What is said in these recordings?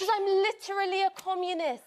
Because I'm literally a communist.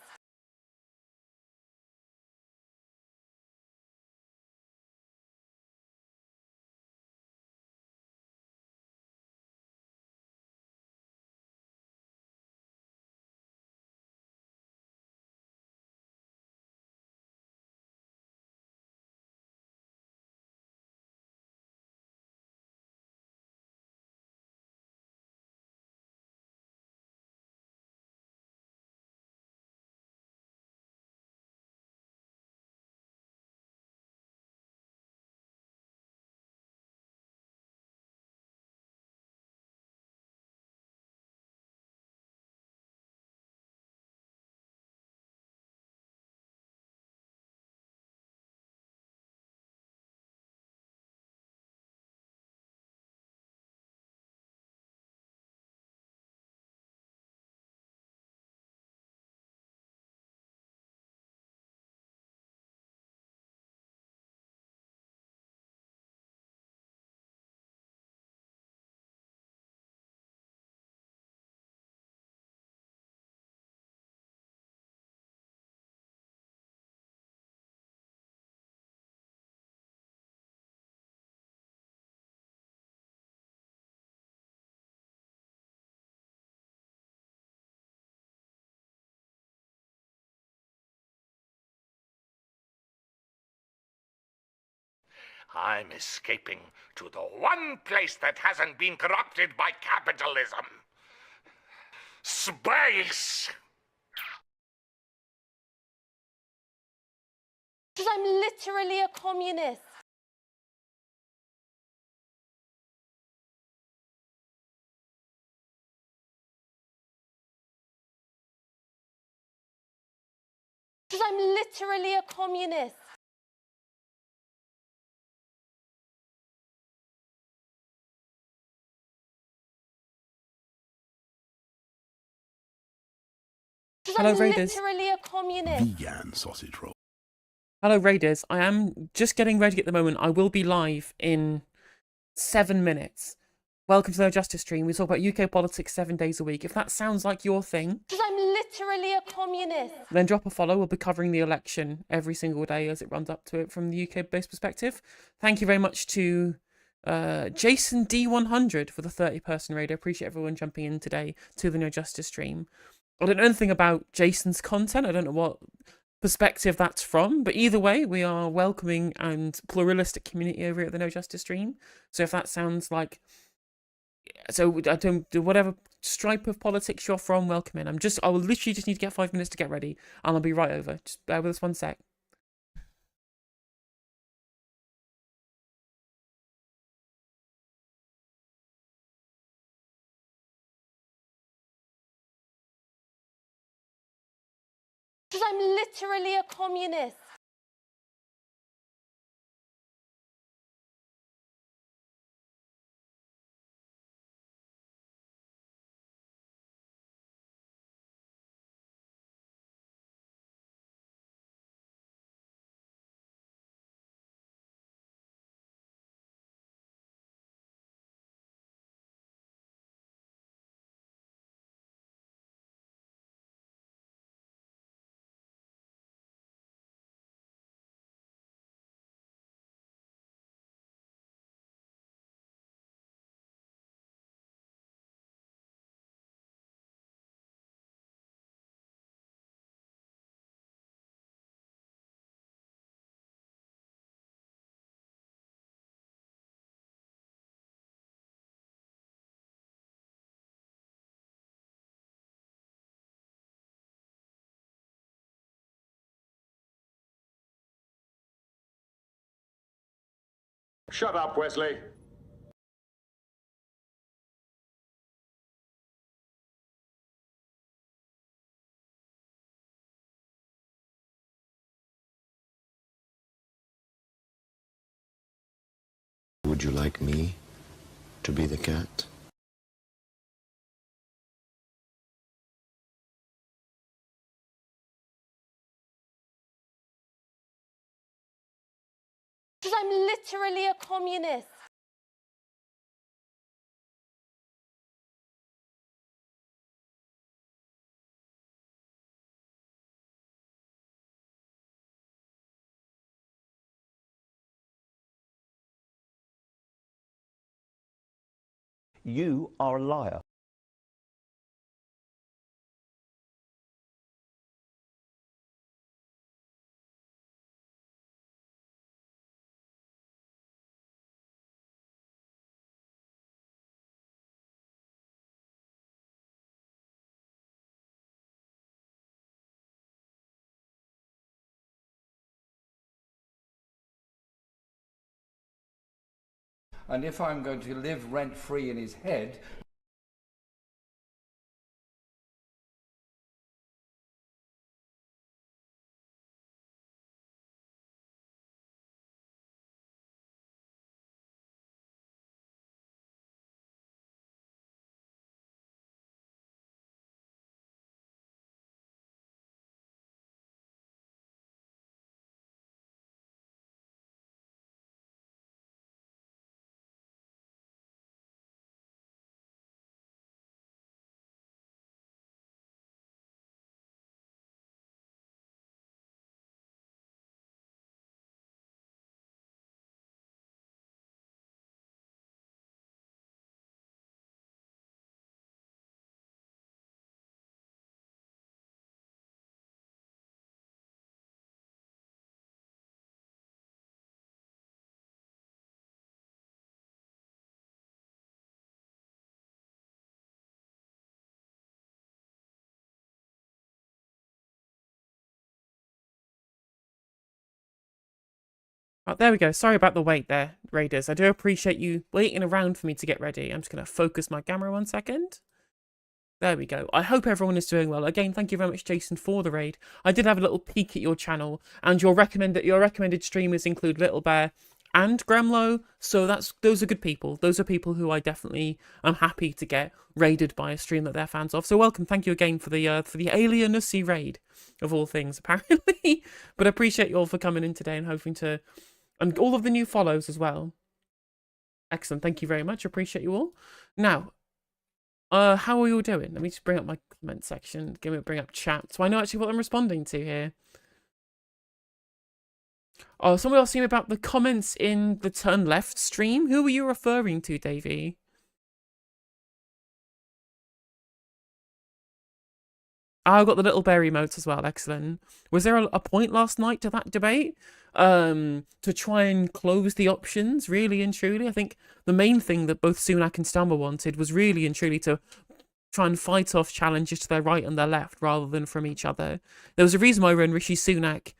I'm escaping to the one place that hasn't been corrupted by capitalism. Space! Because I'm literally a communist. Because I'm literally a communist. Because Hello, I'm Raiders. literally a communist. Vegan sausage roll. Hello, Raiders. I am just getting ready at the moment. I will be live in 7 minutes. Welcome to the No Justice stream. We talk about UK politics 7 days a week. If that sounds like your thing, Because I'm literally a communist. then drop a follow. We'll be covering the election every single day as it runs up to it from the UK-based perspective. Thank you very much to Jason D100 for the 30-person raid. I appreciate everyone jumping in today to the No Justice stream. I don't know anything about Jason's content. I don't know what perspective that's from, but either way, we are welcoming and pluralistic community over here at the No Justice stream. So if that sounds like, so I don't do whatever stripe of politics you're from, welcome in. I will literally just need to get 5 minutes to get ready, and I'll be right over. Just bear with us 1 sec. Because I'm literally a communist. Shut up, Wesley. Would you like me to be the cat? Because I'm literally a communist. You are a liar. And if I'm going to live rent-free in his head, Oh, there we go. Sorry about the wait there, Raiders. I do appreciate you waiting around for me to get ready. I'm just going to focus my camera 1 second. There we go. I hope everyone is doing well. Again, thank you very much, Jason, for the raid. I did have a little peek at your channel, and your recommended streamers include Little Bear and Gremlo. So those are good people. Those are people who I definitely am happy to get raided by a stream that they're fans of. So welcome. Thank you again for the Alienussy raid of all things, apparently. But I appreciate you all for coming in today and hoping to, and all of the new follows as well. Excellent. Thank you very much. Appreciate you all. Now, how are you all doing? Let me just bring up my comment section. Bring up chat, so I know actually what I'm responding to here. Oh, someone else me about the comments in the Turn Left stream. Who were you referring to, Davey? Oh, I got the little bear emotes as well. Excellent. Was there a point last night to that debate? To try and close the options, really and truly. I think the main thing that both Sunak and Starmer wanted was really and truly to try and fight off challenges to their right and their left rather than from each other. There was a reason why when Rishi Sunak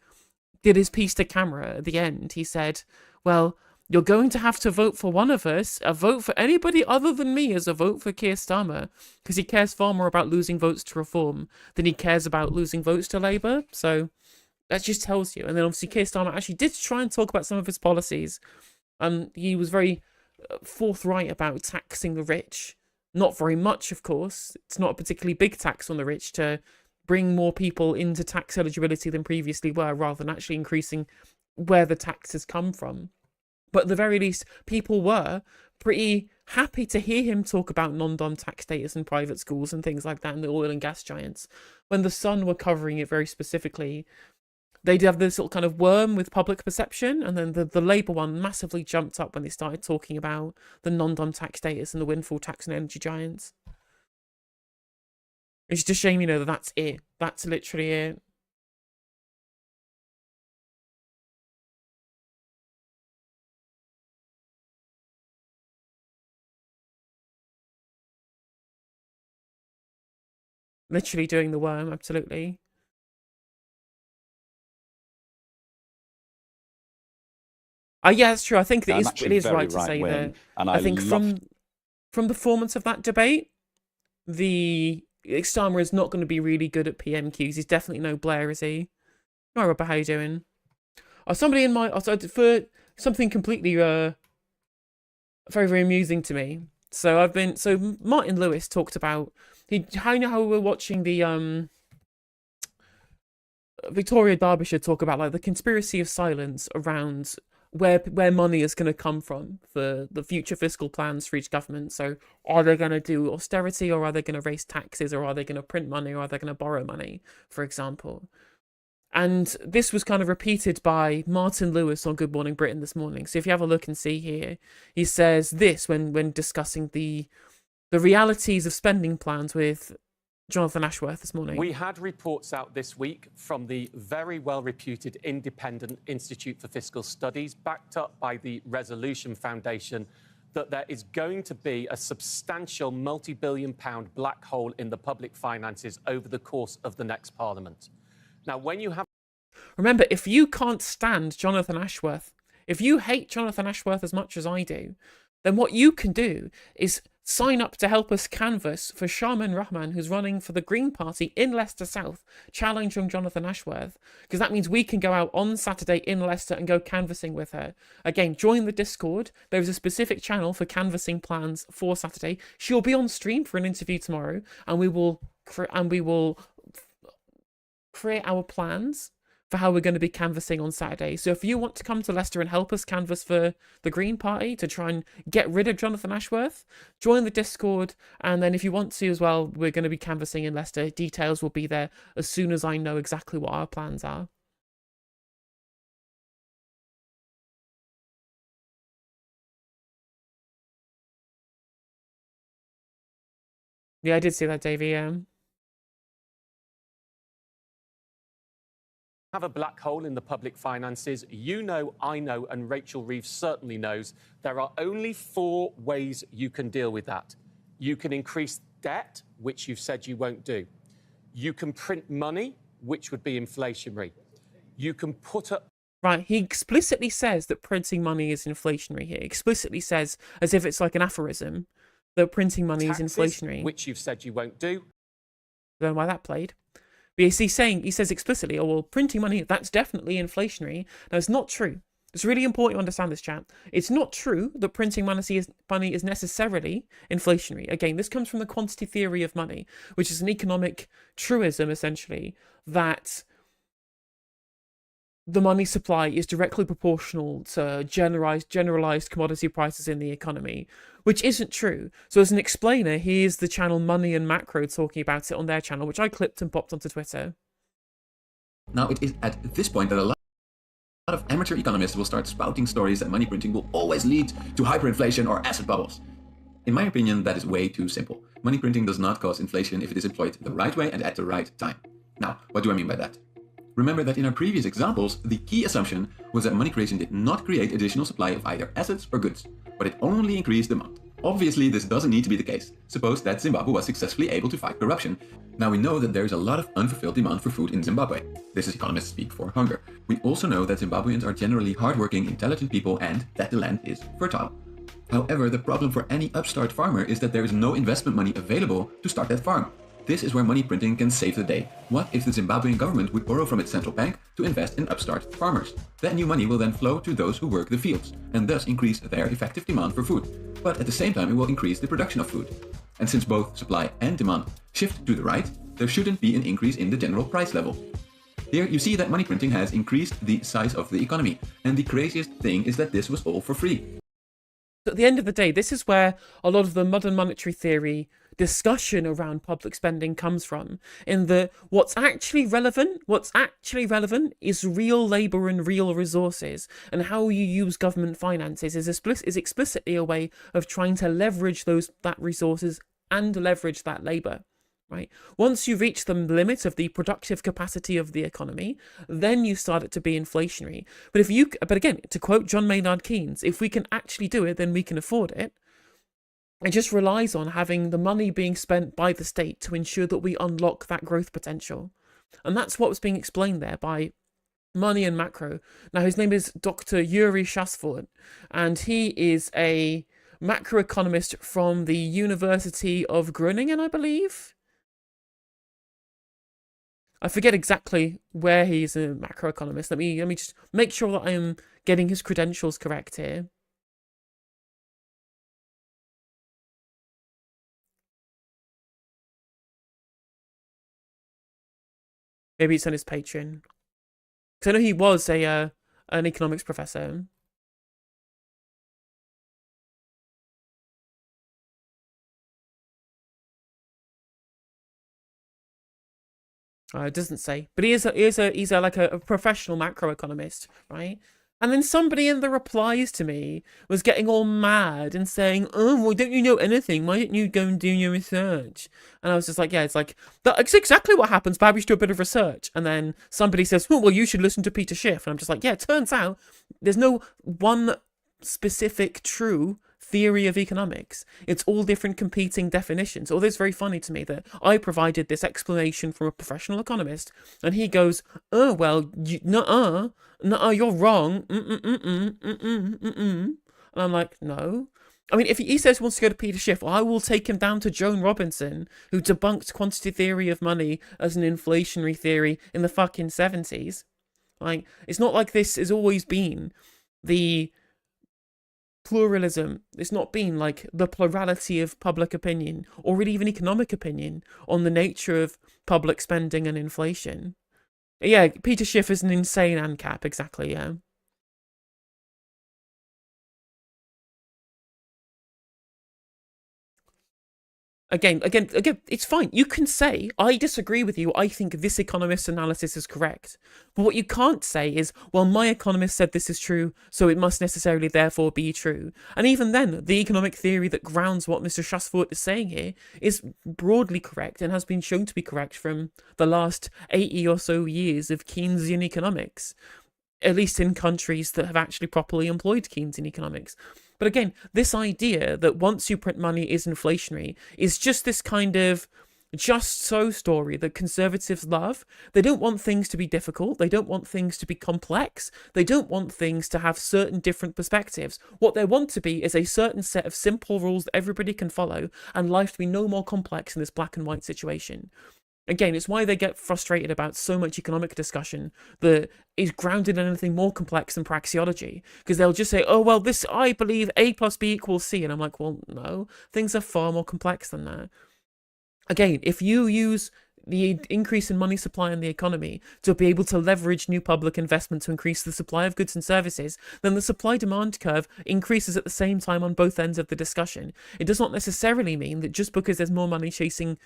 did his piece to camera at the end, he said, well, you're going to have to vote for one of us. A vote for anybody other than me is a vote for Keir Starmer, because he cares far more about losing votes to Reform than he cares about losing votes to Labour. So that just tells you. And then obviously Keir Starmer actually did try and talk about some of his policies. He was very forthright about taxing the rich. Not very much, of course. It's not a particularly big tax on the rich to bring more people into tax eligibility than previously were, rather than actually increasing where the taxes come from. But at the very least, people were pretty happy to hear him talk about non-dom tax status and private schools and things like that, and the oil and gas giants. When the Sun were covering it very specifically, they'd have this little kind of worm with public perception, and then the Labour one massively jumped up when they started talking about the non-dom tax status and the windfall tax and energy giants. It's just a shame, that that's it. That's literally it. Literally doing the worm, absolutely. Yeah, that's true. I think that it is right to say that. And I think from the performance of that debate, the Starmer is not going to be really good at PMQs. He's definitely no Blair, is he? Hi, Robert, how you doing? Somebody in my... for something completely very, very amusing to me. So Martin Lewis talked about... how we were watching the... Victoria Derbyshire talk about like the conspiracy of silence around where money is going to come from for the future fiscal plans for each government. So are they going to do austerity, or are they going to raise taxes, or are they going to print money, or are they going to borrow money, for example? And this was kind of repeated by Martin Lewis on Good Morning Britain this morning. So if you have a look and see here, he says this when discussing the the realities of spending plans with Jonathan Ashworth this morning. We had reports out this week from the very well-reputed Independent Institute for Fiscal Studies, backed up by the Resolution Foundation, that there is going to be a substantial multi-billion-pound black hole in the public finances over the course of the next Parliament. Now, when you have... Remember, if you can't stand Jonathan Ashworth, if you hate Jonathan Ashworth as much as I do, then what you can do is sign up to help us canvass for Sharman Rahman, who's running for the Green Party in Leicester South, challenging Jonathan Ashworth, because that means we can go out on Saturday in Leicester and go canvassing with her. Again, join the Discord. There's a specific channel for canvassing plans for Saturday. She'll be on stream for an interview tomorrow, and we will create our plans for how we're going to be canvassing on Saturday. So if you want to come to Leicester and help us canvass for the Green Party to try and get rid of Jonathan Ashworth, join the Discord. And then if you want to as well, we're going to be canvassing in Leicester. Details will be there as soon as I know exactly what our plans are. Yeah, I did see that, Davey. Have a black hole in the public finances. You know, I know, and Rachel Reeves certainly knows there are only 4 ways you can deal with that. You can increase debt, which you've said you won't do. You can print money, which would be inflationary. You can put up... Right, he explicitly says that printing money is inflationary here. Explicitly says, as if it's like an aphorism, that printing money is inflationary. Which you've said you won't do. I don't know why that played. But he says explicitly, oh, well, printing money, that's definitely inflationary. Now, it's not true. It's really important to understand this, chat. It's not true that printing money is necessarily inflationary. Again, this comes from the quantity theory of money, which is an economic truism, essentially, that the money supply is directly proportional to generalized commodity prices in the economy, which isn't true. So as an explainer, here's the channel Money and Macro talking about it on their channel, which I clipped and popped onto Twitter. Now, it is at this point that a lot of amateur economists will start spouting stories that money printing will always lead to hyperinflation or asset bubbles. In my opinion, that is way too simple. Money printing does not cause inflation if it is employed the right way and at the right time. Now, what do I mean by that? Remember that in our previous examples, the key assumption was that money creation did not create additional supply of either assets or goods, but it only increased demand. Obviously, this doesn't need to be the case. Suppose that Zimbabwe was successfully able to fight corruption. Now we know that there is a lot of unfulfilled demand for food in Zimbabwe. This is economists speak for hunger. We also know that Zimbabweans are generally hardworking, intelligent people and that the land is fertile. However, the problem for any upstart farmer is that there is no investment money available to start that farm. This is where money printing can save the day. What if the Zimbabwean government would borrow from its central bank to invest in upstart farmers? That new money will then flow to those who work the fields, and thus increase their effective demand for food. But at the same time, it will increase the production of food. And since both supply and demand shift to the right, there shouldn't be an increase in the general price level. Here you see that money printing has increased the size of the economy, and the craziest thing is that this was all for free. At the end of the day, this is where a lot of the modern monetary theory discussion around public spending comes from, in that what's actually relevant is real labour and real resources, and how you use government finances is explicitly a way of trying to leverage that resources and leverage that labour. Right? Once you reach the limit of the productive capacity of the economy, then you start it to be inflationary. But again, to quote John Maynard Keynes, if we can actually do it, then we can afford it. It just relies on having the money being spent by the state to ensure that we unlock that growth potential. And that's what was being explained there by Money and Macro. Now, his name is Dr. Yuri Shasford, and he is a macroeconomist from the University of Groningen, I believe. I forget exactly where he's a macroeconomist. Let me just make sure that I am getting his credentials correct here. Maybe it's on his Patreon. Because I know he was an economics professor. It doesn't say, but he's like a professional macroeconomist, right? And then somebody in the replies to me was getting all mad and saying, "Oh, why don't you know anything? Why don't you go and do your research?" And I was just like, yeah, it's like, that's exactly what happens. Perhaps you should do a bit of research. And then somebody says, "Oh, well, you should listen to Peter Schiff." And I'm just like, yeah, it turns out there's no one specific true theory of economics. It's all different competing definitions. Although it's very funny to me that I provided this explanation from a professional economist, and he goes, "Oh, well, nuh-uh, you're wrong. And I'm like, no. I mean, if he says he wants to go to Peter Schiff, I will take him down to Joan Robinson, who debunked quantity theory of money as an inflationary theory in the fucking 70s. Like, it's not like this has always been the pluralism. It's not been like the plurality of public opinion or really even economic opinion on the nature of public spending and inflation. Yeah, Peter Schiff is an insane ANCAP, exactly, yeah. Again, it's fine. You can say, I disagree with you. I think this economist's analysis is correct. But what you can't say is, well, my economist said this is true, so it must necessarily therefore be true. And even then, the economic theory that grounds what Mr. Chassefort is saying here is broadly correct and has been shown to be correct from the last 80 or so years of Keynesian economics, at least in countries that have actually properly employed Keynesian economics. But again, this idea that once you print money is inflationary is just this kind of just so story that conservatives love. They don't want things to be difficult. They don't want things to be complex. They don't want things to have certain different perspectives. What they want to be is a certain set of simple rules that everybody can follow and life to be no more complex in this black and white situation. Again, it's why they get frustrated about so much economic discussion that is grounded in anything more complex than praxeology. Because they'll just say, oh, well, this, I believe A plus B equals C. And I'm like, well, no, things are far more complex than that. Again, if you use the increase in money supply in the economy to be able to leverage new public investment to increase the supply of goods and services, then the supply-demand curve increases at the same time on both ends of the discussion. It does not necessarily mean that just because there's more money chasing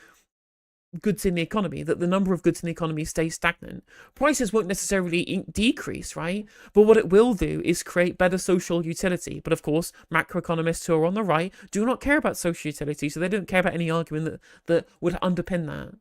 goods in the economy, that the number of goods in the economy stays stagnant. Prices won't necessarily decrease, right? But what it will do is create better social utility. But of course, macroeconomists who are on the right do not care about social utility, so they don't care about any argument that would underpin that.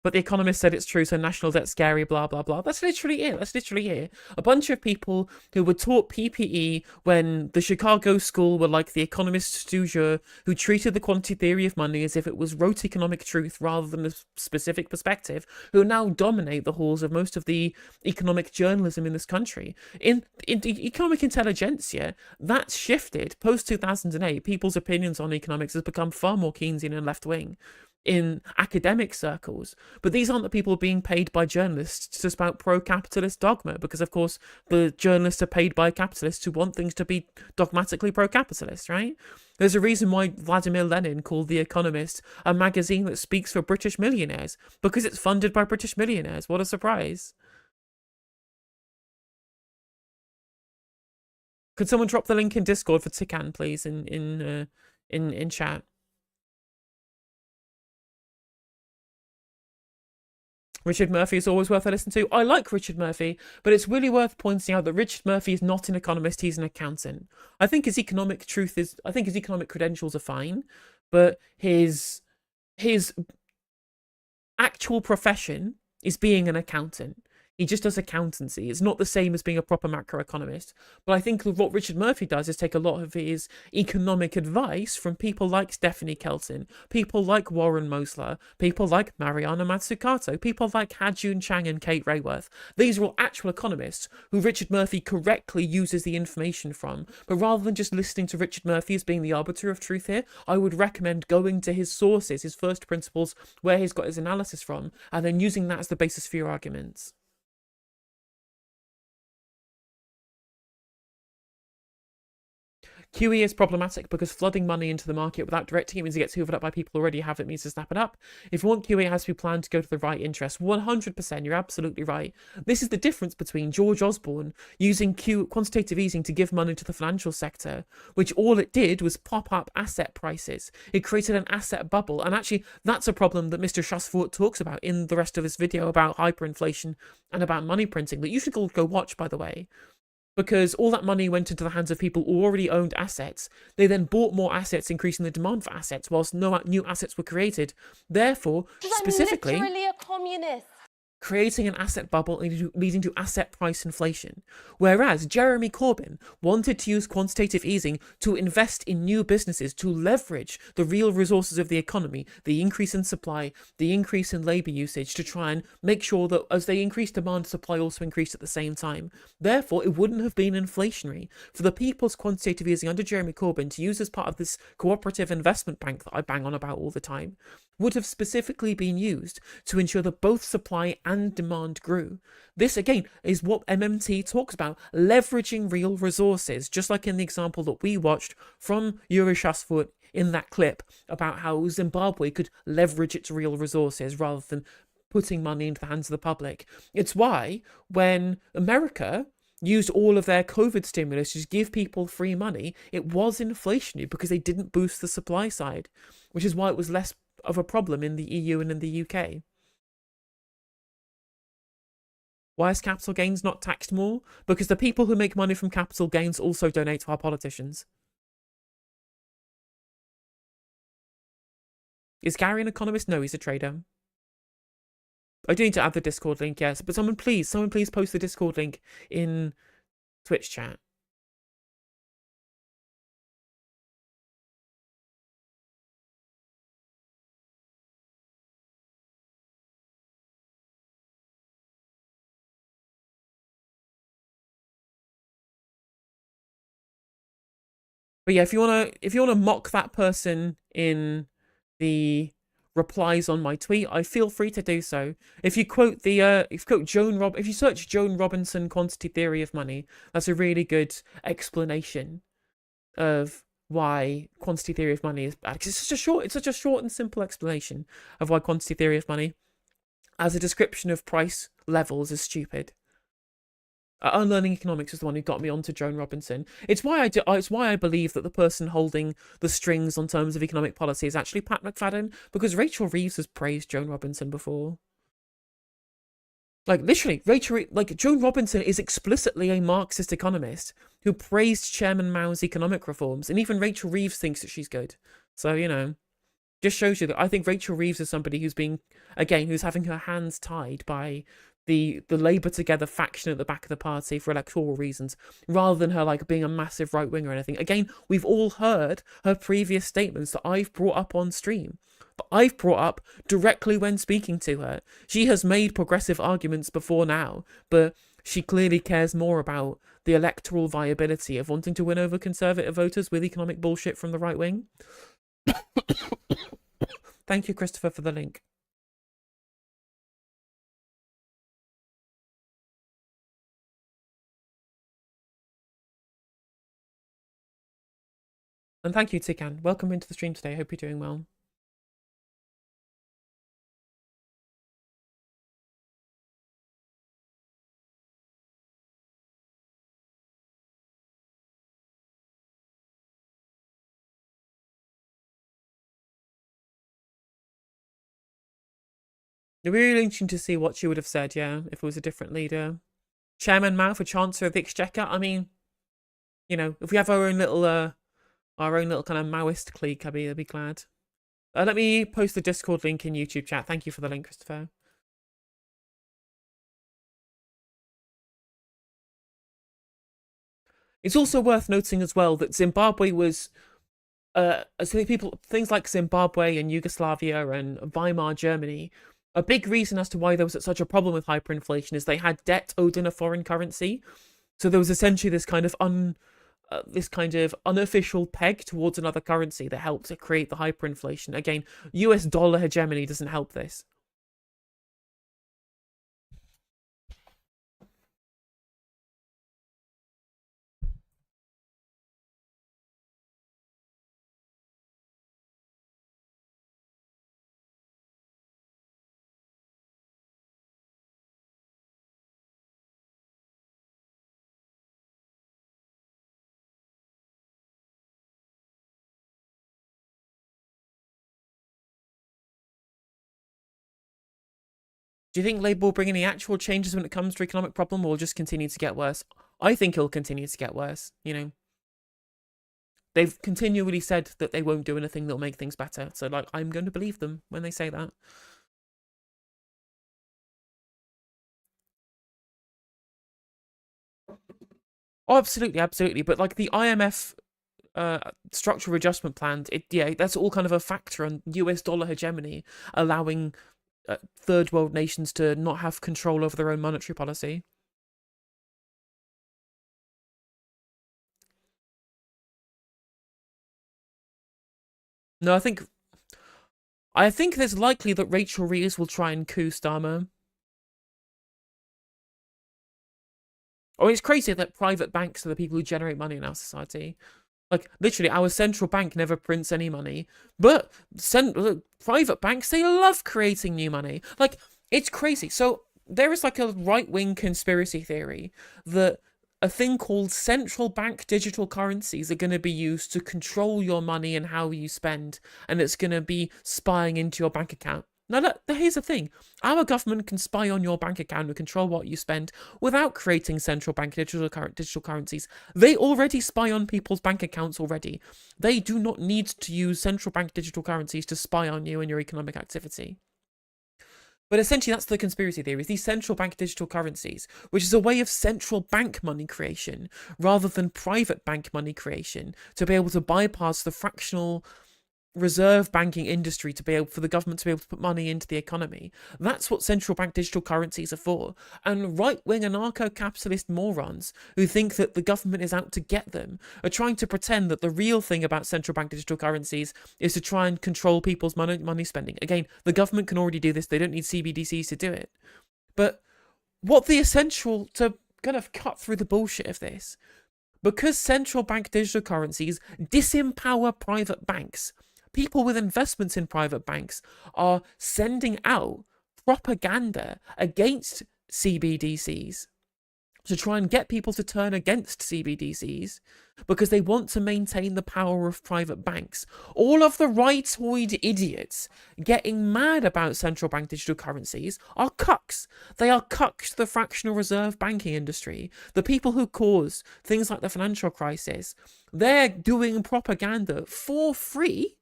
But the Economist said it's true, so national debt's scary, blah, blah, blah. That's literally it. That's literally it. A bunch of people who were taught PPE when the Chicago school were like the economists du jour, who treated the quantity theory of money as if it was rote economic truth rather than a specific perspective, who now dominate the halls of most of the economic journalism in this country. In the economic intelligentsia, that's shifted. Post-2008, people's opinions on economics has become far more Keynesian and left-wing in academic circles, but these aren't the people being paid by journalists to spout pro-capitalist dogma, because of course the journalists are paid by capitalists who want things to be dogmatically pro-capitalist, right? There's a reason why Vladimir Lenin called The Economist a magazine that speaks for British millionaires, because it's funded by British millionaires. What a surprise. Could someone drop the link in Discord for Tikan, please, in chat? Richard Murphy is always worth a listen to. I like Richard Murphy, but it's really worth pointing out that Richard Murphy is not an economist, he's an accountant. I think his economic credentials are fine, but his actual profession is being an accountant. He just does accountancy. It's not the same as being a proper macroeconomist. But I think what Richard Murphy does is take a lot of his economic advice from people like Stephanie Kelton, people like Warren Mosler, people like Mariana Mazzucato, people like Ha-Jun Chang and Kate Rayworth. These are all actual economists who Richard Murphy correctly uses the information from. But rather than just listening to Richard Murphy as being the arbiter of truth here, I would recommend going to his sources, his first principles, where he's got his analysis from, and then using that as the basis for your arguments. QE is problematic because flooding money into the market without directing it means it gets hoovered up by people who already have it, means to snap it up. If you want QE, it has to be planned to go to the right interest. 100%, you're absolutely right. This is the difference between George Osborne using quantitative easing to give money to the financial sector, which all it did was pop up asset prices. It created an asset bubble, and actually that's a problem that Mr. Chassefort talks about in the rest of this video about hyperinflation and about money printing, that you should all go watch, by the way. Because all that money went into the hands of people who already owned assets. They then bought more assets, increasing the demand for assets, whilst no new assets were created. Therefore, specifically, I'm literally a communist. Creating an asset bubble leading to asset price inflation. Whereas Jeremy Corbyn wanted to use quantitative easing to invest in new businesses, to leverage the real resources of the economy, the increase in supply, the increase in labour usage, to try and make sure that as they increase demand, supply also increased at the same time. Therefore, it wouldn't have been inflationary for the people's quantitative easing under Jeremy Corbyn to use as part of this cooperative investment bank that I bang on about all the time, would have specifically been used to ensure that both supply and demand grew. This, again, is what MMT talks about, leveraging real resources, just like in the example that we watched from Yuri Chassefort in that clip about how Zimbabwe could leverage its real resources rather than putting money into the hands of the public. It's why when America used all of their COVID stimulus to give people free money, it was inflationary because they didn't boost the supply side, which is why it was less of a problem in the EU and in the UK. Why is capital gains not taxed more? Because the people who make money from capital gains also donate to our politicians. Is Gary an economist? No, he's a trader. I do need to add the Discord link, yes, but someone please post the Discord link in Twitch chat. But yeah, if you wanna mock that person in the replies on my tweet, I feel free to do so. If you quote if you search Joan Robinson quantity theory of money, that's a really good explanation of why quantity theory of money is bad. Because it's such a short and simple explanation of why quantity theory of money, as a description of price levels, is stupid. Unlearning economics is the one who got me onto Joan Robinson. It's why I believe that the person holding the strings on terms of economic policy is actually Pat McFadden, because Rachel Reeves has praised Joan Robinson before. Like, literally, Joan Robinson is explicitly a Marxist economist who praised Chairman Mao's economic reforms, and even Rachel Reeves thinks that she's good. So, you know, just shows you that I think Rachel Reeves is somebody who's having her hands tied by the Labour Together faction at the back of the party for electoral reasons, rather than her like being a massive right wing or anything. Again, we've all heard her previous statements that I've brought up on stream, but I've brought up directly when speaking to her. She has made progressive arguments before now, but she clearly cares more about the electoral viability of wanting to win over conservative voters with economic bullshit from the right wing. Thank you, Christopher, for the link. And thank you, Tikan. Welcome into the stream today. Hope you're doing well. It'd be really interesting to see what she would have said, yeah, if it was a different leader. Chairman Mao for Chancellor of the Exchequer. I mean, you know, if we have our own little kind of Maoist clique, I'd be glad. Let me post the Discord link in YouTube chat. Thank you for the link, Christopher. It's also worth noting as well that Zimbabwe was, things like Zimbabwe and Yugoslavia and Weimar Germany, a big reason as to why there was such a problem with hyperinflation is they had debt owed in a foreign currency. So there was essentially this kind of unofficial peg towards another currency that helped to create the hyperinflation. Again, US dollar hegemony doesn't help this. Do you think Labour will bring any actual changes when it comes to economic problem, or will just continue to get worse? I think it'll continue to get worse, you know. They've continually said that they won't do anything that'll make things better. So, like, I'm going to believe them when they say that. Oh, absolutely, absolutely. But, like, the IMF structural adjustment plan, that's all kind of a factor on US dollar hegemony, allowing third world nations to not have control over their own monetary policy. No, I think there's likely that Rachel Reeves will try and coup Starmer. Oh, it's crazy that private banks are the people who generate money in our society. Like, literally, our central bank never prints any money. But private banks, they love creating new money. Like, it's crazy. So, there is like a right-wing conspiracy theory that a thing called central bank digital currencies are going to be used to control your money and how you spend. And it's going to be spying into your bank account. Now, look, here's the thing. Our government can spy on your bank account and control what you spend without creating central bank digital currencies. They already spy on people's bank accounts already. They do not need to use central bank digital currencies to spy on you and your economic activity. But essentially, that's the conspiracy theory, these central bank digital currencies, which is a way of central bank money creation rather than private bank money creation, to be able to bypass the fractional reserve banking industry, to be able for the government to be able to put money into the economy. That's what central bank digital currencies are for. And right-wing anarcho-capitalist morons who think that the government is out to get them are trying to pretend that the real thing about central bank digital currencies is to try and control people's money spending. Again, the government can already do this. They don't need CBDCs to do it. But what the essential to kind of cut through the bullshit of this, because central bank digital currencies disempower private banks, people with investments in private banks are sending out propaganda against CBDCs to try and get people to turn against CBDCs because they want to maintain the power of private banks. All of the rightoid idiots getting mad about central bank digital currencies are cucks. They are cucks to the fractional reserve banking industry. The people who caused things like the financial crisis, they're doing propaganda for free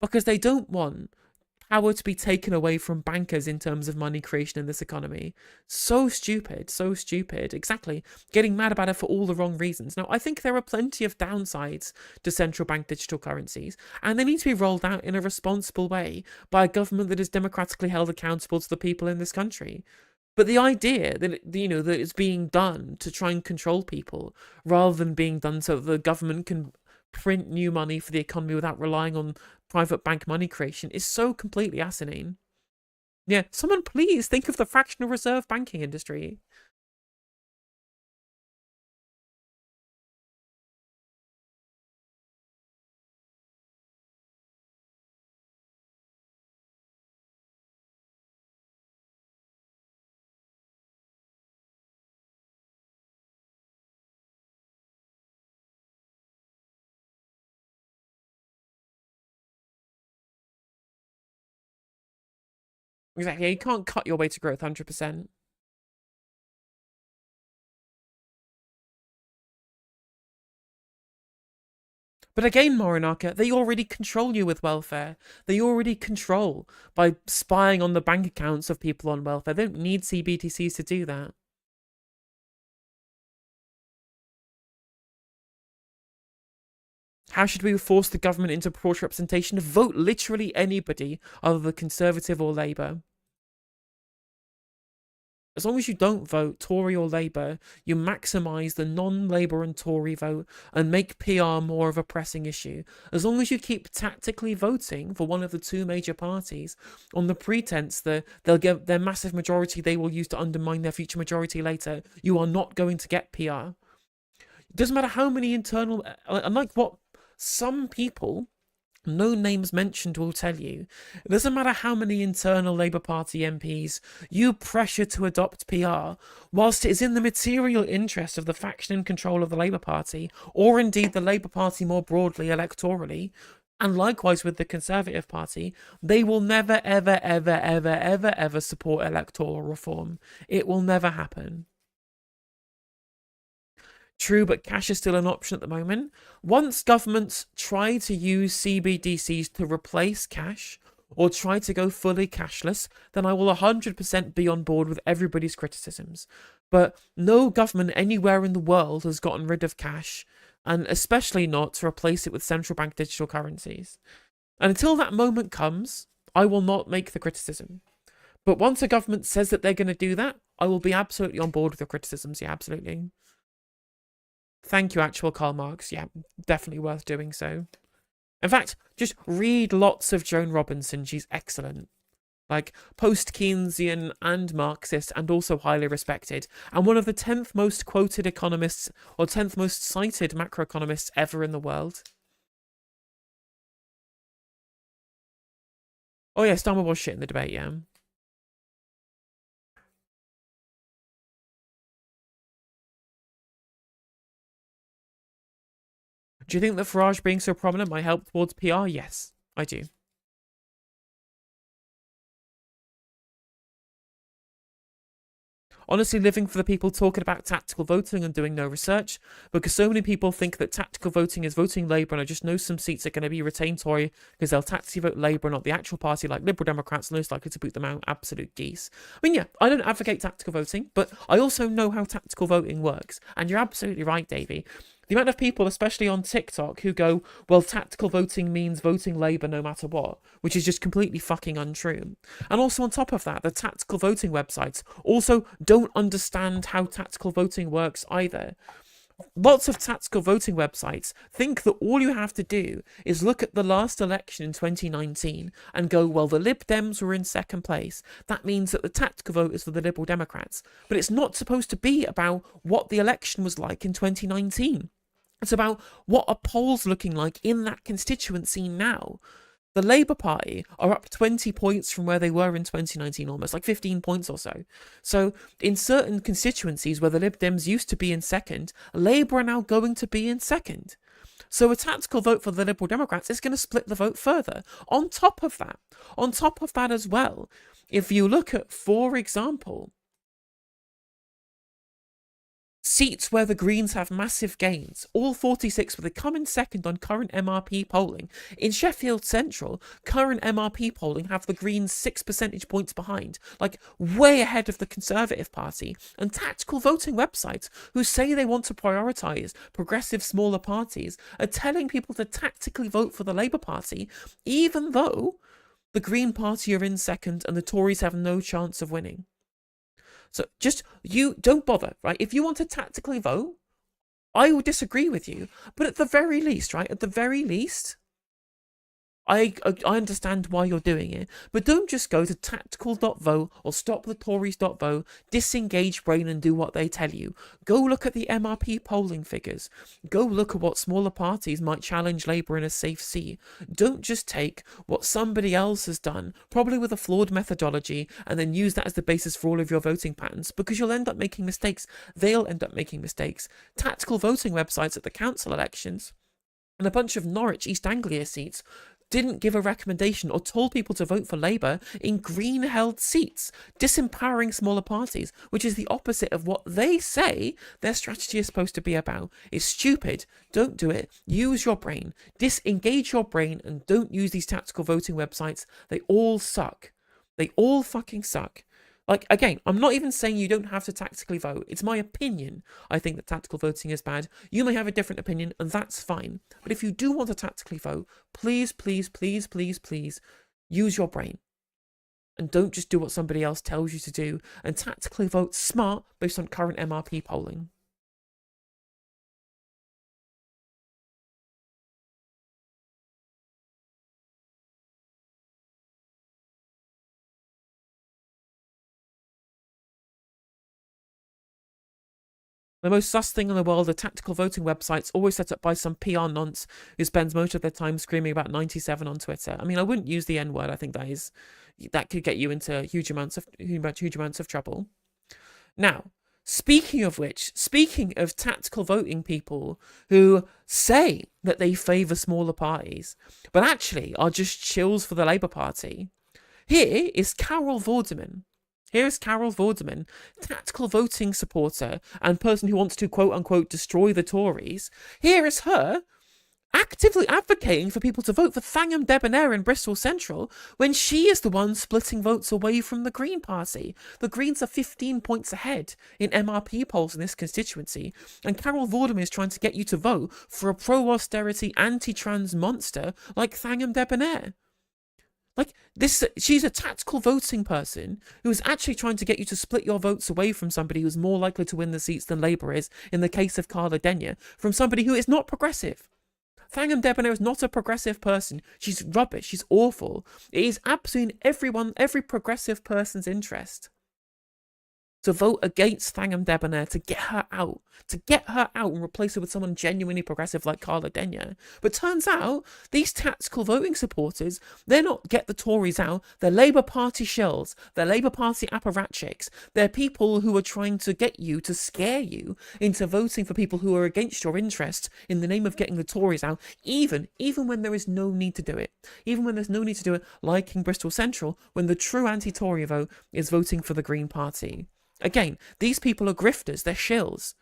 because they don't want power to be taken away from bankers in terms of money creation in this economy. So stupid, so stupid. Exactly. Getting mad about it for all the wrong reasons. Now, I think there are plenty of downsides to central bank digital currencies, and they need to be rolled out in a responsible way by a government that is democratically held accountable to the people in this country. But the idea that, that it's being done to try and control people rather than being done so that the government can print new money for the economy without relying on private bank money creation is so completely asinine. Yeah, someone please think of the fractional reserve banking industry. Exactly, you can't cut your way to growth 100%. But again, Morinaka, they already control you with welfare. They already control by spying on the bank accounts of people on welfare. They don't need CBDCs to do that. How should we force the government into proportional representation? Vote literally anybody other than Conservative or Labour. As long as you don't vote Tory or Labour, you maximise the non-Labour and Tory vote and make PR more of a pressing issue. As long as you keep tactically voting for one of the two major parties on the pretense that they'll get their massive majority they will use to undermine their future majority later, you are not going to get PR. It doesn't matter how many internal... Unlike what some people... no names mentioned will tell you, it doesn't matter how many internal Labour Party MPs you pressure to adopt PR, whilst it is in the material interest of the faction in control of the Labour Party, or indeed the Labour Party more broadly electorally, And likewise with the Conservative Party, they will never, ever, ever, ever, ever, ever support electoral reform. It will never happen. True, but cash is still an option at the moment. Once governments try to use CBDCs to replace cash, or try to go fully cashless, then I will 100% be on board with everybody's criticisms. But no government anywhere in the world has gotten rid of cash, and especially not to replace it with central bank digital currencies. And until that moment comes, I will not make the criticism. But once a government says that they're going to do that, I will be absolutely on board with the criticisms. Yeah, absolutely. Thank you, actual Karl Marx. Yeah, definitely worth doing so. In fact, just read lots of Joan Robinson. She's excellent. Like, post-Keynesian and Marxist, and also highly respected. And one of the 10th most quoted economists, or 10th most cited macroeconomists ever in the world. Oh yeah, Starmer was shit in the debate, yeah. Do you think that Farage being so prominent might help towards PR? Yes, I do. Honestly, living for the people talking about tactical voting and doing no research, because so many people think that tactical voting is voting Labour, and I just know some seats are going to be retained Tory because they'll tactically vote Labour, not the actual party, like Liberal Democrats, most likely to boot them out. Absolute geese. I mean, yeah, I don't advocate tactical voting, but I also know how tactical voting works. And you're absolutely right, Davey. The amount of people, especially on TikTok, who go, well, tactical voting means voting Labour no matter what, which is just completely fucking untrue. And also on top of that, the tactical voting websites also don't understand how tactical voting works either. Lots of tactical voting websites think that all you have to do is look at the last election in 2019 and go, well, the Lib Dems were in second place. That means that the tactical vote is for the Liberal Democrats. But it's not supposed to be about what the election was like in 2019. It's about what are polls looking like in that constituency now. The Labour Party are up 20 points from where they were in 2019, almost, like 15 points or so. So, in certain constituencies where the Lib Dems used to be in second, Labour are now going to be in second. So a tactical vote for the Liberal Democrats is going to split the vote further. On top of that as well, if you look at, for example, seats where the Greens have massive gains, all 46 where they come in second on current MRP polling. In Sheffield Central, current MRP polling have the Greens 6 percentage points behind, like way ahead of the Conservative Party. And tactical voting websites who say they want to prioritise progressive smaller parties are telling people to tactically vote for the Labour Party, even though the Green Party are in second and the Tories have no chance of winning. So just, you don't bother, right? If you want to tactically vote, I will disagree with you. But at the very least, right? At the very least, I understand why you're doing it, but don't just go to tactical.vote or stopthetories.vote, disengage brain and do what they tell you. Go look at the MRP polling figures. Go look at what smaller parties might challenge Labour in a safe seat. Don't just take what somebody else has done, probably with a flawed methodology, and then use that as the basis for all of your voting patterns, because you'll end up making mistakes. They'll end up making mistakes. Tactical voting websites at the council elections and a bunch of Norwich East Anglia seats didn't give a recommendation or told people to vote for Labour in Green-held seats, disempowering smaller parties, which is the opposite of what they say their strategy is supposed to be about. It's stupid. Don't do it. Use your brain. Disengage your brain and don't use these tactical voting websites. They all suck. They all fucking suck. Like, again, I'm not even saying you don't have to tactically vote. It's my opinion. I think that tactical voting is bad. You may have a different opinion, and that's fine. But if you do want to tactically vote, please, please, please, please, please, use your brain. And don't just do what somebody else tells you to do, and tactically vote smart based on current MRP polling. The most sus thing in the world are tactical voting websites, always set up by some PR nonce who spends most of their time screaming about 97 on Twitter. I mean, I wouldn't use the N-word. I think that could get you into huge amounts of trouble. Now, Speaking of which, speaking of tactical voting people who say that they favour smaller parties, but actually are just chills for the Labour Party, here is Carol Vorderman. Here is Carol Vorderman, tactical voting supporter and person who wants to quote-unquote destroy the Tories. Here is her actively advocating for people to vote for Thangham Debonair in Bristol Central when she is the one splitting votes away from the Green Party. The Greens are 15 points ahead in MRP polls in this constituency, and Carol Vorderman is trying to get you to vote for a pro-austerity, anti-trans monster like Thangham Debonair. Like this, she's a tactical voting person who is actually trying to get you to split your votes away from somebody who's more likely to win the seats than Labour is, in the case of Carla Denyer, from somebody who is not progressive. Thangham Debonair is not a progressive person. She's rubbish. She's awful. It is absolutely in every progressive person's interest to vote against Thangham Debonair, to get her out and replace her with someone genuinely progressive like Carla Denyer. But turns out, these tactical voting supporters, they're not get the Tories out, they're Labour Party shells, they're Labour Party apparatchiks, they're people who are trying to get you, to scare you into voting for people who are against your interests in the name of getting the Tories out, even when there is no need to do it. Even when there's no need to do it, like in Bristol Central, when the true anti-Tory vote is voting for the Green Party. Again, these people are grifters, they're shills.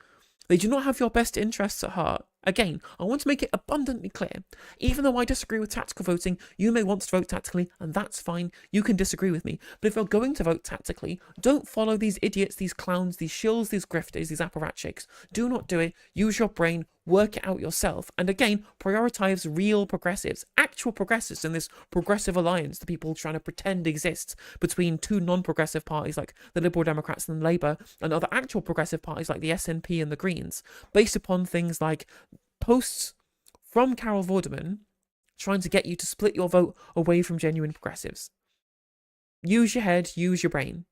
They do not have your best interests at heart. Again, I want to make it abundantly clear. Even though I disagree with tactical voting, you may want to vote tactically, and that's fine. You can disagree with me. But if you're going to vote tactically, don't follow these idiots, these clowns, these shills, these grifters, these apparatchiks. Do not do it. Use your brain. Work it out yourself. And again, prioritize real progressives, actual progressives in this progressive alliance that people trying to pretend exists between two non-progressive parties like the Liberal Democrats and Labour, and other actual progressive parties like the SNP and the Greens, based upon things like posts from Carol Vorderman trying to get you to split your vote away from genuine progressives. Use your head, use your brain.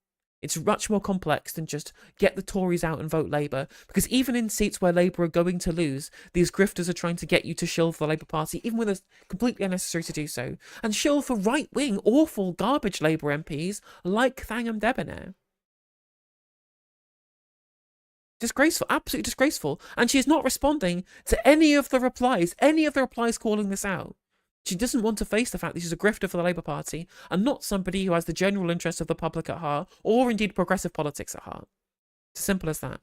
It's much more complex than just get the Tories out and vote Labour, because even in seats where Labour are going to lose, these grifters are trying to get you to shill for the Labour Party, even when it's completely unnecessary to do so, and shill for right-wing, awful, garbage Labour MPs like Thangham Debonair. Disgraceful, absolutely disgraceful. And she's not responding to any of the replies calling this out. She doesn't want to face the fact that she's a grifter for the Labour Party and not somebody who has the general interest of the public at heart, or indeed progressive politics at heart. It's as simple as that.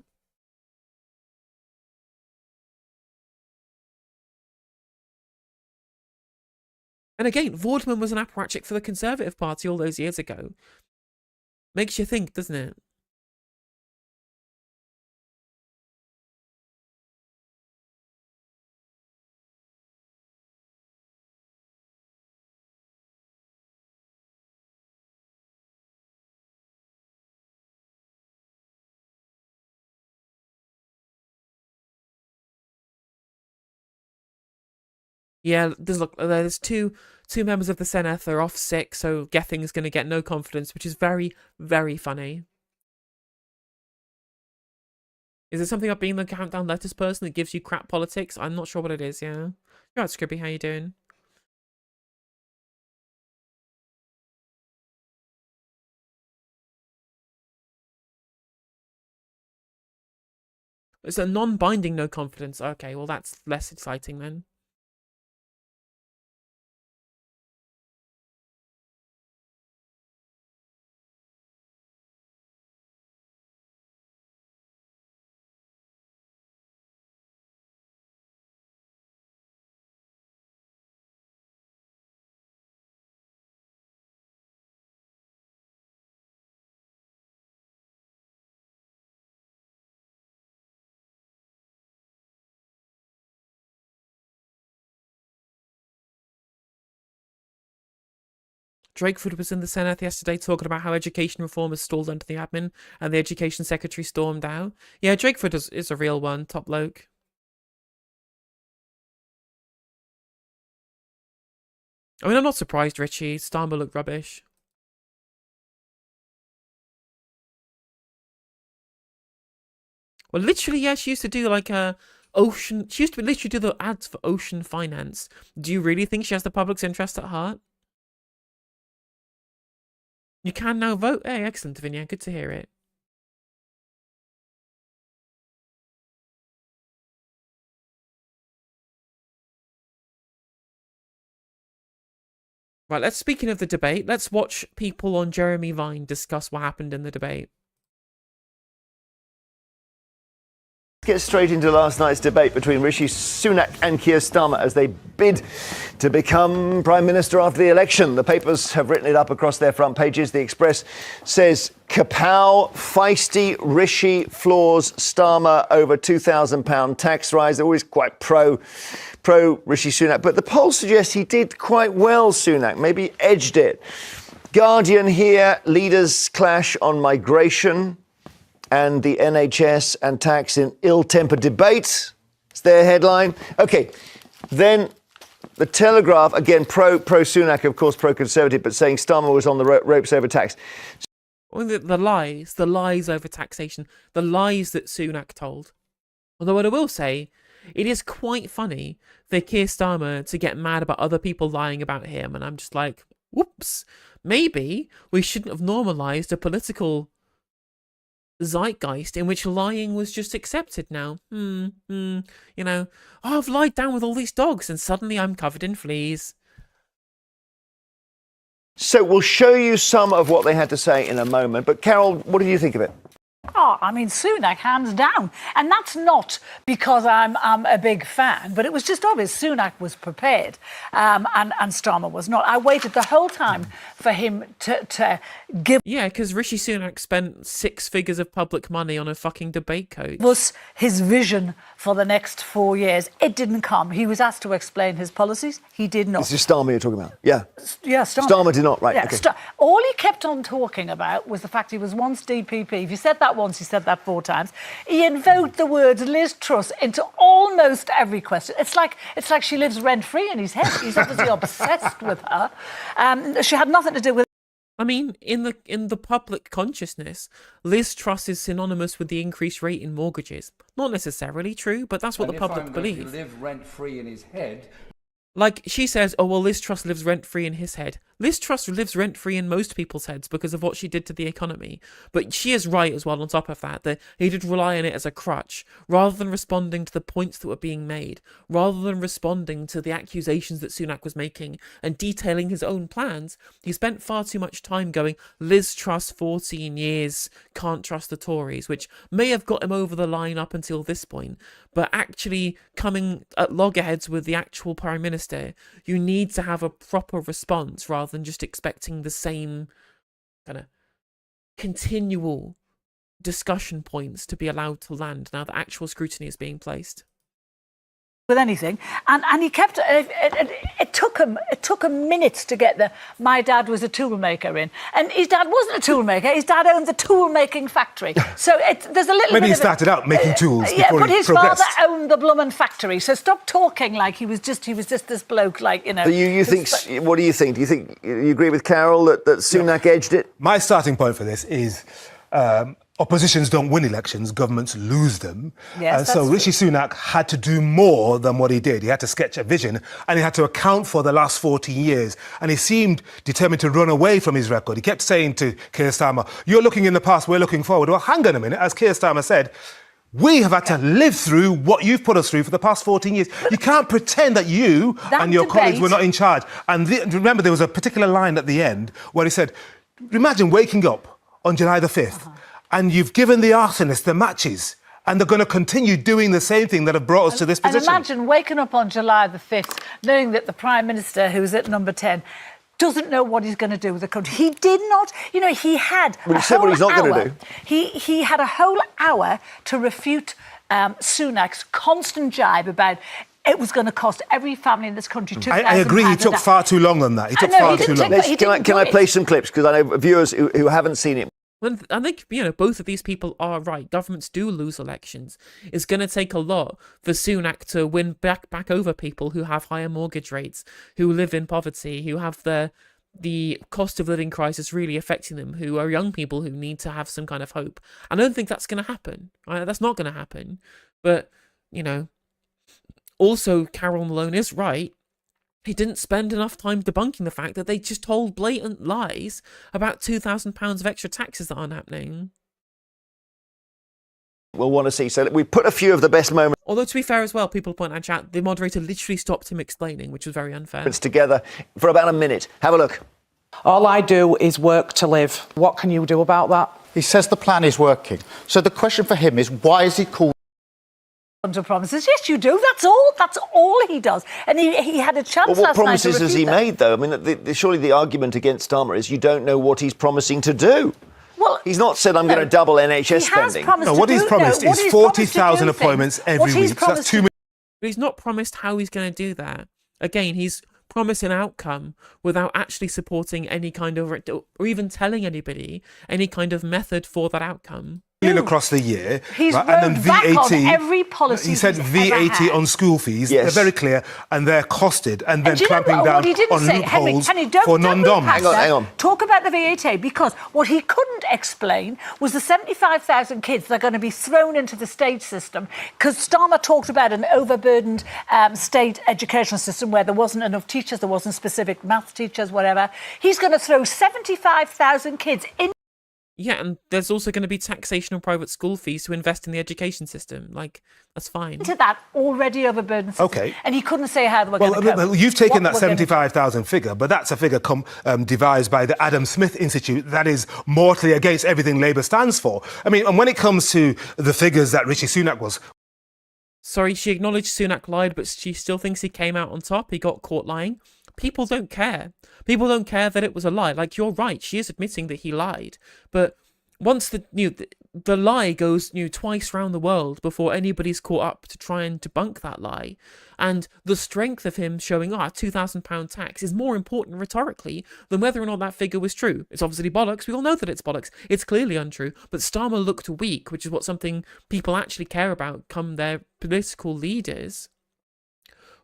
And again, Vorderman was an apparatchik for the Conservative Party all those years ago. Makes you think, doesn't it? Yeah, there's two members of the Senate are off sick, so Gething's going to get no confidence, which is very, very funny. Is it something about being the Countdown Letters person that gives you crap politics? I'm not sure what it is, yeah. You're right, Scribby, how you doing? It's a non-binding no confidence. Okay, well that's less exciting then. Drakeford was in the Senate yesterday talking about how education reform is stalled under the admin, and the education secretary stormed out. Yeah, Drakeford is a real one, top bloke. I mean, I'm not surprised, Richie. Starmer looked rubbish. Well, literally, yeah, she used to do like a ocean. She used to literally do the ads for Ocean Finance. Do you really think she has the public's interest at heart? You can now vote. Hey, excellent, Vinia. Good to hear it. Right, speaking of the debate, let's watch people on Jeremy Vine discuss what happened in the debate. Get straight into last night's debate between Rishi Sunak and Keir Starmer as they bid to become Prime Minister after the election. The papers have written it up across their front pages. The Express says, kapow, feisty Rishi floors Starmer over £2,000 tax rise. They're always quite pro Rishi Sunak. But the poll suggests he did quite well, Sunak, maybe edged it. Guardian here, leaders clash on migration and the NHS and tax in ill-tempered debate. It's their headline. Okay, then the Telegraph, again, pro-Sunak, of course, pro-Conservative, but saying Starmer was on the ropes over tax. Well, the lies over taxation, the lies that Sunak told. Although what I will say, it is quite funny for Keir Starmer to get mad about other people lying about him, and I'm just like, whoops, maybe we shouldn't have normalised a political zeitgeist in which lying was just accepted now. You know, oh, I've lied down with all these dogs and suddenly I'm covered in fleas. So we'll show you some of what they had to say in a moment. But Carol, what did you think of it? Oh, I mean, Sunak, hands down. And that's not because I'm a big fan, but it was just obvious Sunak was prepared and Starmer was not. I waited the whole time for him to give... Yeah, because Rishi Sunak spent 6 figures of public money on a fucking debate coach. Was his vision for the next 4 years. It didn't come. He was asked to explain his policies. He did not. This is Starmer you're talking about? Yeah. Yeah, Starmer. Starmer did not, right. Yeah, okay. All he kept on talking about was the fact he was once DPP. If you said that once, he said that 4 times. He invoked the words Liz Truss into almost every question. It's like she lives rent-free in his head. He's obviously obsessed with her. She had nothing to do with... I mean, in the public consciousness, Liz Truss is synonymous with the increased rate in mortgages. Not necessarily true, but that's what the public believe. If I'm going to live rent-free in his head... Like, she says, oh, well, Liz Truss lives rent-free in his head. Liz Truss lives rent-free in most people's heads because of what she did to the economy. But she is right as well on top of that he did rely on it as a crutch, rather than responding to the points that were being made, rather than responding to the accusations that Sunak was making and detailing his own plans. He spent far too much time going, Liz Truss, 14 years, can't trust the Tories, which may have got him over the line up until this point, but actually coming at loggerheads with the actual Prime Minister, you need to have a proper response rather than just expecting the same kind of continual discussion points to be allowed to land now that actual scrutiny is being placed. With anything, and he kept it took him minutes to get the my dad was a tool maker in, and his dad wasn't a tool maker. His dad owned the tool making factory, so there's a little maybe bit he started out making tools before but he his progressed. father owned the Blummen factory, so stop talking like he was just this bloke, like, you know. So you think, what do you think? Do you think you agree with Carol that Sunak edged it? My starting point for this is oppositions don't win elections, governments lose them. Yes, and so Rishi Sunak had to do more than what he did. He had to sketch a vision and he had to account for the last 14 years. And he seemed determined to run away from his record. He kept saying to Keir Starmer, you're looking in the past, we're looking forward. Well, hang on a minute. As Keir Starmer said, we have had to live through what you've put us through for the past 14 years. You can't pretend that you and your colleagues were not in charge. And remember, there was a particular line at the end where he said, imagine waking up on July the 5th and you've given the arsonists the matches and they're going to continue doing the same thing that have brought us to this position. And imagine waking up on July the 5th knowing that the Prime Minister, who's at number 10, doesn't know what he's going to do with the country. He did not, you know, he had Well, he said what he's not going to do. He had a whole hour to refute Sunak's constant jibe about it was going to cost every family in this country £2,000. I agree, he took far too long on that. He took far too long. Can I play some clips? Because I know viewers who haven't seen it. Well, I think, you know, both of these people are right. Governments do lose elections. It's going to take a lot for Sunak to win back over people who have higher mortgage rates, who live in poverty, who have the cost of living crisis really affecting them, who are young people who need to have some kind of hope. I don't think that's going to happen. That's not going to happen. But, you know, also Carol Malone is right. He didn't spend enough time debunking the fact that they just told blatant lies about £2,000 of extra taxes that aren't happening. we'll want to see. So we put a few of the best moments. Although, to be fair as well, people point out in chat, the moderator literally stopped him explaining, which was very unfair. Together for about a minute. Have a look. All I do is work to live. What can you do about that? He says the plan is working. So the question for him is, why is he called under promises? Yes, you do. That's all he does. And he had a chance well, what last promises night to has he them. made, though? I mean, surely the argument against Starmer is you don't know what he's promising to do. Well, he's not said, I'm going to double NHS spending. No, what he's promised is 40,000 appointments every week. So that's 2 million. But he's not promised how he's going to do that. Again, he's promised an outcome without actually supporting any kind of, or even telling anybody any kind of method for that outcome. Across the year, he's right? rolled And then back VAT. on every policy. He said VAT on school fees. Yes. They're very clear and they're costed, and then do you know clamping what down he didn't on say? Henry, loopholes for non-doms. Hang on. Talk about the VAT, because what he couldn't explain was the 75,000 kids that are going to be thrown into the state system, because Starmer talked about an overburdened state education system where there wasn't enough teachers, there wasn't specific maths teachers, whatever. He's going to throw 75,000 kids in. Yeah, and there's also going to be taxation on private school fees to invest in the education system. Like, that's fine. Into that already overburdened system. Okay. And he couldn't say how they were going to cope. Well, you've taken that 75,000 figure, but that's a figure devised by the Adam Smith Institute that is mortally against everything Labour stands for. I mean, and when it comes to the figures that Rishi Sunak was... Sorry, she acknowledged Sunak lied, but she still thinks he came out on top. He got caught lying. People don't care. People don't care that it was a lie. Like, you're right, she is admitting that he lied. But once the lie goes twice round the world before anybody's caught up to try and debunk that lie, and the strength of him showing £2,000 tax is more important rhetorically than whether or not that figure was true. It's obviously bollocks. We all know that it's bollocks. It's clearly untrue. But Starmer looked weak, which is what something people actually care about come their political leaders,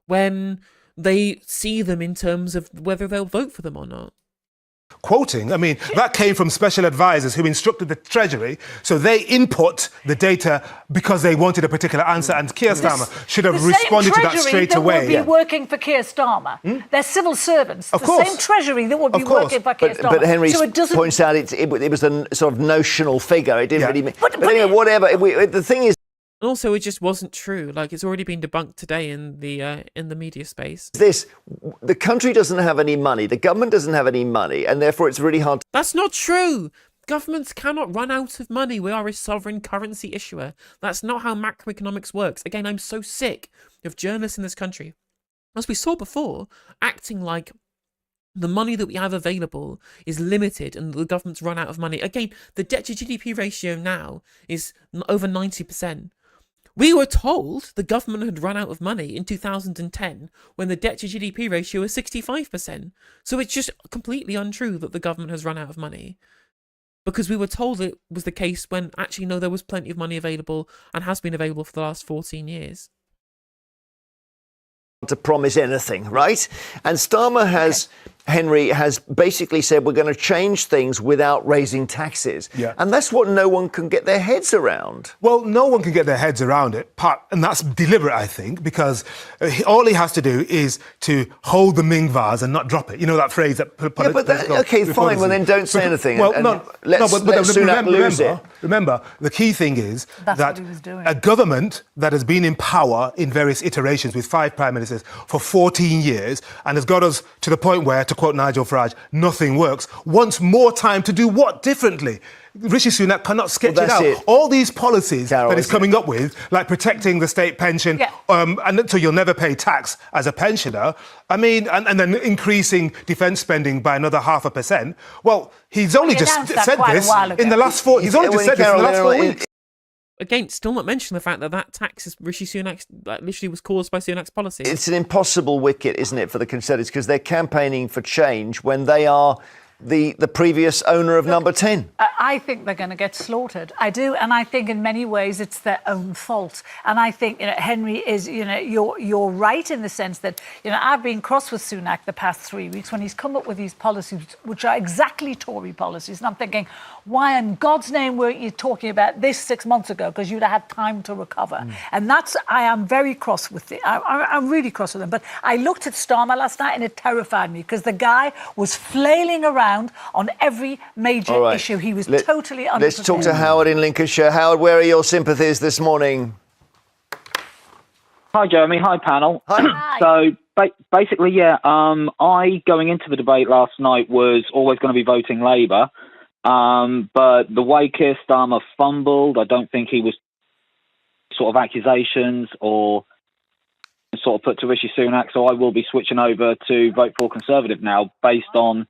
when they see them in terms of whether they'll vote for them or not. Quoting, I mean, that came from special advisors who instructed the Treasury, so they input the data because they wanted a particular answer, and Keir Starmer should have responded to that straight away. The same Treasury that would be working for Keir Starmer. They're civil servants. Of the course. same Treasury that would be working for Keir Starmer. But Henry so points out it was a sort of notional figure. It didn't really mean... But anyway, whatever. The thing is... And also, it just wasn't true. Like, it's already been debunked today in the media space. The country doesn't have any money. The government doesn't have any money, and therefore it's really hard. That's not true. Governments cannot run out of money. We are a sovereign currency issuer. That's not how macroeconomics works. Again, I'm so sick of journalists in this country, as we saw before, acting like the money that we have available is limited and the government's run out of money. Again, the debt to GDP ratio now is over 90%. We were told the government had run out of money in 2010 when the debt to GDP ratio was 65%. So it's just completely untrue that the government has run out of money, because we were told it was the case when actually, no, there was plenty of money available and has been available for the last 14 years. To promise anything, right? And Starmer Henry has basically said we're going to change things without raising taxes. Yeah. And that's what no one can get their heads around. Well, no one can get their heads around it, and that's deliberate, I think, because all he has to do is to hold the Ming vase and not drop it. You know that phrase that... okay, fine, well then don't say anything. Well, let Sunak lose it. Remember, the key thing is that's that what he was doing. A government that has been in power in various iterations with 5 prime ministers for 14 years and has got us to the point where, to quote Nigel Farage, nothing works, wants more time to do what differently? Rishi Sunak cannot sketch it out. All these policies that he's coming up with, like protecting the state pension, and so you'll never pay tax as a pensioner, I mean, and then increasing defence spending by another 0.5%. Well, he's only just said this in the last 4... He's only just said this in the last 4 weeks. Again, still not mentioning the fact that tax is Rishi Sunak's, literally was caused by Sunak's policy. It's an impossible wicket, isn't it, for the Conservatives, because they're campaigning for change when they are the previous owner of Number 10. I think they're going to get slaughtered. I do, and I think in many ways it's their own fault. And I think Henry is, you're right in the sense that I've been cross with Sunak the past 3 weeks when he's come up with these policies which are exactly Tory policies, and I'm thinking, why in God's name weren't you talking about this 6 months ago? Because you'd have had time to recover. And I am very cross with it. I'm really cross with him. But I looked at Starmer last night and it terrified me because the guy was flailing around ground on every major All right. issue. He was Let- totally underprepared. Let's talk to Howard in Lincolnshire. Howard, where are your sympathies this morning? Hi, Jeremy. Hi, panel. Hi. So basically, yeah, I going into the debate last night was always going to be voting Labour, but the way Keir Starmer fumbled, I don't think he was sort of accusations or sort of put to Rishi Sunak, so I will be switching over to vote for Conservative now based on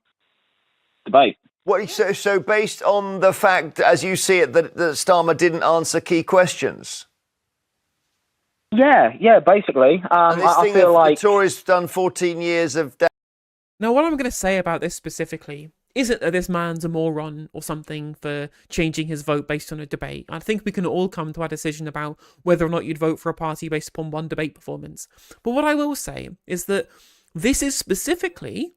debate. What, so based on the fact, as you see it, that Starmer didn't answer key questions? Yeah, basically. I feel like the Tories done 14 years of... Now, what I'm going to say about this specifically isn't that this man's a moron or something for changing his vote based on a debate. I think we can all come to our decision about whether or not you'd vote for a party based upon one debate performance. But what I will say is that this is specifically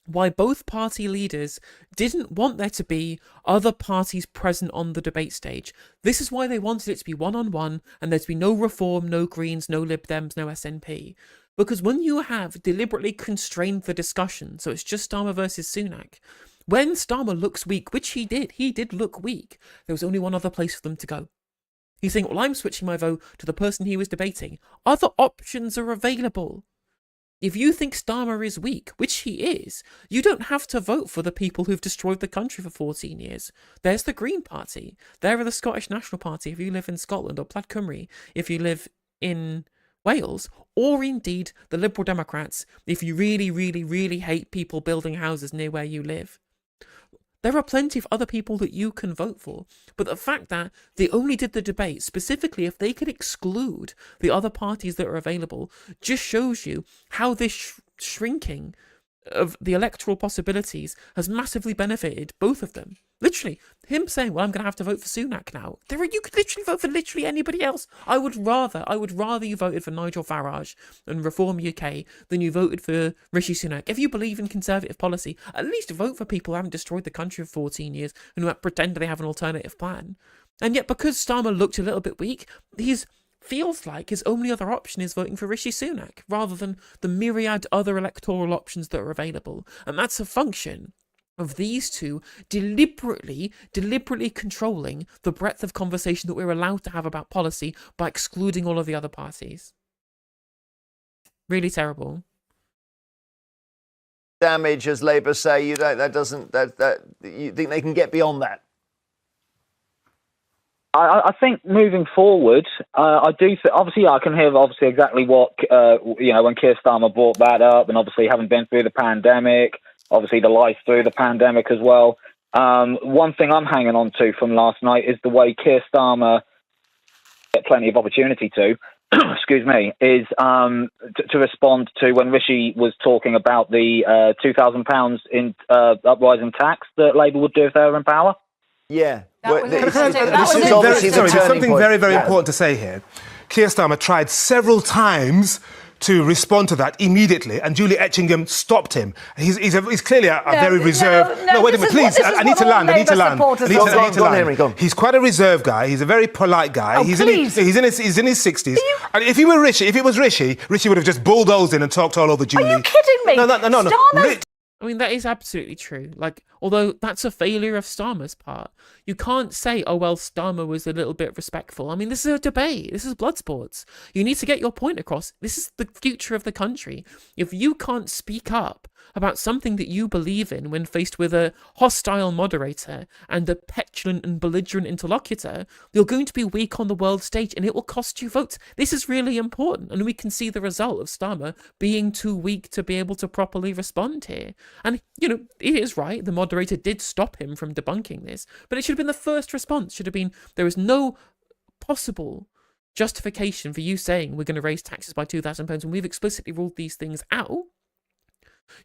why both party leaders didn't want there to be other parties present on the debate stage. This is why they wanted it to be one-on-one and there to be no Reform, no Greens, no Lib Dems, no SNP. Because when you have deliberately constrained the discussion, so it's just Starmer versus Sunak, when Starmer looks weak, which he did look weak, there was only one other place for them to go. He's saying, well, I'm switching my vote to the person he was debating. Other options are available. If you think Starmer is weak, which he is, you don't have to vote for the people who've destroyed the country for 14 years. There's the Green Party. There are the Scottish National Party if you live in Scotland, or Plaid Cymru if you live in Wales, or indeed the Liberal Democrats if you really, really, really hate people building houses near where you live. There are plenty of other people that you can vote for, but the fact that they only did the debate specifically if they could exclude the other parties that are available just shows you how this shrinking of the electoral possibilities has massively benefited both of them. Literally, him saying, well, I'm going to have to vote for Sunak now. You could literally vote for literally anybody else. I would rather you voted for Nigel Farage and Reform UK than you voted for Rishi Sunak. If you believe in Conservative policy, at least vote for people who haven't destroyed the country for 14 years and who pretend they have an alternative plan. And yet, because Starmer looked a little bit weak, feels like his only other option is voting for Rishi Sunak, rather than the myriad other electoral options that are available. And that's a function of these two deliberately controlling the breadth of conversation that we're allowed to have about policy by excluding all of the other parties. Really terrible. Damage, as Labour say, you think they can get beyond that? I think moving forward, I do. Obviously, I can hear exactly what when Keir Starmer brought that up, and obviously having been through the pandemic, obviously the life through the pandemic as well. One thing I'm hanging on to from last night is the way Keir Starmer get plenty of opportunity to, excuse me, is to respond to when Rishi was talking about the £2,000 in uprise in tax that Labour would do if they were in power. Yeah. There's something very, very important to say here. Keir Starmer tried several times to respond to that immediately, and Julie Etchingham stopped him. He's clearly a very reserved... No, wait a minute, please. I need to land. He's quite a reserved guy. He's a very polite guy. He's in his 60s. And if it was Rishi would have just bulldozed in and talked all over Julie. Are you kidding me? No. I mean, that is absolutely true. Although that's a failure of Starmer's part. You can't say, oh, well, Starmer was a little bit respectful. I mean, this is a debate. This is blood sports. You need to get your point across. This is the future of the country. If you can't speak up about something that you believe in when faced with a hostile moderator and a petulant and belligerent interlocutor, you're going to be weak on the world stage and it will cost you votes. This is really important, and we can see the result of Starmer being too weak to be able to properly respond here. And, it is right, the moderator did stop him from debunking this, but it should have been the first response. Should have been, there is no possible justification for you saying we're going to raise taxes by £2,000 when we've explicitly ruled these things out.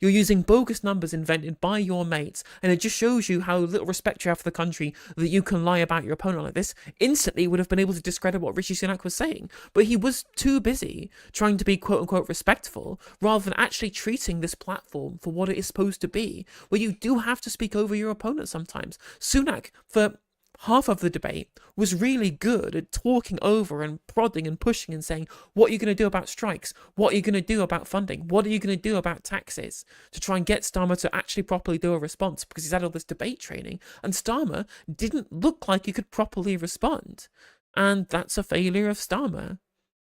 You're using bogus numbers invented by your mates, and it just shows you how little respect you have for the country that you can lie about your opponent like this. Instantly would have been able to discredit what Rishi Sunak was saying, but he was too busy trying to be quote-unquote respectful rather than actually treating this platform for what it is supposed to be, where you do have to speak over your opponent sometimes. Sunak, for half of the debate was really good at talking over and prodding and pushing and saying, what are you going to do about strikes? What are you going to do about funding? What are you going to do about taxes? To try and get Starmer to actually properly do a response, because he's had all this debate training and Starmer didn't look like he could properly respond. And that's a failure of Starmer.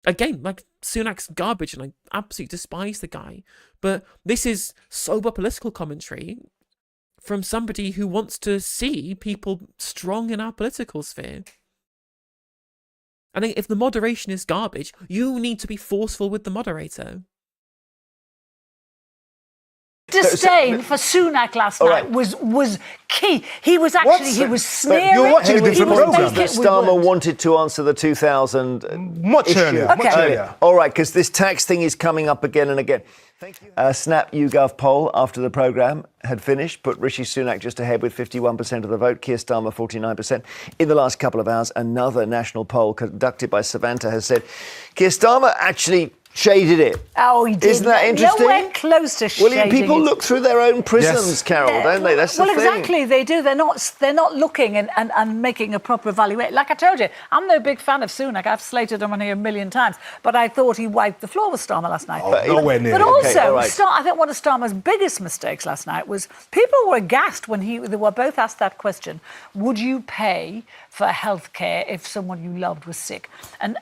Again, like, Sunak's garbage and I absolutely despise the guy. But this is sober political commentary from somebody who wants to see people strong in our political sphere. I think if the moderation is garbage, you need to be forceful with the moderator. Disdain for Sunak last night was key. He was actually he was sneering. You're watching a different program. Starmer wanted to answer the 2000 much issue. earlier. Much earlier. All right, because this tax thing is coming up again and again. Thank you. Snap YouGov poll after the programme had finished put Rishi Sunak just ahead with 51% of the vote, Keir Starmer 49%. In the last couple of hours, another national poll conducted by Savanta has said Keir Starmer actually shaded it. Oh, he did. Isn't that interesting? Nowhere close to shading Well, people it. look through their own prisms, Carol, don't they? That's the thing. Well, exactly, they do. They're not looking and making a proper evaluation. Like I told you, I'm no big fan of Sunak. I've slated him on here a million times, but I thought he wiped the floor with Starmer last night. Nowhere near. But also, right. I think one of Starmer's biggest mistakes last night was people were aghast when they were both asked that question: would you pay for healthcare if someone you loved was sick? And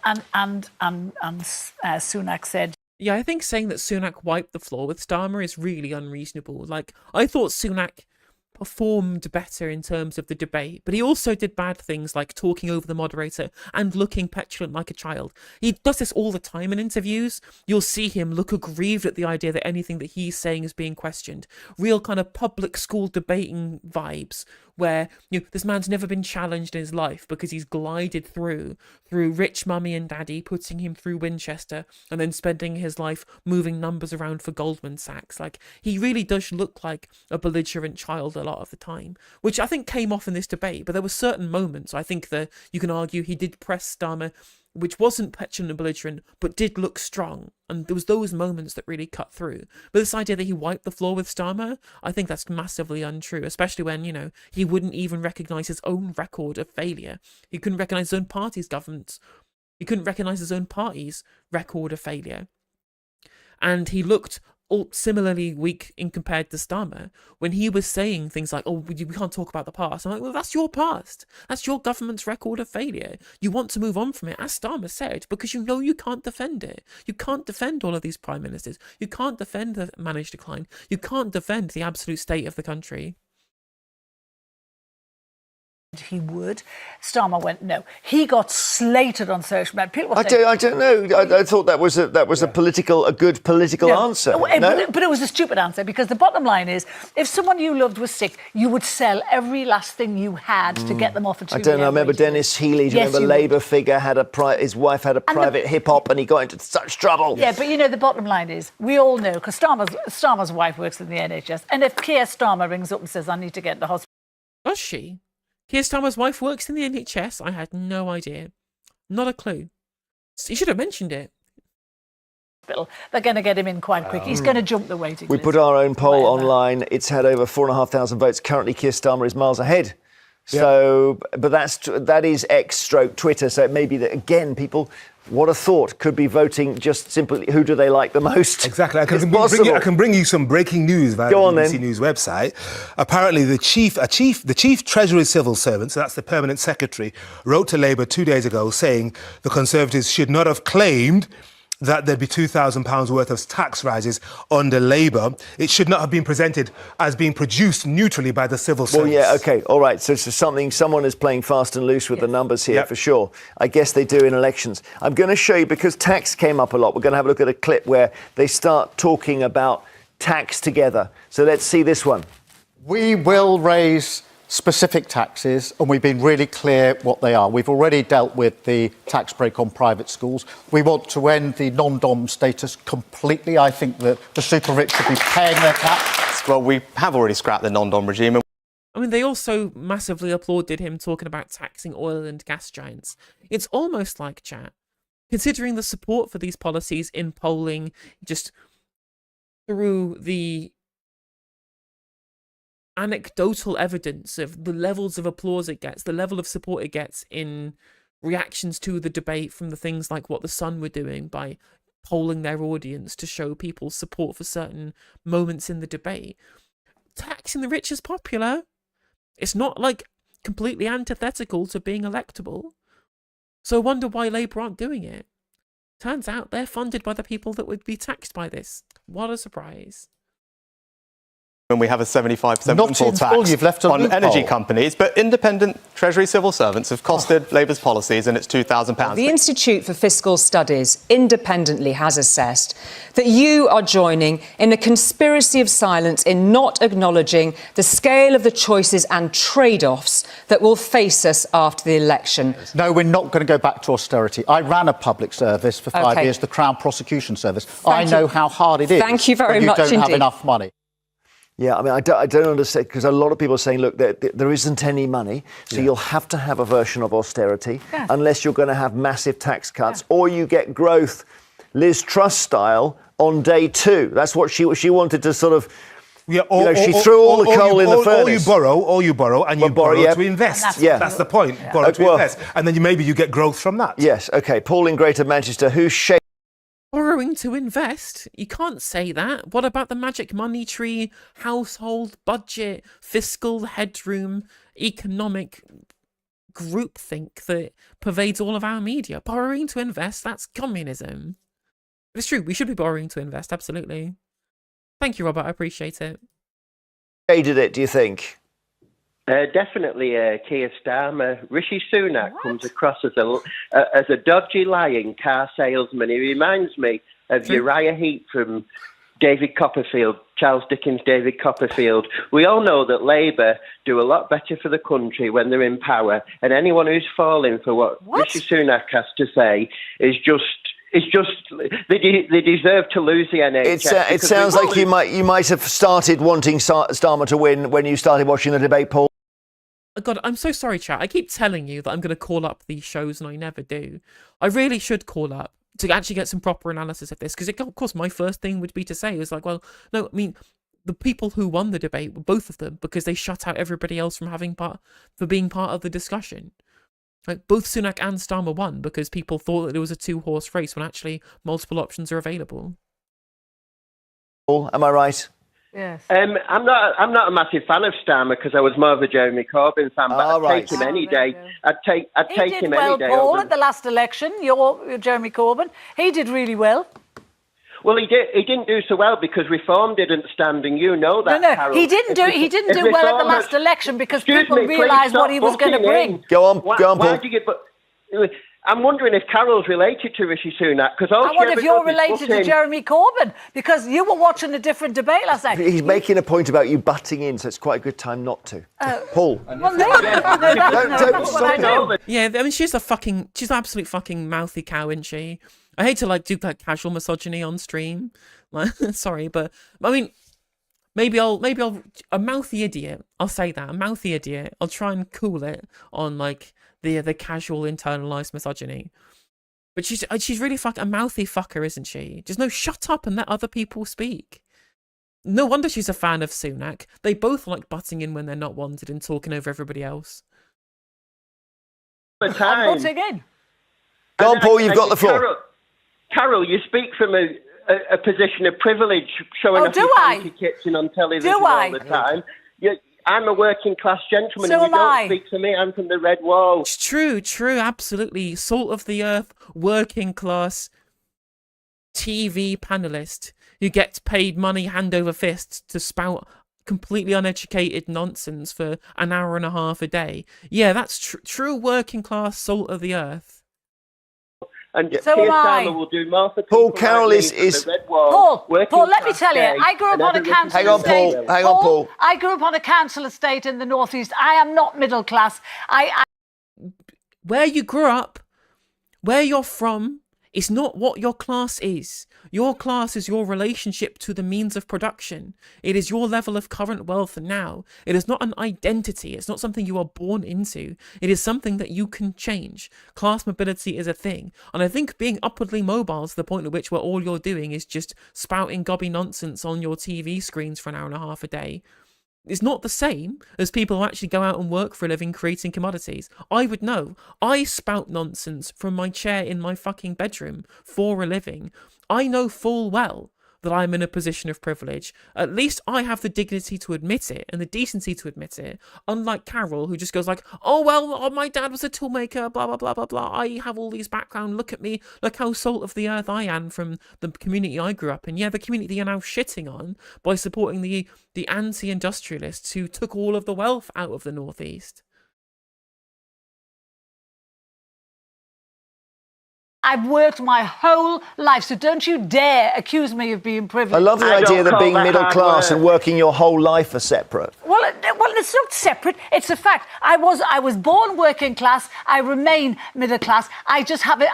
Sunak said, yeah, I think saying that Sunak wiped the floor with Starmer is really unreasonable. Like, I thought Sunak performed better in terms of the debate, but he also did bad things like talking over the moderator and looking petulant like a child. He does this all the time in interviews. You'll see him look aggrieved at the idea that anything that he's saying is being questioned. Real kind of public school debating vibes, where, you know, this man's never been challenged in his life because he's glided through rich mummy and daddy putting him through Winchester and then spending his life moving numbers around for Goldman Sachs. Like, he really does look like a belligerent child a lot of the time, which I think came off in this debate. But there were certain moments, I think, that you can argue he did press Starmer, which wasn't petulant and belligerent, but did look strong. And there was those moments that really cut through. But this idea that he wiped the floor with Starmer, I think that's massively untrue, especially when, you know, he wouldn't even recognise his own record of failure. He couldn't recognise his own party's government. He couldn't recognise his own party's record of failure. And he looked similarly weak in compared to Starmer when he was saying things like, oh, we can't talk about the past. I'm like, well, that's your past. That's your government's record of failure. You want to move on from it, as Starmer said, because you know you can't defend it. You can't defend all of these prime ministers. You can't defend the managed decline. You can't defend the absolute state of the country. he would. Starmer went no. He got slated on social media. People were I don't know. I thought that was a good political answer. No? But it was a stupid answer, because the bottom line is, if someone you loved was sick, you would sell every last thing you had to get them off a 2 I don't know. I remember Dennis Healy. Do you remember Labour figure had his wife had a private hip hop, and he got into such trouble. Yeah, but you know the bottom line is, we all know, because Starmer's wife works in the NHS, and if Keir Starmer rings up and says, "I need to get to the hospital," does she? Keir Starmer's wife works in the NHS? I had no idea. Not a clue. You should have mentioned it. They're going to get him in quite quick. He's going to jump the waiting We list. put our own poll online. It's had over 4,500 votes. Currently, Keir Starmer is miles ahead. So, but that is X/ Twitter. So it may be that, again, people, what a thought, could be voting just simply who do they like the most. Exactly. I can bring you some breaking news via the BBC News website. Apparently, the chief Treasury civil servant, so that's the permanent secretary, wrote to Labour 2 days ago saying the Conservatives should not have claimed that there'd be £2,000 worth of tax rises under Labour. It should not have been presented as being produced neutrally by the civil service. Well, yeah, OK, all right. So it's someone is playing fast and loose with the numbers here, for sure. I guess they do in elections. I'm going to show you, because tax came up a lot, we're going to have a look at a clip where they start talking about tax together. So let's see this one. We will raise specific taxes, and we've been really clear what they are. We've already dealt with the tax break on private schools. We want to end the non-dom status completely. I think that the super rich should be paying their tax. Well, we have already scrapped the non-dom regime. I mean, they also massively applauded him talking about taxing oil and gas giants. It's almost like, chat, considering the support for these policies in polling, just through the anecdotal evidence of the levels of applause it gets, the level of support it gets in reactions to the debate from the things like what The Sun were doing by polling their audience to show people's support for certain moments in the debate. Taxing the rich is popular. It's not like completely antithetical to being electable. So I wonder why Labour aren't doing it. Turns out they're funded by the people that would be taxed by this. What a surprise. When we have a 75% windfall tax you've left a on loophole. energy companies, but independent Treasury civil servants have costed Labour's policies, and it's £2,000. The Institute for Fiscal Studies independently has assessed that you are joining in a conspiracy of silence in not acknowledging the scale of the choices and trade-offs that will face us after the election. No, we're not going to go back to austerity. I ran a public service for 5 years, the Crown Prosecution Service. I know how hard it is. Thank you very when much you don't have indeed. enough money. Yeah, I mean, I don't understand, because a lot of people are saying, look, there isn't any money, so you'll have to have a version of austerity unless you're going to have massive tax cuts, or you get growth, Liz Truss style, on day two. That's what she wanted to sort of... Yeah, she threw all the coal in the furnace. Or you borrow, and you borrow to invest. That's the point. Borrow to invest, and then maybe you get growth from that. Yes. Okay. Paul in Greater Manchester, who's shaped. Borrowing to invest? You can't say that. What about the magic money tree, household budget, fiscal headroom, economic groupthink that pervades all of our media? Borrowing to invest, that's communism. It's true, we should be borrowing to invest, absolutely. Thank you, Robert, I appreciate it. Shaded it, do you think? Definitely Keir Starmer. Rishi Sunak comes across as a dodgy, lying car salesman. He reminds me of Uriah Heep from David Copperfield, Charles Dickens' David Copperfield. We all know that Labour do a lot better for the country when they're in power, and anyone who's falling for what Rishi Sunak has to say is just... they deserve to lose the NHS. It sounds like you might have started wanting Starmer to win when you started watching the debate, Paul. Oh God, I'm so sorry, chat. I keep telling you that I'm going to call up these shows and I never do. I really should call up to actually get some proper analysis of this, because of course my first thing would be to say is like, well, no, I mean, the people who won the debate were both of them because they shut out everybody else from being part of the discussion. Like, both Sunak and Starmer won because people thought that it was a two-horse race when actually multiple options are available. Paul, am I right? Yes. I'm not a massive fan of Starmer because I was more of a Jeremy Corbyn fan, but I'd take him any day. I'd take him any day. Paul, at the last election, you're Jeremy Corbyn. He did really well. Well, he didn't do so well because Reform didn't stand, and you know that. No, Carol. he didn't do well at the last election because people realised what he was going to bring. Go on, Paul. Why do you get? I'm wondering if Carol's related to Rishi Sunak, because I wonder if you're related to Jeremy Corbyn, because you were watching a different debate last night. He's making a point about you butting in, so it's quite a good time not to. Paul. Well, no, that's what I do. Yeah, I mean, she's an absolute fucking mouthy cow, isn't she? I hate to do that casual misogyny on stream. Like, sorry, but I mean, maybe I'll a mouthy idiot. I'll say that, a mouthy idiot. I'll try and cool it on like the casual internalized misogyny. But she's really a mouthy fucker, isn't she? Just no, shut up and let other people speak. No wonder she's a fan of Sunak. They both like butting in when they're not wanted and talking over everybody else. I'm butting in. Go on, Paul, you've got the floor. Carol, you speak from a position of privilege, showing off your fancy kitchen on television all the time. I'm a working class gentleman, and you don't speak to me. I'm from the Red Wall. It's true, absolutely. Salt of the earth, working class TV panelist who gets paid money hand over fist to spout completely uneducated nonsense for an hour and a half a day. Yeah, that's true working class salt of the earth. And so Keir am I. Starmer will do more for Paul, people Carol like is the Red Wall, Paul, let me tell you, I grew up on a council estate. Hang on, Paul. I grew up on a council estate in the northeast. I am not middle class. Where you grew up, where you're from, is not what your class is. Your class is your relationship to the means of production. It is your level of current wealth now. It is not an identity. It's not something you are born into. It is something that you can change. Class mobility is a thing. And I think being upwardly mobile to the point at which where all you're doing is just spouting gobby nonsense on your TV screens for an hour and a half a day, It's not the same as people who actually go out and work for a living creating commodities. I would know. I spout nonsense from my chair in my fucking bedroom for a living. I know full well that I'm in a position of privilege. At least I have the dignity to admit it and the decency to admit it. Unlike Carol, who just goes like, oh, well, my dad was a toolmaker, blah, blah, blah, blah, blah. I have all these background. Look at me. Look how salt of the earth I am from the community I grew up in. Yeah, the community you're now shitting on by supporting the anti-industrialists who took all of the wealth out of the Northeast. I've worked my whole life, so don't you dare accuse me of being privileged. I love the idea that being middle class and working your whole life are separate. Well, it's not separate. It's a fact. I was born working class. I remain middle class. I just have it.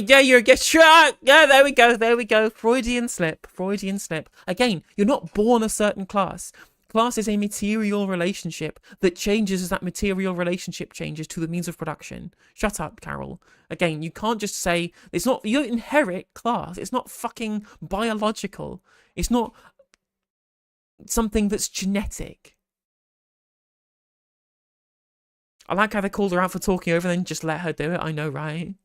Yeah, you're sure. Yeah, there we go. Freudian slip. Again, you're not born a certain class. Class is a material relationship that changes as that material relationship changes to the means of production. Shut up, Carol. Again, you can't just say, it's not, you don't inherit class. It's not fucking biological. It's not something that's genetic. I like how they called her out for talking over and then just let her do it. I know, right?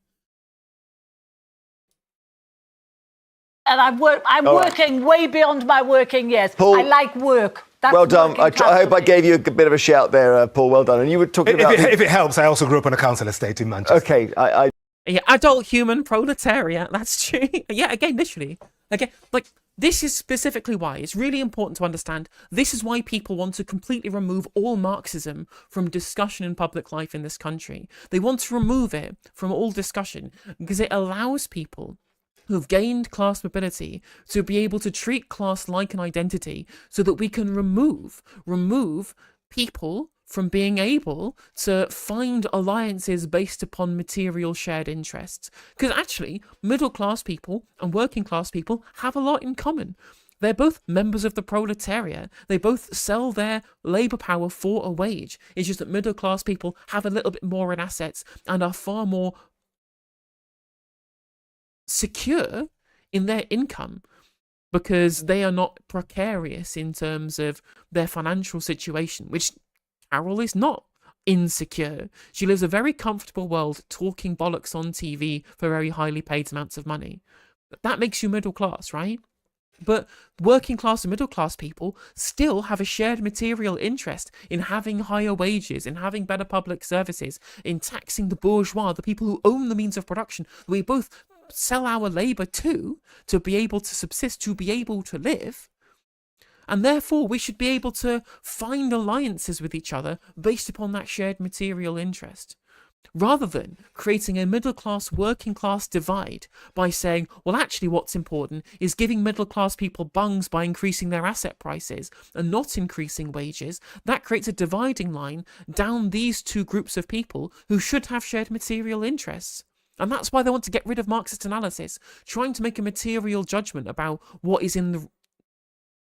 And I'm working way beyond my working years. Paul, I like work. That's well done. I hope I gave you a bit of a shout there, Paul. Well done. And you were talking about... If it helps, I also grew up on a council estate in Manchester. Okay, Yeah, adult human proletariat. That's true. Yeah, again, literally. Again, like, this is specifically why it's really important to understand. This is why people want to completely remove all Marxism from discussion in public life in this country. They want to remove it from all discussion because it allows people who've gained class mobility to be able to treat class like an identity so that we can remove people from being able to find alliances based upon material shared interests. Because actually, middle class people and working class people have a lot in common. They're both members of the proletariat. They both sell their labour power for a wage. It's just that middle class people have a little bit more in assets and are far more secure in their income because they are not precarious in terms of their financial situation, which Carol is not insecure. She lives a very comfortable world talking bollocks on TV for very highly paid amounts of money. That makes you middle class, right? But working class and middle class people still have a shared material interest in having higher wages, in having better public services, in taxing the bourgeois, the people who own the means of production. We both sell our labour to be able to subsist, to be able to live. And therefore, we should be able to find alliances with each other based upon that shared material interest. Rather than creating a middle-class, working-class divide by saying, well, actually what's important is giving middle-class people bungs by increasing their asset prices and not increasing wages, that creates a dividing line down these two groups of people who should have shared material interests. And that's why they want to get rid of Marxist analysis, trying to make a material judgment about what is in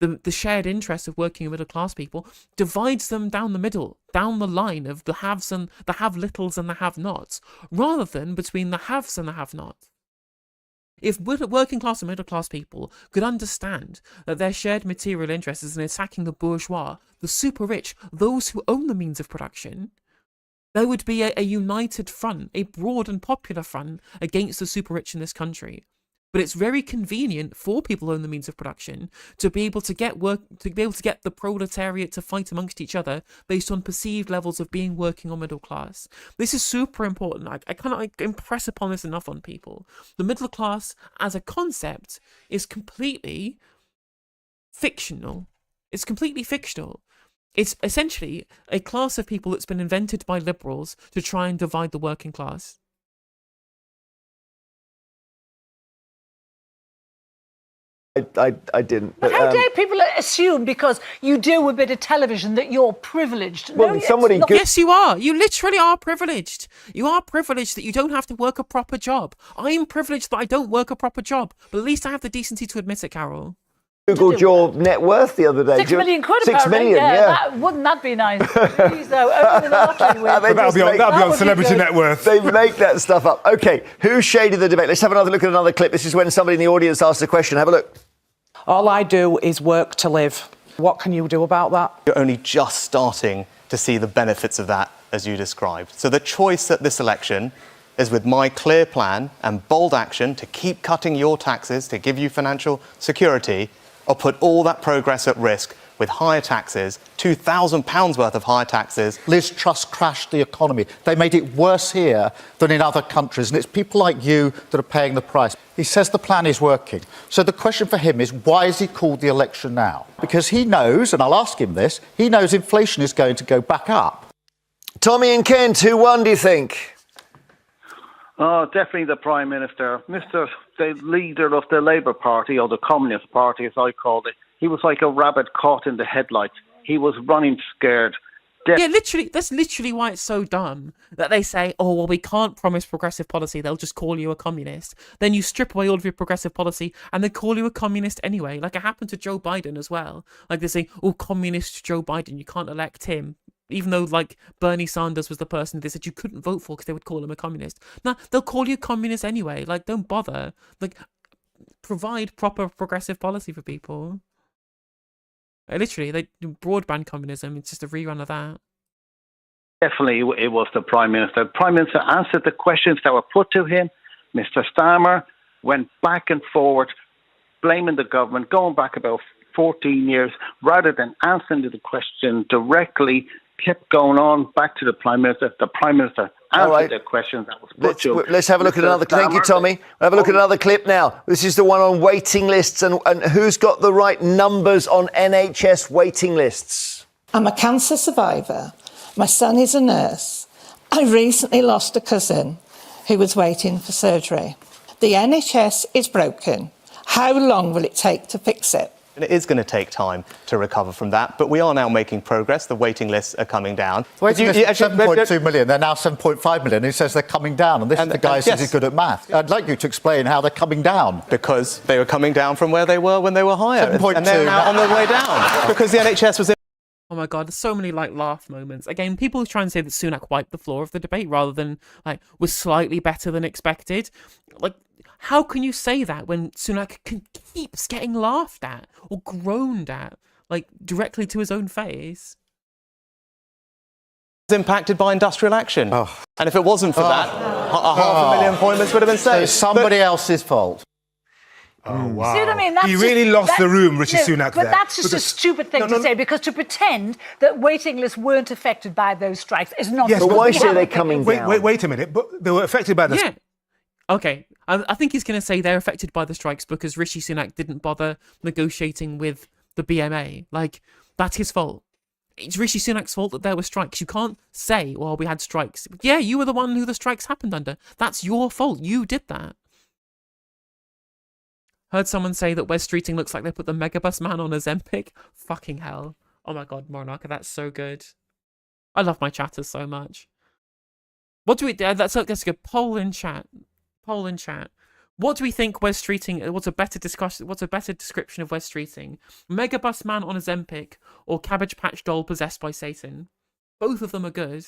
the shared interest of working and middle class people, divides them down the middle, down the line of the haves and the have-littles and the have-nots, rather than between the haves and the have-nots. If working class and middle class people could understand that their shared material interest is in attacking the bourgeois, the super rich, those who own the means of production, there would be a united front, a broad and popular front against the super rich in this country. But it's very convenient for people who own the means of production to be able to get the proletariat to fight amongst each other based on perceived levels of being working or middle class. This is super important. I cannot impress upon this enough on people. The middle class as a concept is completely fictional. It's completely fictional. It's essentially a class of people that's been invented by liberals to try and divide the working class. I didn't. But how dare people assume because you do a bit of television that you're privileged? Well, no, yes, you are. You literally are privileged. You are privileged that you don't have to work a proper job. I'm privileged that I don't work a proper job. But at least I have the decency to admit it, Carol. Googled your net worth the other day. £6 million quid, 6 million, yeah. Wouldn't that be nice? Please, though, only the lottery win. That'll be on Celebrity Net Worth. They make that stuff up. Okay, who shaded the debate? Let's have another look at another clip. This is when somebody in the audience asks a question. Have a look. All I do is work to live. What can you do about that? You're only just starting to see the benefits of that, as you described. So the choice at this election is with my clear plan and bold action to keep cutting your taxes to give you financial security, or put all that progress at risk with higher taxes, £2,000 worth of higher taxes. Liz Truss crashed the economy. They made it worse here than in other countries, and it's people like you that are paying the price. He says the plan is working. So the question for him is, why has he called the election now? Because he knows, and I'll ask him this, he knows inflation is going to go back up. Tommy and Kent, who won, do you think? Oh, definitely the Prime Minister. The leader of the Labour Party, or the Communist Party as I called it, he was like a rabbit caught in the headlights. He was running scared. Yeah, literally, that's literally why it's so dumb that they say, oh, well, we can't promise progressive policy. They'll just call you a communist. Then you strip away all of your progressive policy and they call you a communist anyway. Like it happened to Joe Biden as well. Like they say, oh, communist Joe Biden, you can't elect him. Even though, like, Bernie Sanders was the person they said you couldn't vote for because they would call him a communist. Now, they'll call you communist anyway. Like, don't bother. Like, provide proper progressive policy for people. Literally, they broadband communism. It's just a rerun of that. Definitely, it was the Prime Minister. The Prime Minister answered the questions that were put to him. Mr. Starmer went back and forward, blaming the government, going back about 14 years, rather than answering the question directly, kept going on back to the Prime Minister. The Prime Minister answered the question that was put to him. Let's have a look at another. Thank you, Tommy. We'll have a look at another clip now. This is the one on waiting lists and who's got the right numbers on NHS waiting lists. I'm a cancer survivor. My son is a nurse. I recently lost a cousin who was waiting for surgery. The NHS is broken. How long will it take to fix it? And it is going to take time to recover from that, but we are now making progress. The waiting lists are coming down. The waiting list is 7.2 million, they're now 7.5 million. He says they're coming down, and this is the guy who says he's good at math. I'd like you to explain how they're coming down. Because they were coming down from where they were when they were higher. 7.2. And they're now on their way down. Because the NHS was... Oh my God, there's so many like laugh moments. Again, people try and say that Sunak wiped the floor of the debate rather than like was slightly better than expected. Like, how can you say that when Sunak keeps getting laughed at or groaned at, like directly to his own face? Impacted by industrial action. And if it wasn't for that, 500,000 appointments would have been saved. So it's somebody else's fault. Oh, wow. See what I mean? That's he really lost the room, Rishi Sunak, but there. that's just a stupid thing to say, because to pretend that waiting lists weren't affected by those strikes is not... Yes, but why say they're coming down? Wait a minute. But they were affected by the... Yeah. Okay. I think he's going to say they're affected by the strikes because Rishi Sunak didn't bother negotiating with the BMA. Like, that's his fault. It's Rishi Sunak's fault that there were strikes. You can't say, well, we had strikes. Yeah, you were the one who the strikes happened under. That's your fault. You did that. Heard someone say that Wes Streeting looks like they put the Megabus man on Ozempic. Fucking hell. Oh my God, Moronaka, that's so good. I love my chatters so much. What do we... Let's go poll in chat. Poll in chat. What do we think Wes Streeting... What's a better description of Wes Streeting? Megabus man on Ozempic or Cabbage Patch doll possessed by Satan? Both of them are good.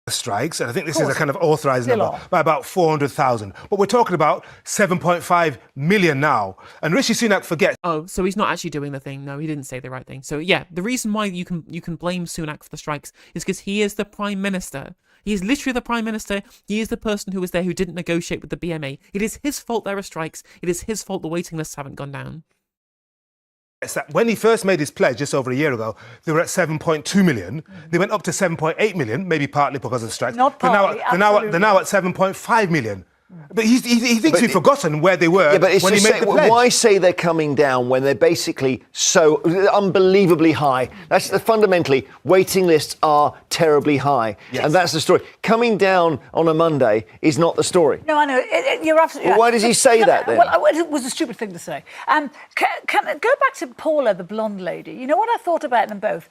Strikes, and I think this is a kind of authorised number, by about 400,000. But we're talking about 7.5 million now. And Rishi Sunak forgets... Oh, so he's not actually doing the thing. No, he didn't say the right thing. So yeah, the reason why you can blame Sunak for the strikes is because he is the Prime Minister. He is literally the Prime Minister. He is the person who was there who didn't negotiate with the BMA. It is his fault there are strikes. It is his fault the waiting lists haven't gone down. That when he first made his pledge just over a year ago, they were at 7.2 million. They went up to 7.8 million, maybe partly because of the strikes. Not partly, they're now at 7.5 million. But he thinks we've forgotten where they were when he made the pledge. Why say they're coming down when they're basically so unbelievably high? That's fundamentally, waiting lists are terribly high. Yes. And that's the story. Coming down on a Monday is not the story. No, I know. You're absolutely right. Why does he say that then? Well, it was a stupid thing to say. Can I go back to Paula, the blonde lady? You know what I thought about them both?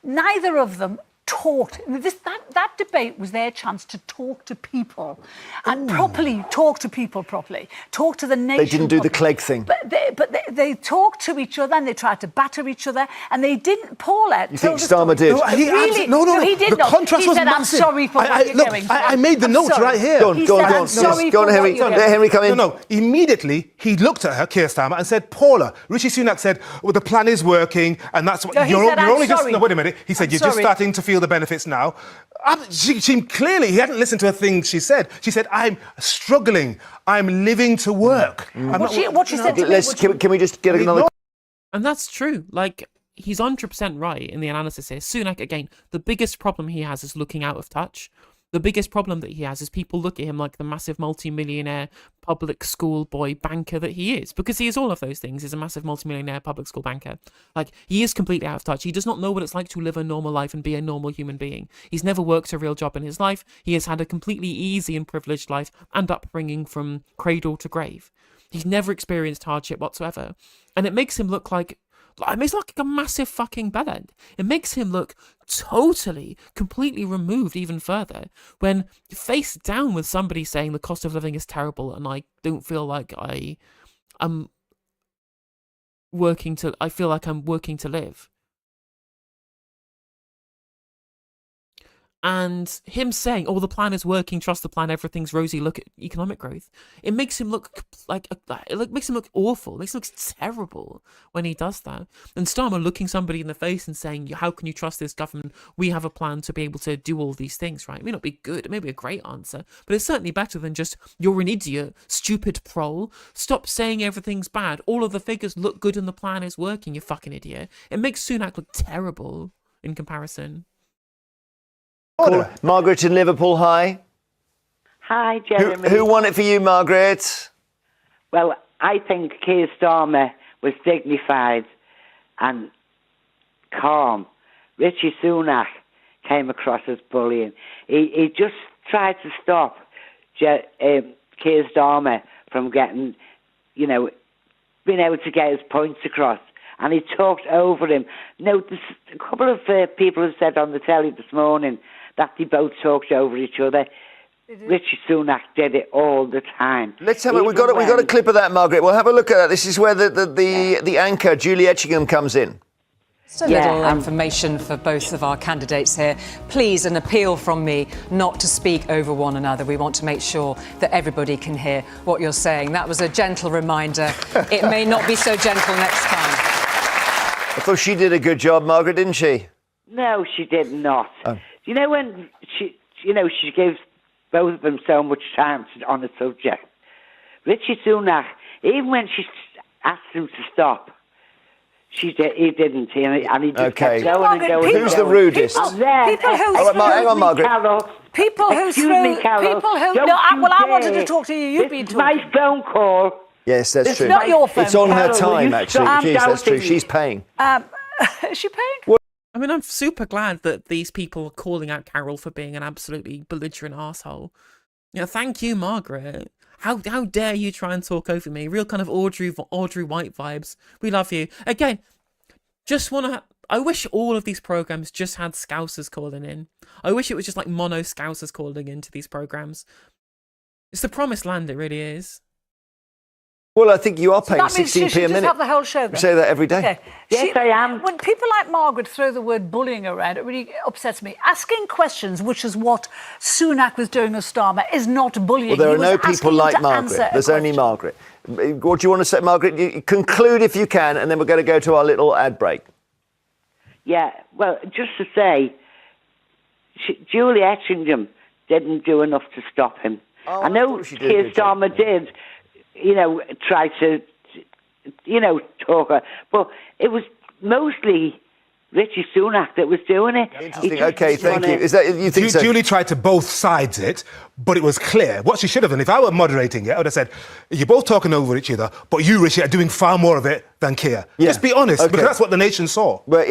Neither of them talked. That debate was their chance to talk to people and properly talk to people properly, talk to the nation. They didn't do the Clegg thing. But they talked to each other and they tried to batter each other and they didn't. Paula. You think Starmer did? No, No, he did the not. contrast He was said, massive. I'm sorry for what you're going through. I made the notes right here. Go on, Henry. Let Henry come in. No, immediately he looked at her, Keir Starmer, and said, Paula, Rishi Sunak said, well, the plan is working, and that's what you're only just. No, wait a minute. He said, you're just starting to feel the benefits now. She clearly, he hadn't listened to a thing she said. She said, I'm struggling. I'm living to work. What she said to me. Can we just get another? And that's true. Like, he's 100% right in the analysis here. Sunak, again, the biggest problem he has is looking out of touch. The biggest problem that he has is people look at him like the massive multi-millionaire public school boy banker that he is, because he is all of those things. He's a massive multi-millionaire public school banker. Like, he is completely out of touch. He does not know what it's like to live a normal life and be a normal human being. He's never worked a real job in his life. He has had a completely easy and privileged life and upbringing from cradle to grave. He's never experienced hardship whatsoever. And it makes him look like it's like a massive fucking bellend. It makes him look totally, completely removed even further when face down with somebody saying the cost of living is terrible and I don't feel like I feel like I'm working to live. And him saying, oh, the plan is working, trust the plan, everything's rosy, look at economic growth. It makes him look makes him look awful. It makes him look terrible when he does that. And Starmer looking somebody in the face and saying, how can you trust this government? We have a plan to be able to do all these things, right? It may not be good, it may be a great answer, but it's certainly better than just, you're an idiot, stupid prole. Stop saying everything's bad. All of the figures look good and the plan is working, you fucking idiot. It makes Sunak look terrible in comparison. Margaret in Liverpool, hi. Hi, Jeremy. Who won it for you, Margaret? Well, I think Keir Starmer was dignified and calm. Rishi Sunak came across as bullying. He just tried to stop Keir Starmer from getting, being able to get his points across. And he talked over him. There's a couple of people have said on the telly this morning that they both talked over each other. Rishi Sunak did it all the time. Let's have it. We've got a clip of that, Margaret. We'll have a look at that. This is where the anchor, Julie Etchingham, comes in. Just a little information for both of our candidates here. Please, an appeal from me not to speak over one another. We want to make sure that everybody can hear what you're saying. That was a gentle reminder. It may not be so gentle next time. I thought she did a good job, Margaret, didn't she? No, she did not. When she gives both of them so much time on the subject. Rishi Sunak, even when she asked him to stop, he didn't, and he just kept going and going. Who's the rudest? Hang on, Margaret. People who I wanted to talk to you. You've been talking. My phone call. Yes, that's it's true. It's not your phone. It's on her Carol, time, actually. Jeez, that's true. She's paying. Is she paying? I mean, I'm super glad that these people are calling out Carol for being an absolutely belligerent arsehole. Thank you, Margaret. How dare you try and talk over me? Real kind of Audrey White vibes. We love you. Again, I wish all of these programmes just had Scousers calling in. I wish it was just like mono Scousers calling into these programmes. It's the promised land, it really is. Well, I think you are paying 16p a minute. That means she should just have the whole show then. We say that every day. Okay. Yes, I am. When people like Margaret throw the word bullying around, it really upsets me. Asking questions, which is what Sunak was doing with Starmer, is not bullying. Well, there are no people like Margaret. There's only Margaret. What do you want to say, Margaret? You conclude if you can, and then we're going to go to our little ad break. Yeah, well, just to say, Julie Etchingham didn't do enough to stop him. I know Keir Starmer did. Try to, talk her. But it was mostly Rishi Sunak that was doing it. Interesting. Okay, thank you. Is that you think so? Julie tried to both sides it, but it was clear. What she should have done, if I were moderating it, I would have said, you're both talking over each other, but you, Rishi, are doing far more of it than Keir. Yeah. Just be honest, okay. because that's what the nation saw. But,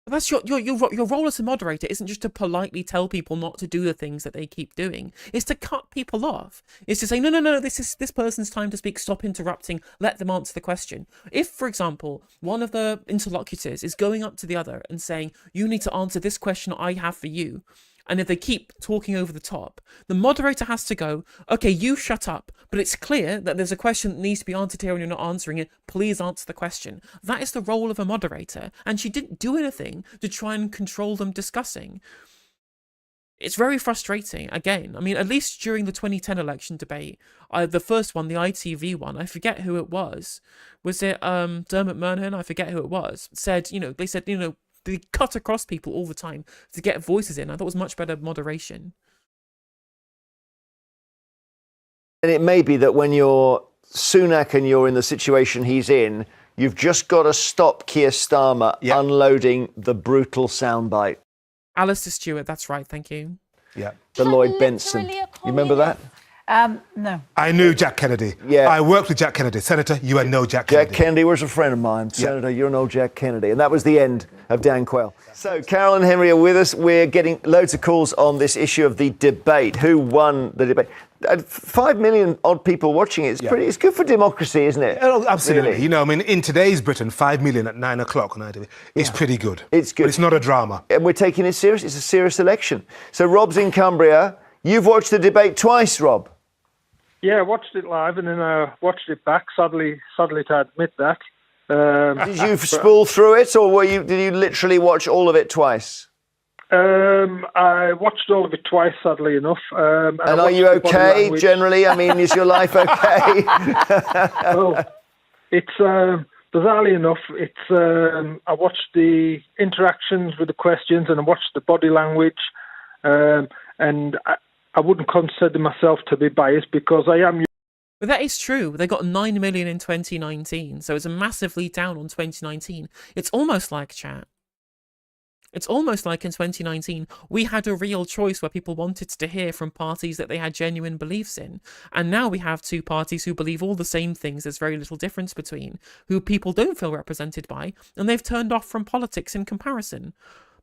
But that's your role as a moderator isn't just to politely tell people not to do the things that they keep doing. It's to cut people off. It's to say, no, this person's time to speak. Stop interrupting. Let them answer the question. If, for example, one of the interlocutors is going up to the other and saying, you need to answer this question I have for you, and if they keep talking over the top, the moderator has to go, okay, you shut up, but it's clear that there's a question that needs to be answered here and you're not answering it. Please answer the question. That is the role of a moderator. And she didn't do anything to try and control them discussing. It's very frustrating. Again, I mean, at least during the 2010 election debate, the first one, the ITV one, I forget who it was. Was it Dermot Murnaghan? I forget who it was. They said, they cut across people all the time to get voices in. I thought it was much better moderation. And it may be that when you're Sunak and you're in the situation he's in, you've just got to stop Keir Starmer unloading the brutal soundbite. Alistair Stewart, that's right, thank you. Yeah. The Lloyd Benson. You remember that? No. I knew Jack Kennedy. Yeah. I worked with Jack Kennedy. Senator, you are no Jack Kennedy. Jack Kennedy was a friend of mine. Senator, you're no Jack Kennedy. And that was the end of Dan Quayle. So Carol and Henry are with us. We're getting loads of calls on this issue of the debate. Who won the debate? 5 million odd people watching it. It's good for democracy, isn't it? Oh, absolutely. Really? In today's Britain, 5 million at 9 o'clock on ITV is pretty good. It's good. But it's not a drama. And we're taking it serious. It's a serious election. So Rob's in Cumbria. You've watched the debate twice, Rob. Yeah, I watched it live and then I watched it back. Sadly to admit that. Did you spool through it, or did you literally watch all of it twice? I watched all of it twice, sadly enough. And are you okay generally? I mean, is your life okay? Well, it's bizarrely enough. I watched the interactions with the questions and I watched the body language, and I wouldn't consider myself to be biased because I am. But that is true. They got 9 million in 2019, so it's a massively down on 2019. It's almost like chat. It's almost like in 2019, we had a real choice where people wanted to hear from parties that they had genuine beliefs in. And now we have two parties who believe all the same things, there's very little difference between, who people don't feel represented by, and they've turned off from politics in comparison.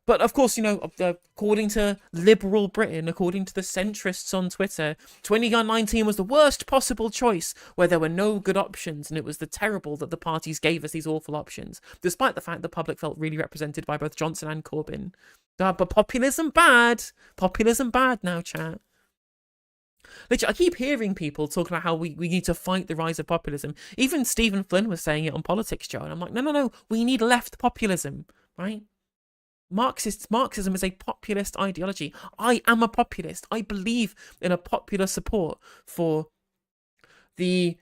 But of course, according to liberal Britain, according to the centrists on Twitter, 2019 was the worst possible choice where there were no good options, and it was terrible that the parties gave us these awful options, despite the fact the public felt really represented by both Johnson and Corbyn. But populism bad. Populism bad now, chat. Literally, I keep hearing people talking about how we need to fight the rise of populism. Even Stephen Flynn was saying it on Politics Joe, and I'm like, no, we need left populism, right? Marxism is a populist ideology. I am a populist. I believe in a popular support for the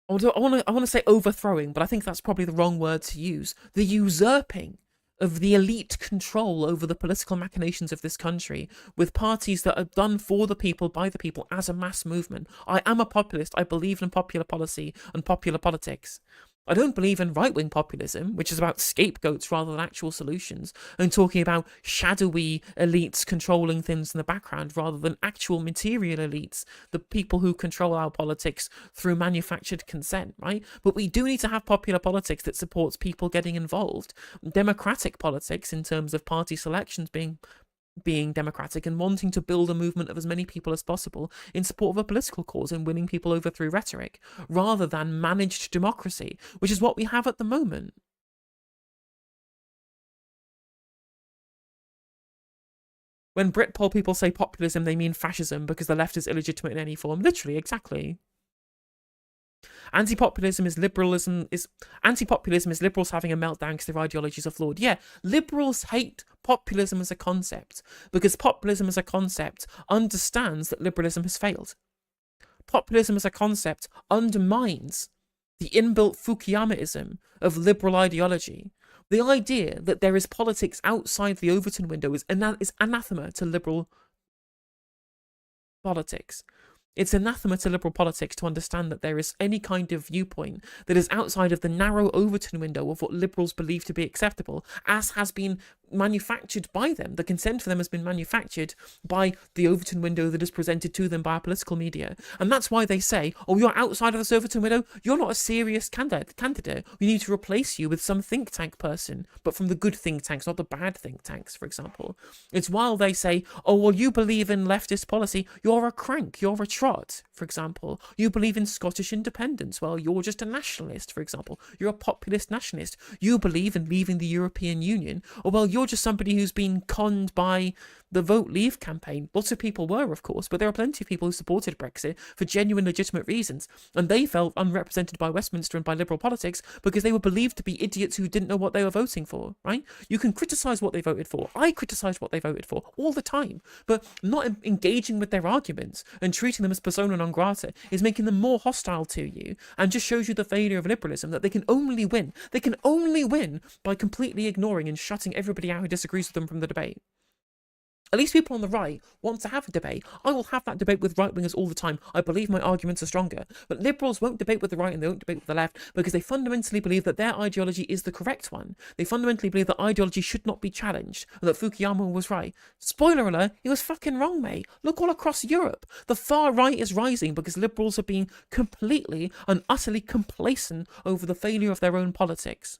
I want to say overthrowing, but I think that's probably the wrong word to use. The usurping of the elite control over the political machinations of this country with parties that are done for the people, by the people, as a mass movement. I am a populist. I believe in popular policy and popular politics. I don't believe in right-wing populism, which is about scapegoats rather than actual solutions, and talking about shadowy elites controlling things in the background rather than actual material elites, the people who control our politics through manufactured consent, right? But we do need to have popular politics that supports people getting involved. Democratic politics, in terms of party selections being democratic and wanting to build a movement of as many people as possible in support of a political cause and winning people over through rhetoric, rather than managed democracy, which is what we have at the moment. When Britpol people say populism, they mean fascism because the left is illegitimate in any form. Literally, exactly. Anti-populism is liberals having a meltdown because their ideologies are flawed. Yeah, liberals hate populism as a concept because populism as a concept understands that liberalism has failed. Populism as a concept undermines the inbuilt Fukuyamaism of liberal ideology. The idea that there is politics outside the Overton window is anathema to liberal politics. It's anathema to liberal politics to understand that there is any kind of viewpoint that is outside of the narrow Overton window of what liberals believe to be acceptable, as has been manufactured by them. The consent for them has been manufactured by the Overton window that is presented to them by our political media. And that's why they say, oh, you're outside of this Overton window, you're not a serious candidate. We need to replace you with some think tank person, but from the good think tanks, not the bad think tanks, for example. It's while they say, oh, well, you believe in leftist policy, you're a crank, you're a trot, for example. You believe in Scottish independence, well, you're just a nationalist, for example. You're a populist nationalist. You believe in leaving the European Union, or well, you're just somebody who's been conned by the Vote Leave campaign. Lots of people were, of course, but there are plenty of people who supported Brexit for genuine, legitimate reasons, and they felt unrepresented by Westminster and by liberal politics because they were believed to be idiots who didn't know what they were voting for, right? You can criticise what they voted for. I criticise what they voted for all the time, but not engaging with their arguments and treating them as persona non grata is making them more hostile to you and just shows you the failure of liberalism, that they can only win. They can only win by completely ignoring and shutting everybody out who disagrees with them from the debate. At least people on the right want to have a debate. I will have that debate with right-wingers all the time. I believe my arguments are stronger. But liberals won't debate with the right and they won't debate with the left because they fundamentally believe that their ideology is the correct one. They fundamentally believe that ideology should not be challenged and that Fukuyama was right. Spoiler alert, he was fucking wrong, mate. Look all across Europe. The far right is rising because liberals are being completely and utterly complacent over the failure of their own politics.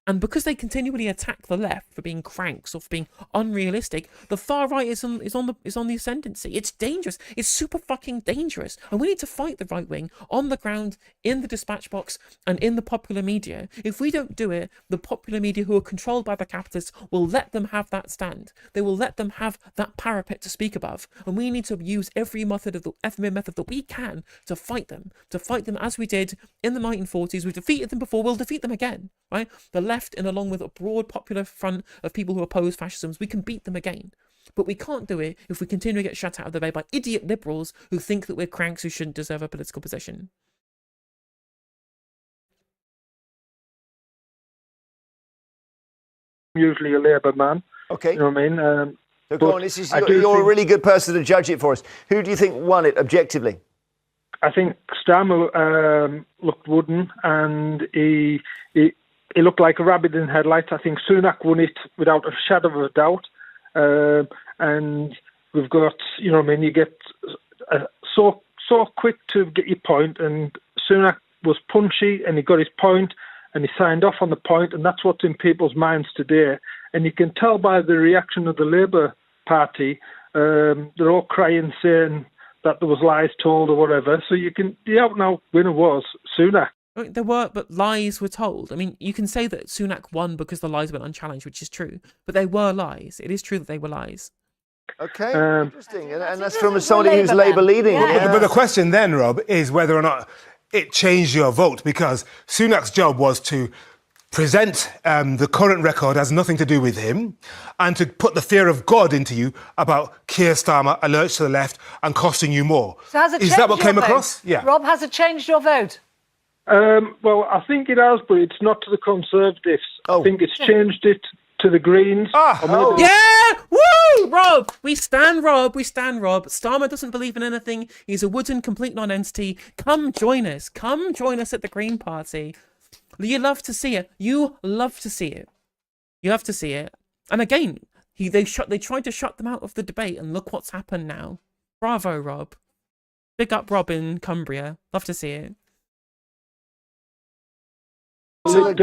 And because they continually attack the left for being cranks or for being unrealistic, the far right is on the ascendancy. It's dangerous. It's super fucking dangerous. And we need to fight the right wing on the ground, in the dispatch box, and in the popular media. If we don't do it, the popular media, who are controlled by the capitalists, will let them have that stand. They will let them have that parapet to speak above. And we need to use every method that we can to fight them as we did in the 1940s. We defeated them before. We'll defeat them again, right? The left, and along with a broad popular front of people who oppose fascism, we can beat them again. But we can't do it if we continue to get shut out of the debate by idiot liberals who think that we're cranks who shouldn't deserve a political position. I'm usually a Labour man. Okay. You know what I mean? So go on, you're a really good person to judge it for us. Who do you think won it objectively? I think Starmer looked wooden, and he looked like a rabbit in headlights. I think Sunak won it without a shadow of a doubt. And we've got, you know what I mean, you get so quick to get your point, and Sunak was punchy and he got his point and he signed off on the point, and that's what's in people's minds today. And you can tell by the reaction of the Labour Party, they're all crying saying that there was lies told or whatever. So the out-and-out winner was Sunak. There were, but lies were told. I mean, you can say that Sunak won because the lies went unchallenged, which is true. But they were lies. It is true that they were lies. Okay, interesting. And that's from somebody who's Labour leading. Yeah. But the question then, Rob, is whether or not it changed your vote, because Sunak's job was to present the current record as nothing to do with him and to put the fear of God into you about Keir Starmer, alerts to the left, and costing you more. So has it is changed that what your came vote? across? Yeah. Rob, has it changed your vote? Well, I think it has, but it's not to the Conservatives. I think it's changed it to the Greens. Yeah! Woo! Rob! We stand Rob. Starmer doesn't believe in anything. He's a wooden, complete non-entity. Come join us. Come join us at the Green Party. You love to see it. You love to see it. You love to see it. And again, they tried to shut them out of the debate, and look what's happened now. Bravo, Rob. Big up Rob in Cumbria. Love to see it. Well,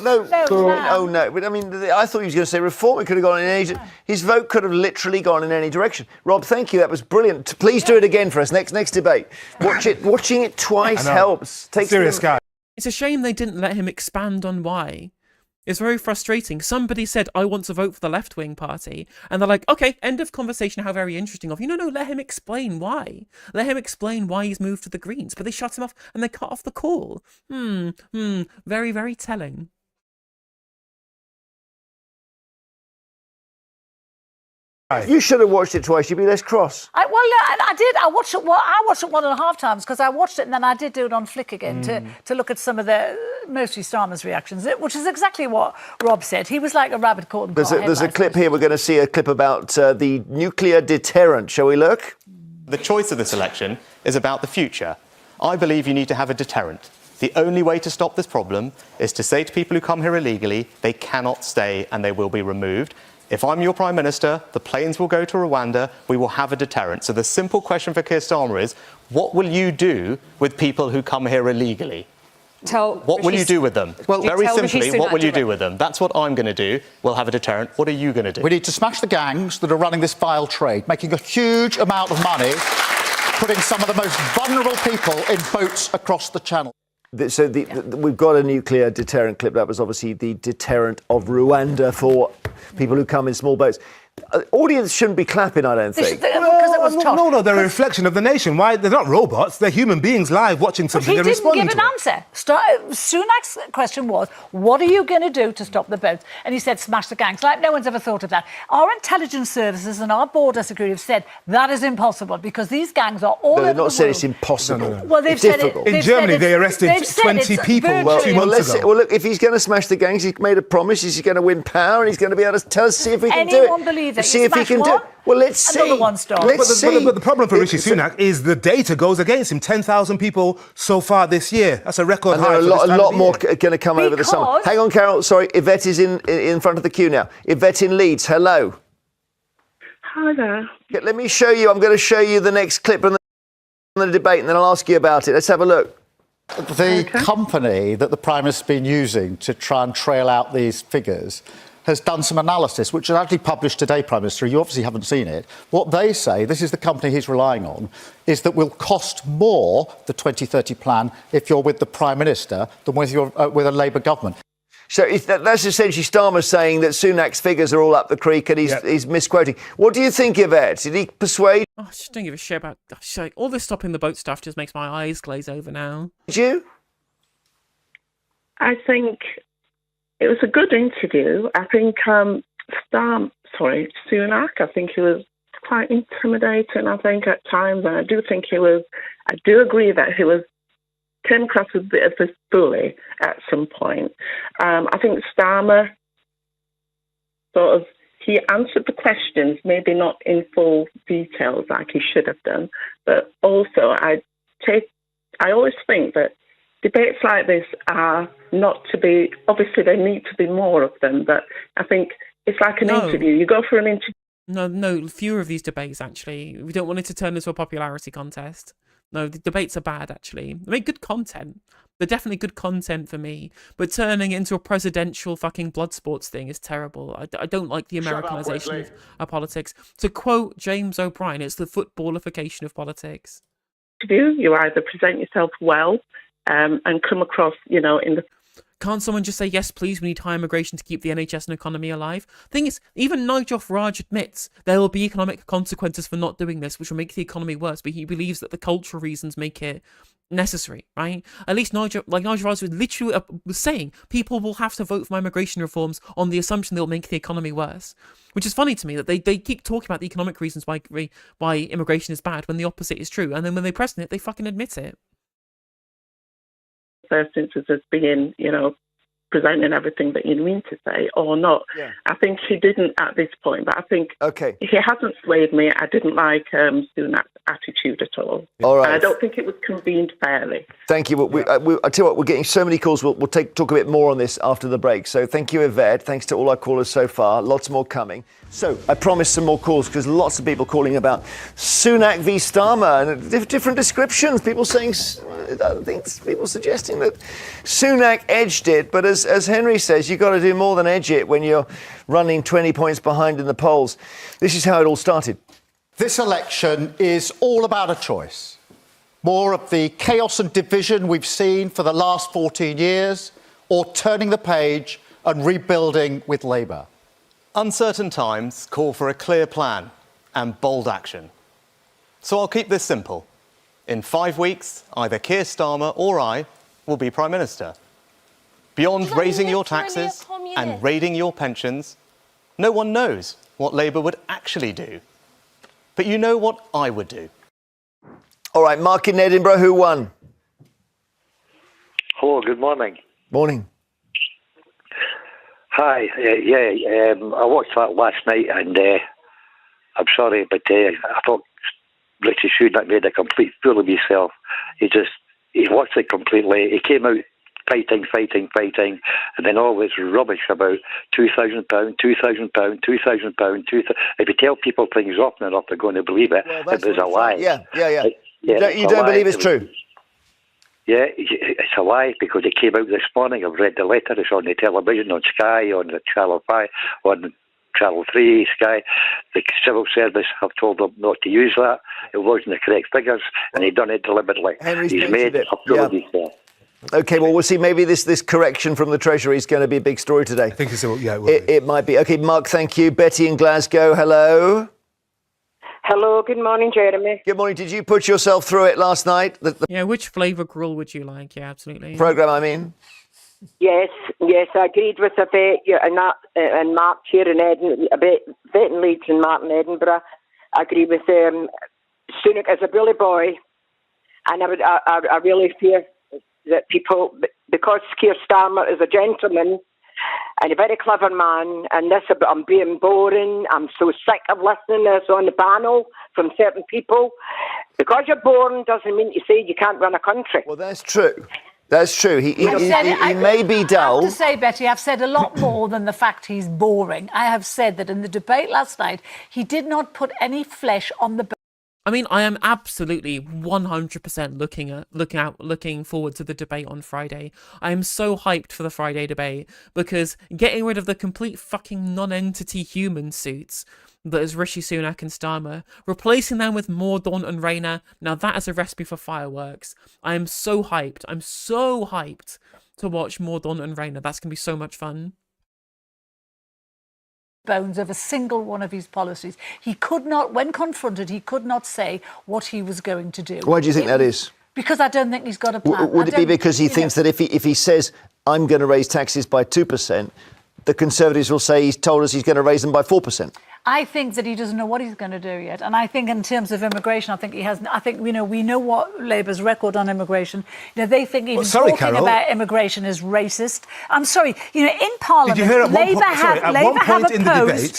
no. Oh, no. But I mean, I thought he was going to say reform. It could have gone in any... His vote could have literally gone in any direction. Rob, thank you. That was brilliant. Please do it again for us. Next debate. Watching it twice helps. Serious guy. It's a shame they didn't let him expand on why. It's very frustrating. Somebody said, I want to vote for the left-wing party. And they're like, okay, end of conversation, how very interesting of you. No, let him explain why. Let him explain why he's moved to the Greens. But they shut him off and they cut off the call. Very, very telling. You should have watched it twice. You'd be less cross. I did. I watched it 1.5 times because I watched it and then I did do it on Flick again to look at some of the mostly Starmer's reactions, which is exactly what Rob said. He was like a rabbit caught in car headlights. There's a clip here. We're going to see a clip about the nuclear deterrent. Shall we look? The choice of this election is about the future. I believe you need to have a deterrent. The only way to stop this problem is to say to people who come here illegally, they cannot stay and they will be removed. If I'm your Prime Minister, the planes will go to Rwanda, we will have a deterrent. So the simple question for Keir Starmer is, what will you do with people who come here illegally? What will you do with them? Well, very simply, what will you do with them? That's what I'm going to do. We'll have a deterrent. What are you going to do? We need to smash the gangs that are running this vile trade, making a huge amount of money, putting some of the most vulnerable people in boats across the channel. So we've got a nuclear deterrent clip. That was obviously the deterrent of Rwanda for people who come in small boats. Audience shouldn't be clapping, I don't think. No, they're a reflection of the nation. Why? They're not robots. They're human beings live watching something and responding to it. He didn't give an answer. Sunak's question was, what are you going to do to stop the boats? And he said, smash the gangs. Like, no one's ever thought of that. Our intelligence services and our border security have said that is impossible because these gangs are all over the world. They've not said it's impossible. No. Well, they've said it. In Germany, they arrested 20 people 2 months ago. Well, look, if he's going to smash the gangs, he's made a promise. He's going to win power and he's going to be able to tell us, see if we can do it. Anyone believe that? See if he can do it. Well, let's see. Another one star. Let's see. But the problem for Rishi Sunak is the data goes against him. 10,000 people so far this year. That's a record high. And there are a lot more going to come over the summer. Hang on, Carol. Sorry, Yvette is in front of the queue now. Yvette in Leeds. Hello. Hi there. Let me show you. I'm going to show you the next clip from the debate, and then I'll ask you about it. Let's have a look. The company that the Prime Minister's been using to try and trail out these figures has done some analysis, which is actually published today, Prime Minister. You obviously haven't seen it. What they say, this is the company he's relying on, is that will cost more, the 2030 plan, if you're with the Prime Minister than with a Labour government. So that's essentially Starmer saying that Sunak's figures are all up the creek and he's misquoting. What do you think, Yvette? Did he persuade? I just don't give a shit about... all this stopping the boat stuff just makes my eyes glaze over now. Did you? I think it was a good interview. I think Sunak, I think he was quite intimidating, I think, at times. And I do agree that he came across as a bit of a bully at some point. I think Starmer he answered the questions, maybe not in full details like he should have done, but also I always think that debates like this are not to be, obviously there need to be more of them, but I think it's like an interview. You go for an interview. No, fewer of these debates, actually. We don't want it to turn into a popularity contest. No, the debates are bad, actually. They make good content. They're definitely good content for me. But turning it into a presidential fucking blood sports thing is terrible. I don't like the Americanization of politics. To quote James O'Brien, it's the footballification of politics. You either present yourself well and come across, in the... Can't someone just say, yes, please, we need higher immigration to keep the NHS and economy alive? Thing is, even Nigel Farage admits there will be economic consequences for not doing this, which will make the economy worse, but he believes that the cultural reasons make it necessary, right? At least Nigel Farage was literally saying people will have to vote for my immigration reforms on the assumption they'll make the economy worse. Which is funny to me that they keep talking about the economic reasons why immigration is bad when the opposite is true. And then when they press it, they fucking admit it. First instance as being, presenting everything that you mean to say or not. Yeah. I think he didn't at this point, but I think he hasn't swayed me. I didn't like Sunak's attitude at all. All right. And I don't think it was convened fairly. Thank you. I tell you what, we're getting so many calls. We'll talk a bit more on this after the break. So thank you, Yvette. Thanks to all our callers so far. Lots more coming. So I promised some more calls because lots of people calling about Sunak v Starmer and different descriptions. People saying, people suggesting that Sunak edged it, but as Henry says, you've got to do more than edge it when you're running 20 points behind in the polls. This is how it all started. This election is all about a choice. More of the chaos and division we've seen for the last 14 years, or turning the page and rebuilding with Labour. Uncertain times call for a clear plan and bold action. So I'll keep this simple. In 5 weeks, either Keir Starmer or I will be Prime Minister. Beyond raising your taxes and raiding your pensions, no one knows what Labour would actually do. But you know what I would do. All right, Mark in Edinburgh, who won? Hello, good morning. Morning. Hi, I watched that last night and I'm sorry, but I thought Richie Sunak made a complete fool of himself. He just he lost it completely. He came out fighting, and then all this rubbish about £2,000, £2,000. If you tell people things often enough, they're going to believe it. Well, it was a lie. Yeah. You it's don't a believe lie. it's true? Yeah, it's a lie because it came out this morning. I've read the letter. It's on the television, on Sky, on the Channel 5, on Channel 3, Sky. The civil service have told them not to use that. It wasn't the correct figures, and he done it deliberately. He's made apologies there. OK, well, we'll see. Maybe this correction from the Treasury is going to be a big story today. I think so, yeah. It might be. OK, Mark, thank you. Betty in Glasgow, hello. Hello, good morning, Jeremy. Good morning. Did you put yourself through it last night? Yeah, which flavour gruel would you like? Yeah, absolutely. Programme, I mean. Yes, I agreed with a vet and Mark here in Edinburgh, a vet in Leeds and Mark in Edinburgh. I agree with Sunak as a bully boy, and I really fear that people, because Keir Starmer is a gentleman and a very clever man, and this about I'm being boring, I'm so sick of listening to this on the panel from certain people. Because you're boring doesn't mean to say you can't run a country. Well, that's true. That's true. He may be dull. I have to say, Betty, I've said a lot more than the fact he's boring. I have said that in the debate last night, he did not put any flesh on the bone. I mean, I am absolutely 100% looking forward to the debate on Friday. I am so hyped for the Friday debate because getting rid of the complete fucking non-entity human suits that is Rishi Sunak and Starmer, replacing them with Mordaunt and Rayner, now that is a recipe for fireworks. I am so hyped. I'm so hyped to watch Mordaunt and Rayner. That's going to be so much fun. Bones of a single one of his policies. He could not, when confronted, he could not say what he was going to do. Why do you think that is? Because I don't think he's got a plan. Would it be because he thinks that if he says, I'm going to raise taxes by 2%, the Conservatives will say he's told us he's going to raise them by 4%? I think that he doesn't know what he's going to do yet. And I think in terms of immigration, we know what Labour's record on immigration. They think even talking about immigration is racist. I'm sorry, in Parliament, Did you hear Labour have opposed... in the debate...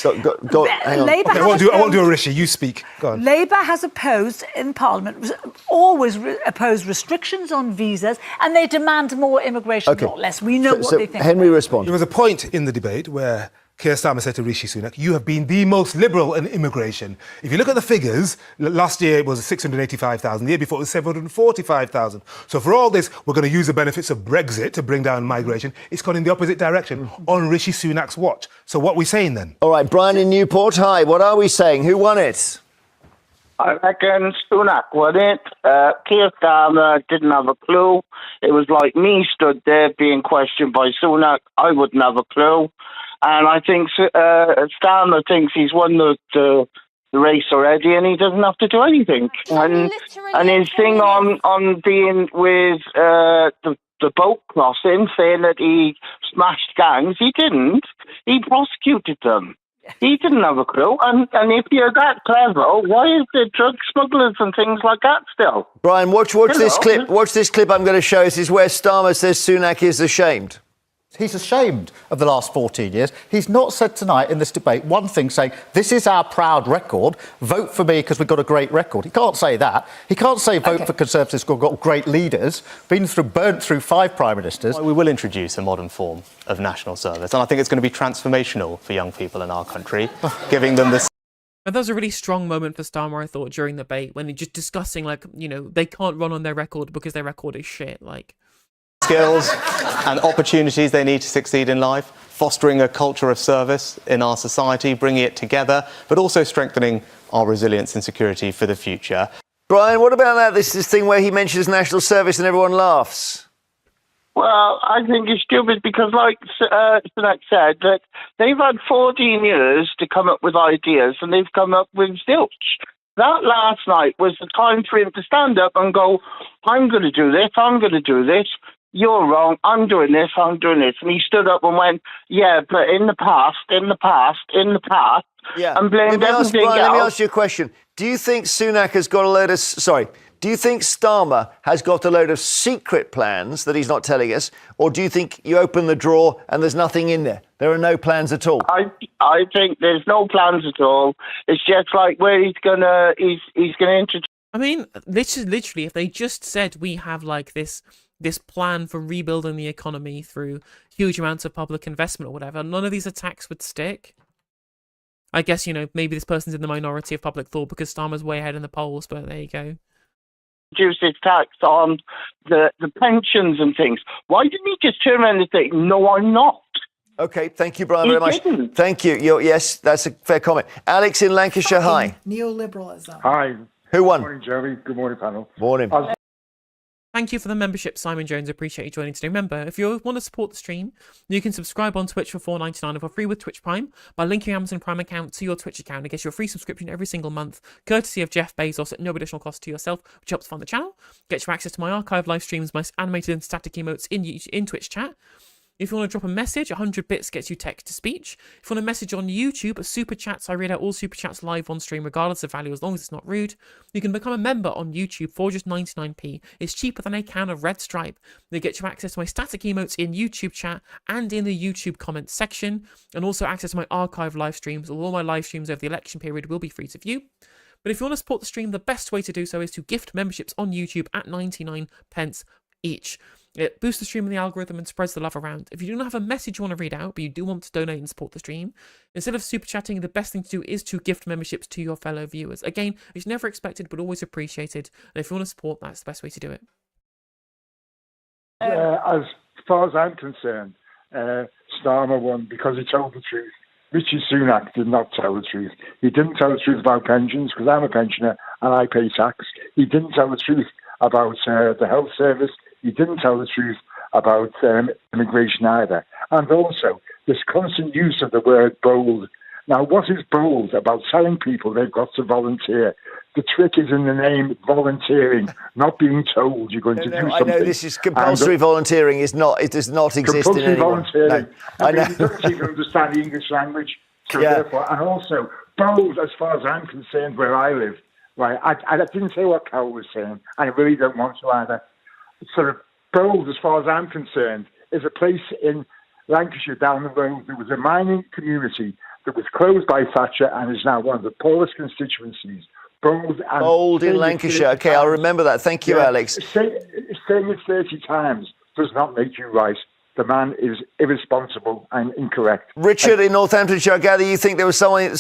hang on. I won't do a Rishi, you speak. Go on. Labour has opposed in Parliament, always opposed restrictions on visas, and they demand more immigration, not less. We know what they think. Henry, respond. There was a point in the debate where Keir Starmer said to Rishi Sunak, you have been the most liberal in immigration. If you look at the figures, last year it was 685,000, the year before it was 745,000. So for all this, we're going to use the benefits of Brexit to bring down migration. It's gone in the opposite direction on Rishi Sunak's watch. So what are we saying then? All right, Brian in Newport, hi. What are we saying? Who won it? I reckon Sunak won it. Keir Starmer didn't have a clue. It was like me stood there being questioned by Sunak. I wouldn't have a clue. And I think Starmer thinks he's won the race already, and he doesn't have to do anything. And his thing on being with the boat crossing, saying that he smashed gangs, he didn't. He prosecuted them. He didn't have a clue. And if you're that clever, why is there drug smugglers and things like that still? Brian, watch this clip. Watch this clip I'm going to show. This is where Starmer says Sunak is ashamed. He's ashamed of the last 14 years. He's not said tonight in this debate one thing saying, this is our proud record, vote for me because we've got a great record. He can't say that. He can't say vote for Conservatives because we've got great leaders, burnt through 5 prime ministers. We will introduce a modern form of national service, and I think it's going to be transformational for young people in our country, giving them this... That was a really strong moment for Starmer, I thought, during the debate, when he's just discussing, they can't run on their record because their record is shit, skills and opportunities they need to succeed in life, fostering a culture of service in our society, bringing it together, but also strengthening our resilience and security for the future. Brian, what about that? This thing where he mentions national service and everyone laughs. Well, I think it's stupid because, like Sunak said, that they've had 14 years to come up with ideas and they've come up with zilch. That last night was the time for him to stand up and go, I'm going to do this, I'm going to do this. You're wrong, I'm doing this. And he stood up and went, yeah, but in the past, and blamed everything else. Let me ask you a question. Do you think Sunak has got do you think Starmer has got a load of secret plans that he's not telling us, or do you think you open the drawer and there's nothing in there? There are no plans at all. I think there's no plans at all. It's just like where he's gonna introduce I mean, literally, if they just said we have like this plan for rebuilding the economy through huge amounts of public investment or whatever, none of these attacks would stick. I guess, maybe this person's in the minority of public thought because Starmer's way ahead in the polls, but there you go. Reduce his tax on the pensions and things. Why didn't he just turn around and say, no, I'm not? Okay, thank you, Brian, very much. Thank you. Yes, that's a fair comment. Alex in Lancashire, hi. Neoliberalism. Hi. Who won? Good morning, Jeremy. Good morning, panel. Morning. Thank you for the membership, Simon Jones. Appreciate you joining today. Remember, if you want to support the stream, you can subscribe on Twitch for $4.99 or for free with Twitch Prime by linking your Amazon Prime account to your Twitch account. It gets you a free subscription every single month, courtesy of Jeff Bezos at no additional cost to yourself, which helps fund the channel. Gets you access to my archive live streams, my animated and static emotes in Twitch chat. If you want to drop a message, 100 bits gets you text to speech. If you want a message on YouTube, super chats, I read out all super chats live on stream, regardless of value, as long as it's not rude. You can become a member on YouTube for just 99p. It's cheaper than a can of Red Stripe. They get you access to my static emotes in YouTube chat and in the YouTube comments section, and also access to my archive live streams. All my live streams over the election period will be free to view. But if you want to support the stream, the best way to do so is to gift memberships on YouTube at 99 pence each. It boosts the stream and the algorithm and spreads the love around. If you don't have a message you want to read out, but you do want to donate and support the stream, instead of super chatting, the best thing to do is to gift memberships to your fellow viewers. Again, it's never expected, but always appreciated. And if you want to support, that's the best way to do it. As far as I'm concerned, Starmer won because he told the truth. Richie Sunak did not tell the truth. He didn't tell the truth about pensions because I'm a pensioner and I pay tax. He didn't tell the truth about the health service. He didn't tell the truth about immigration either. And also, this constant use of the word bold. Now, what is bold about telling people they've got to volunteer? The trick is in the name volunteering, not being told you're going to do something. I know this is compulsory volunteering. It does not exist in any volunteering. No, I know. You don't even understand the English language. So therefore, and also, bold, as far as I'm concerned, where I live, right? I didn't say what Carol was saying, and I really don't want to either. Sort of bold, as far as I'm concerned, is a place in Lancashire down the road. There was a mining community that was closed by Thatcher and is now one of the poorest constituencies. Bold in Lancashire. Okay, I'll remember that. Thank you, Alex. Saying it 30 times does not make you right. The man is irresponsible and incorrect. Richard in Northamptonshire, I gather you think there was someone...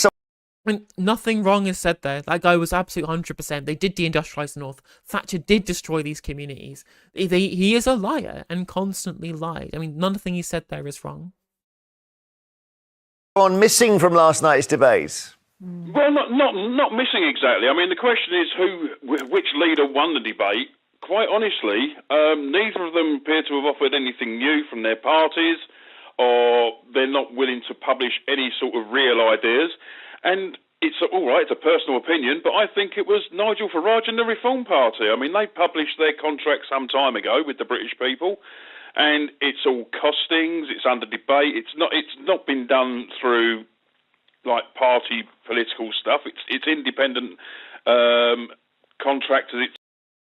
I mean, nothing wrong is said there. That guy was absolute 100%. They did deindustrialise the North. Thatcher did destroy these communities. He is a liar and constantly lied. I mean, nothing he said there is wrong. On missing from last night's debate. Well, not missing exactly. I mean, the question is which leader won the debate. Quite honestly, neither of them appear to have offered anything new from their parties, or they're not willing to publish any sort of real ideas. And it's all right, it's a personal opinion, but I think it was Nigel Farage and the Reform Party. I mean, they published their contract some time ago with the British people, and it's all costings, it's under debate. It's not been done through like party political stuff. It's independent contractors.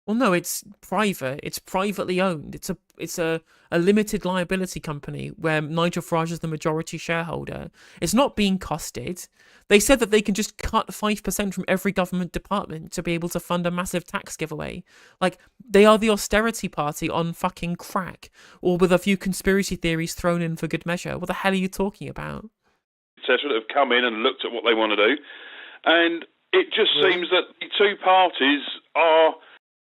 Well, no, it's private. It's privately owned. It's a limited liability company where Nigel Farage is the majority shareholder. It's not being costed. They said that they can just cut 5% from every government department to be able to fund a massive tax giveaway. Like, they are the austerity party on fucking crack, or with a few conspiracy theories thrown in for good measure. What the hell are you talking about? Etc. that have come in and looked at what they want to do, and it just seems that the two parties are...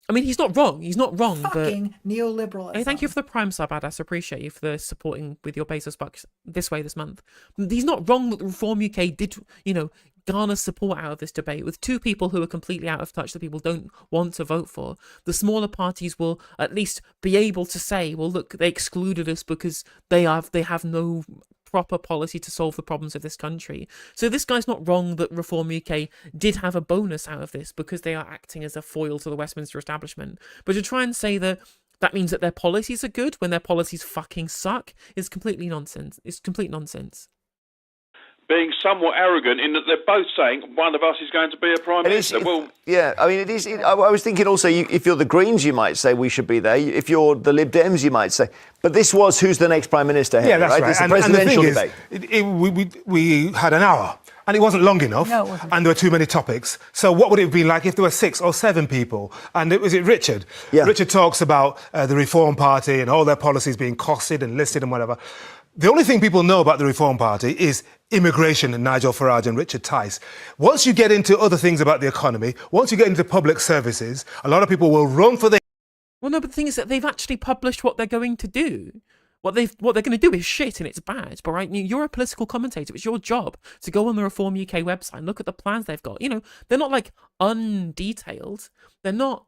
I mean, he's not wrong. He's not wrong. Fucking neoliberalism. Hey, thank you for the Prime sub, Adas. Appreciate you for the supporting with your Bezos bucks this month. He's not wrong that the Reform UK did, garner support out of this debate with two people who are completely out of touch that people don't want to vote for. The smaller parties will at least be able to say, well, look, they excluded us because they have no proper policy to solve the problems of this country. So this guy's not wrong that Reform UK did have a bonus out of this because they are acting as a foil to the Westminster establishment. But to try and say that means that their policies are good when their policies fucking suck is completely nonsense. It's complete nonsense. being somewhat arrogant in that they're both saying one of us is going to be a Prime Minister. Yeah, I mean, it is. I was thinking also, if you're the Greens, you might say we should be there. If you're the Lib Dems, you might say. But this was who's the next Prime Minister, Henry, Yeah, that's right. It's a And the presidential thing debate. is, we had an hour. And it wasn't long enough, No, it wasn't. and there were too many topics. So what would it have been like if there were 6 or 7 people? And was it Richard? Yeah. Richard talks about the Reform Party and all their policies being costed and listed and whatever. The only thing people know about the Reform Party is immigration and Nigel Farage and Richard Tice. Once you get into other things about the economy, once you get into public services, a lot of people will run for the... Well, no, but the thing is that they've actually published what they're going to do. What they're going to do is shit and it's bad. But right, you're a political commentator. It's your job to go on the Reform UK website and look at the plans they've got. You know, they're not like undetailed. They're not.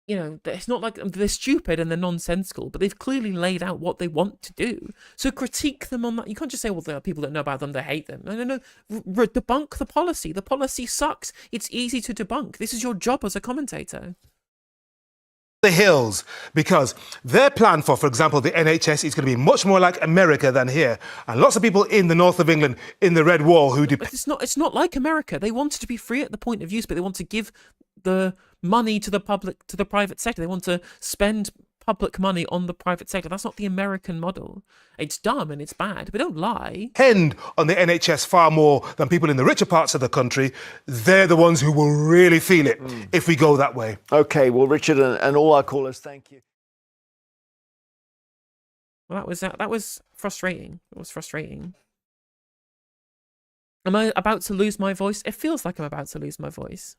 You know, it's not like they're stupid and they're nonsensical, but they've clearly laid out what they want to do. So critique them on that. You can't just say, well, there are people that know about them, they hate them. No. Debunk the policy. The policy sucks. It's easy to debunk. This is your job as a commentator. The hills, because their plan for example, the NHS is going to be much more like America than here. And lots of people in the north of England, in the Red Wall, who depend... It's not like America. They want it to be free at the point of use, but they want to give the money to the public, to the private sector. They want to spend public money on the private sector. That's not the American model. It's dumb and it's bad, but don't lie. Depend on the NHS far more than people in the richer parts of the country. They're the ones who will really feel it if we go that way. OK, well, Richard and all our callers, thank you. Well, that was frustrating. It was frustrating. Am I about to lose my voice? It feels like I'm about to lose my voice.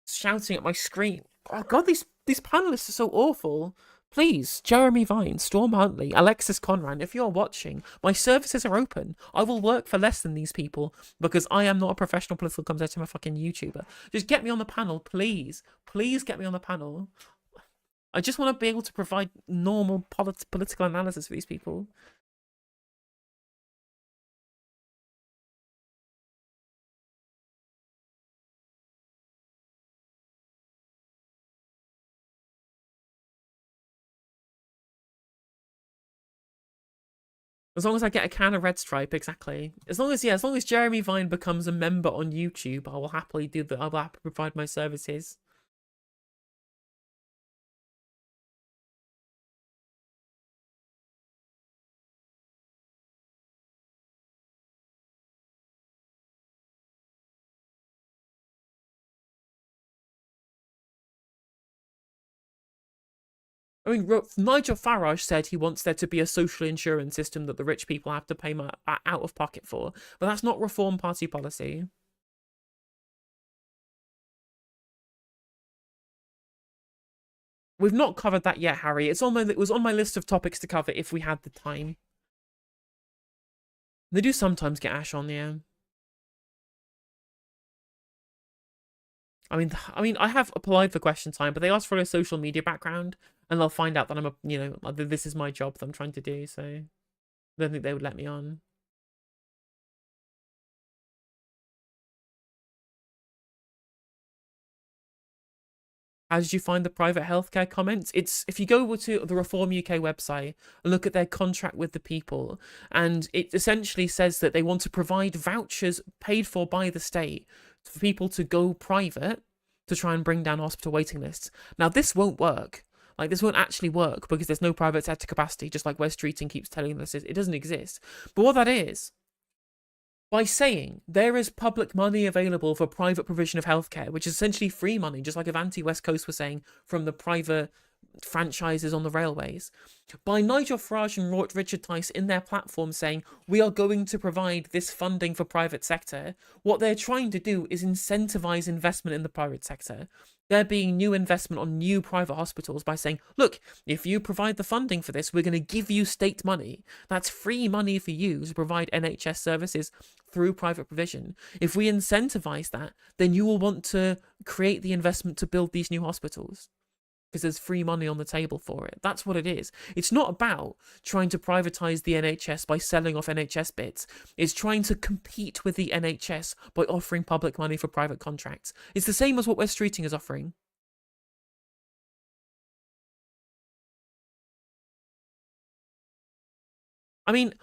Shouting at my screen. Oh God, these panelists are so awful. Please, Jeremy Vine, Storm Huntley, Alexis Conran, if you're watching, my services are open. I will work for less than these people because I am not a professional political commentator. I'm a fucking YouTuber. Just get me on the panel, please. Please get me on the panel. I just want to be able to provide normal political analysis for these people. As long as I get a can of Red Stripe, exactly. As long as Jeremy Vine becomes a member on YouTube, I will happily do that. I will happily provide my services. I mean, Nigel Farage said he wants there to be a social insurance system that the rich people have to pay out of pocket for, but that's not Reform Party policy. We've not covered that yet, Harry. It was on my list of topics to cover if we had the time. They do sometimes get Ash on, yeah. I mean, I have applied for question time, but they ask for a social media background, and they'll find out that this is my job that I'm trying to do, so I don't think they would let me on. How did you find the private healthcare comments? It's if you go to the Reform UK website and look at their contract with the people, and it essentially says that they want to provide vouchers paid for by the state for people to go private to try and bring down hospital waiting lists. Now, this won't work. Like, this won't actually work because there's no private sector capacity, just like West Streeting keeps telling us it doesn't exist. But what that is, by saying there is public money available for private provision of healthcare, which is essentially free money, just like Avanti West Coast was saying, from the private franchises on the railways. By Nigel Farage and Richard Tice in their platform saying, we are going to provide this funding for private sector, what they're trying to do is incentivize investment in the private sector. There being new investment on new private hospitals by saying, look, if you provide the funding for this, we're going to give you state money. That's free money for you to provide NHS services through private provision. If we incentivize that, then you will want to create the investment to build these new hospitals because there's free money on the table for it. That's what it is. It's not about trying to privatize the NHS by selling off NHS bits. It's trying to compete with the NHS by offering public money for private contracts. It's the same as what West Streeting is offering. I mean,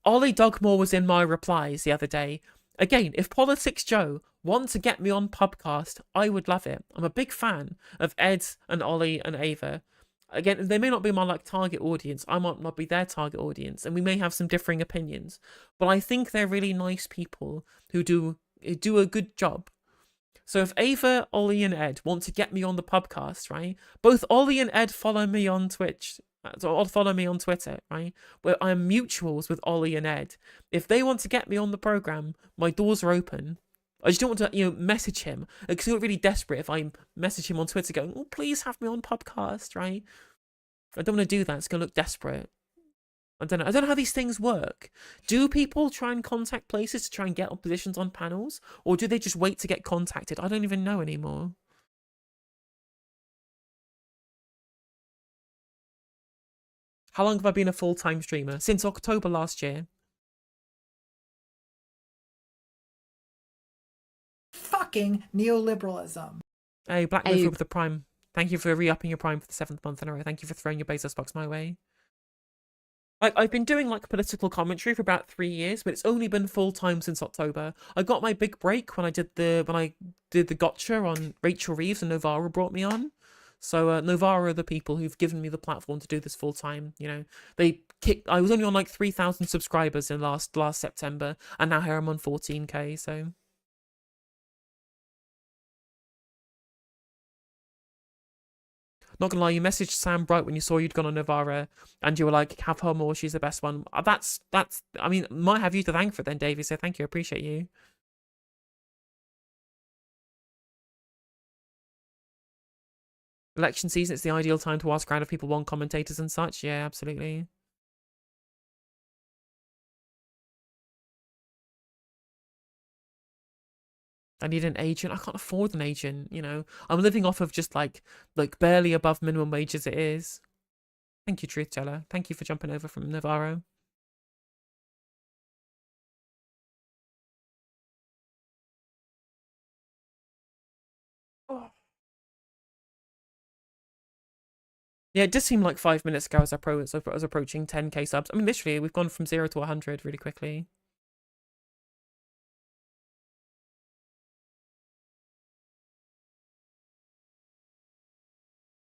Ollie Dugmore was in my replies the other day. Again, if Politics Joe wants to get me on podcast, I would love it. I'm a big fan of Ed and Ollie and Ava. Again, they may not be my like target audience. I might not be their target audience, and we may have some differing opinions. But I think they're really nice people who do a good job. So if Ava, Ollie, and Ed want to get me on the podcast, right? Both Ollie and Ed follow me on Twitch. So follow me on Twitter, right? Where I'm mutuals with Ollie and Ed. If they want to get me on the program, my doors are open. I just don't want to, message him. Because I get really desperate if I message him on Twitter going, oh, please have me on podcast, right? I don't want to do that. It's going to look desperate. I don't know how these things work. Do people try and contact places to try and get positions on panels? Or do they just wait to get contacted? I don't even know anymore. How long have I been a full-time streamer? Since October last year. Fucking neoliberalism. Hey, Black Mover with the Prime. Thank you for re-upping your Prime for the 7th month in a row. Thank you for throwing your Bezos box my way. I've been doing like political commentary for about 3 years, but it's only been full time since October. I got my big break when I did the gotcha on Rachel Reeves and Novara brought me on. So Novara are the people who've given me the platform to do this full time. I was only on like 3,000 subscribers in last September, and now here I'm on 14k. So. Not gonna lie, you messaged Sam Bright when you saw you'd gone on Novara, and you were like, have her more, she's the best one. That's, I mean, might have you to thank for it then, Davey, so thank you, I appreciate you. Election season, it's the ideal time to ask around if people want commentators and such. Yeah, absolutely. I need an agent. I can't afford an agent, I'm living off of just like barely above minimum wage as it is. Thank you, Truth Teller. Thank you for jumping over from Navarro. Oh. Yeah, it just seemed like 5 minutes ago as I was approaching 10k subs. I mean, literally, we've gone from 0 to 100 really quickly.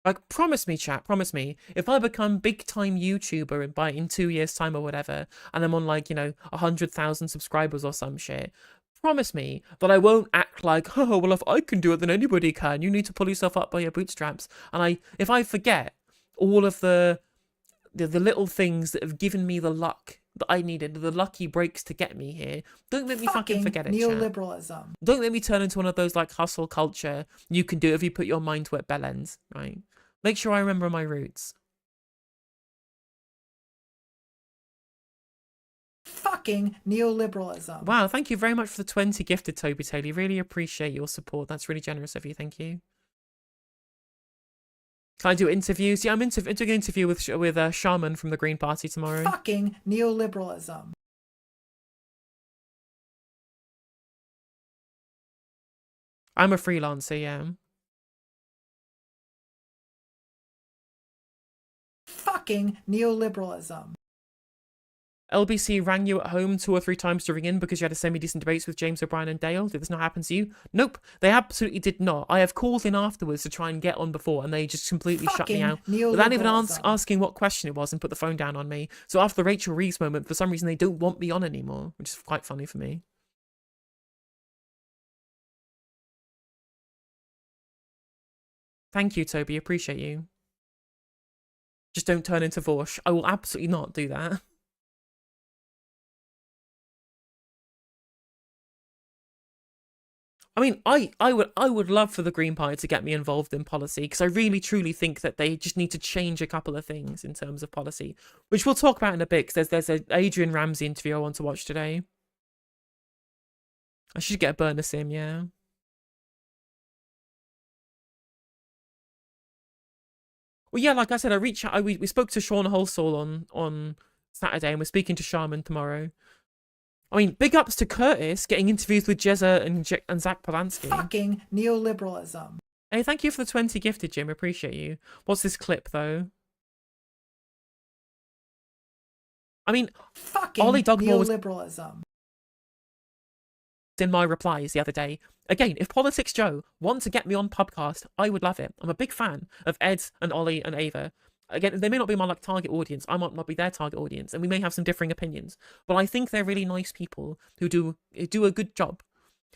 Like, promise me, chat, promise me, if I become big-time YouTuber in 2 years' time or whatever, and I'm on, 100,000 subscribers or some shit, promise me that I won't act like, oh, well, if I can do it, then anybody can. You need to pull yourself up by your bootstraps. And if I forget all of the little things that have given me the luck that I needed, the lucky breaks to get me here, don't let me fucking forget it, neoliberalism. Chat. Don't let me turn into one of those, hustle culture, you can do it if you put your mind to it bellends, right? Make sure I remember my roots. Fucking neoliberalism. Wow, thank you very much for the 20 gifted, Toby Taylor. Really appreciate your support. That's really generous of you. Thank you. Can I do interviews? Yeah, I'm doing an interview with Shaman from the Green Party tomorrow. Fucking neoliberalism. I'm a freelancer, yeah. Fucking neoliberalism. LBC rang you at home 2 or 3 times to ring in because you had a semi-decent debates with James O'Brien and Dale. Did this not happen to you? Nope, they absolutely did not. I have called in afterwards to try and get on before, and they just completely shut me out without even asking what question it was and put the phone down on me. So after the Rachel Reeves moment, for some reason, they don't want me on anymore, which is quite funny for me. Thank you, Toby. Appreciate you. Just don't turn into Vorsh. I will absolutely not do that. I mean, I would love for the Green Party to get me involved in policy, because I really truly think that they just need to change a couple of things in terms of policy, which we'll talk about in a bit, because there's an Adrian Ramsey interview I want to watch today. I should get a burner sim, yeah. Well, yeah, like I said, we spoke to Sean Holsall on Saturday, and we're speaking to Shaman tomorrow. I mean, big ups to Curtis getting interviews with Jezza and Zach Polanski. Fucking neoliberalism. Hey, thank you for the 20 gifted, Jim. Appreciate you. What's this clip, though? I mean, Fucking Ollie Dugmore was neoliberalism. in my replies the other day. Again, if Politics Joe wants to get me on podcast, I would love it. I'm a big fan of Ed and Ollie and Ava. Again, they may not be my target audience. I might not be their target audience, and we may have some differing opinions. But I think they're really nice people who do a good job.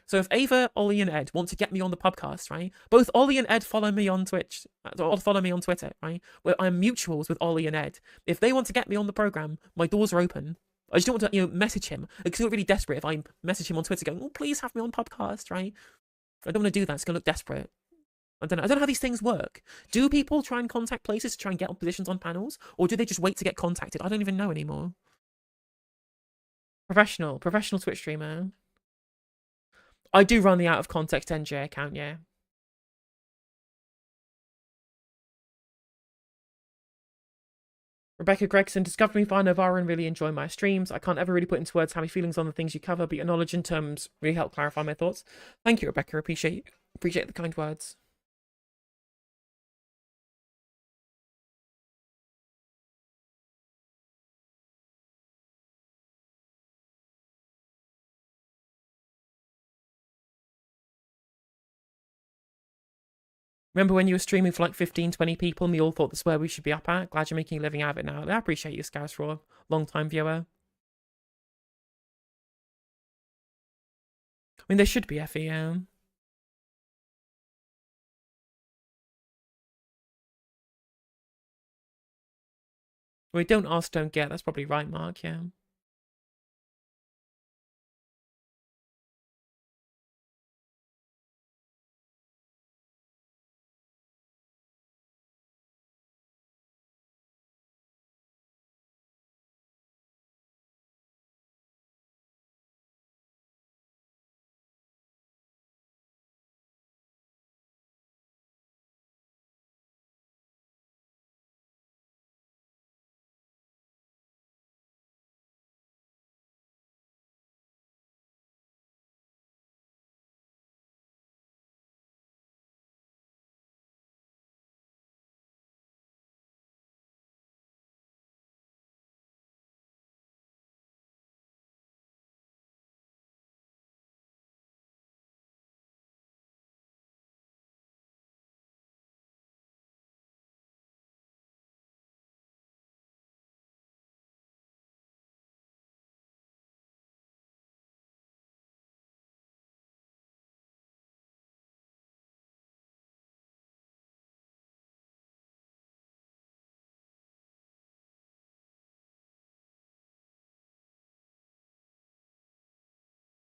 So if Ava, Ollie, and Ed want to get me on the podcast, right? Both Ollie and Ed follow me on Twitch, or follow me on Twitter, right? Where I'm mutuals with Ollie and Ed. If they want to get me on the program, my doors are open. I just don't want to, message him. It's really desperate if I message him on Twitter going, "Oh, please have me on podcast," right? I don't want to do that. It's going to look desperate. I don't know how these things work. Do people try and contact places to try and get on positions on panels? Or do they just wait to get contacted? I don't even know anymore. Professional Twitch streamer. I do run the out of context NJ account, yeah. Rebecca Gregson, discovered me via Novara and really enjoy my streams. I can't ever really put into words how my feelings on the things you cover, but your knowledge and terms really help clarify my thoughts. Thank you, Rebecca. Appreciate the kind words. Remember when you were streaming for like 15, 20 people and we all thought this is where we should be up at? Glad you're making a living out of it now. I appreciate you, Scouse Raw. Long-time viewer. I mean, there should be Effie, yeah. We don't ask, don't get. That's probably right, Mark, yeah.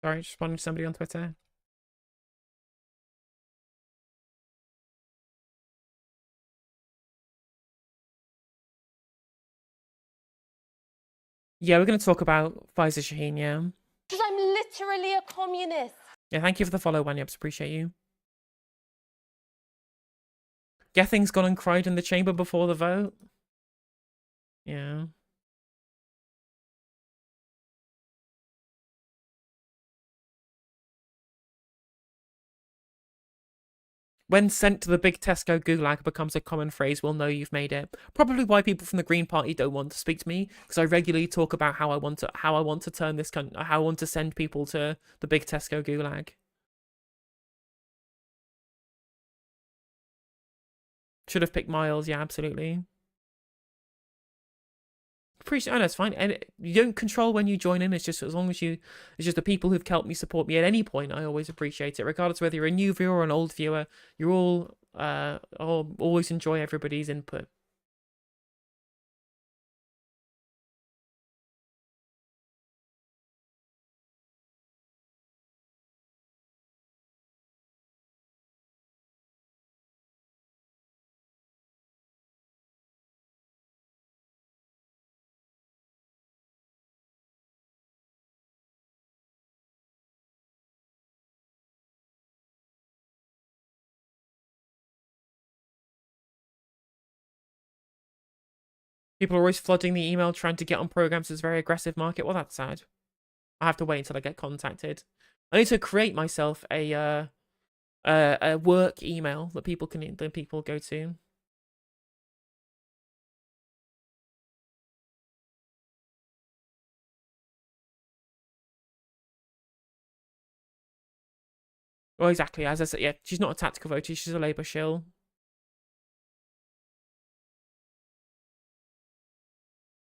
Sorry, just responding to somebody on Twitter. Yeah, we're going to talk about Faiza Shaheen, yeah. Because I'm literally a communist. Yeah, thank you for the follow, Wanyabs. Appreciate you. Gething's gone and cried in the chamber before the vote. Yeah. When sent to the big Tesco gulag becomes a common phrase, we'll know you've made it. Probably why people from the Green Party don't want to speak to me, because I regularly talk about how I want to turn this country, how I want to send people to the big Tesco gulag. Should have picked Miles, yeah, absolutely. Appreciate, oh, that's fine. And you don't control when you join in. It's just as long as it's just the people who've helped me support me at any point. I always appreciate it, regardless of whether you're a new viewer or an old viewer. You're all always enjoy everybody's input. People are always flooding the email trying to get on programs. It's a very aggressive market. Well, that's sad. I have to wait until I get contacted. I need to create myself a work email that people go to. Well, exactly. As I said, yeah, she's not a tactical voter. She's a Labour shill.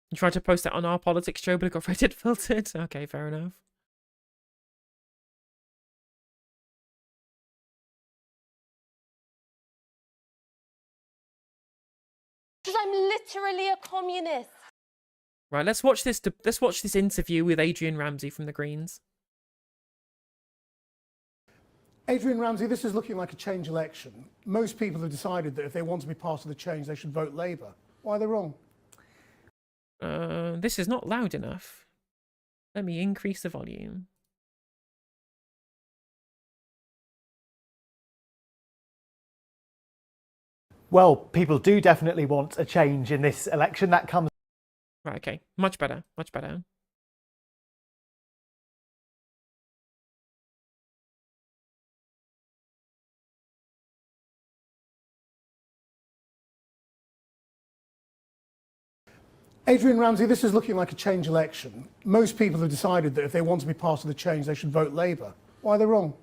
You tried to post that on our politics show, but it got Reddit filtered. Okay, fair enough. Because I'm literally a communist. Right, let's watch this. Let's watch this interview with Adrian Ramsey from the Greens. Adrian Ramsey, this is looking like a change election. Most people have decided that if they want to be part of the change, they should vote Labour. Why are they wrong? This is not loud enough. Let me increase the volume. Well, people do definitely want a change in this election. That comes... Right, okay. Much better. Much better. Adrian Ramsey, this is looking like a change election. Most people have decided that if they want to be part of the change, they should vote Labour. Why are they wrong?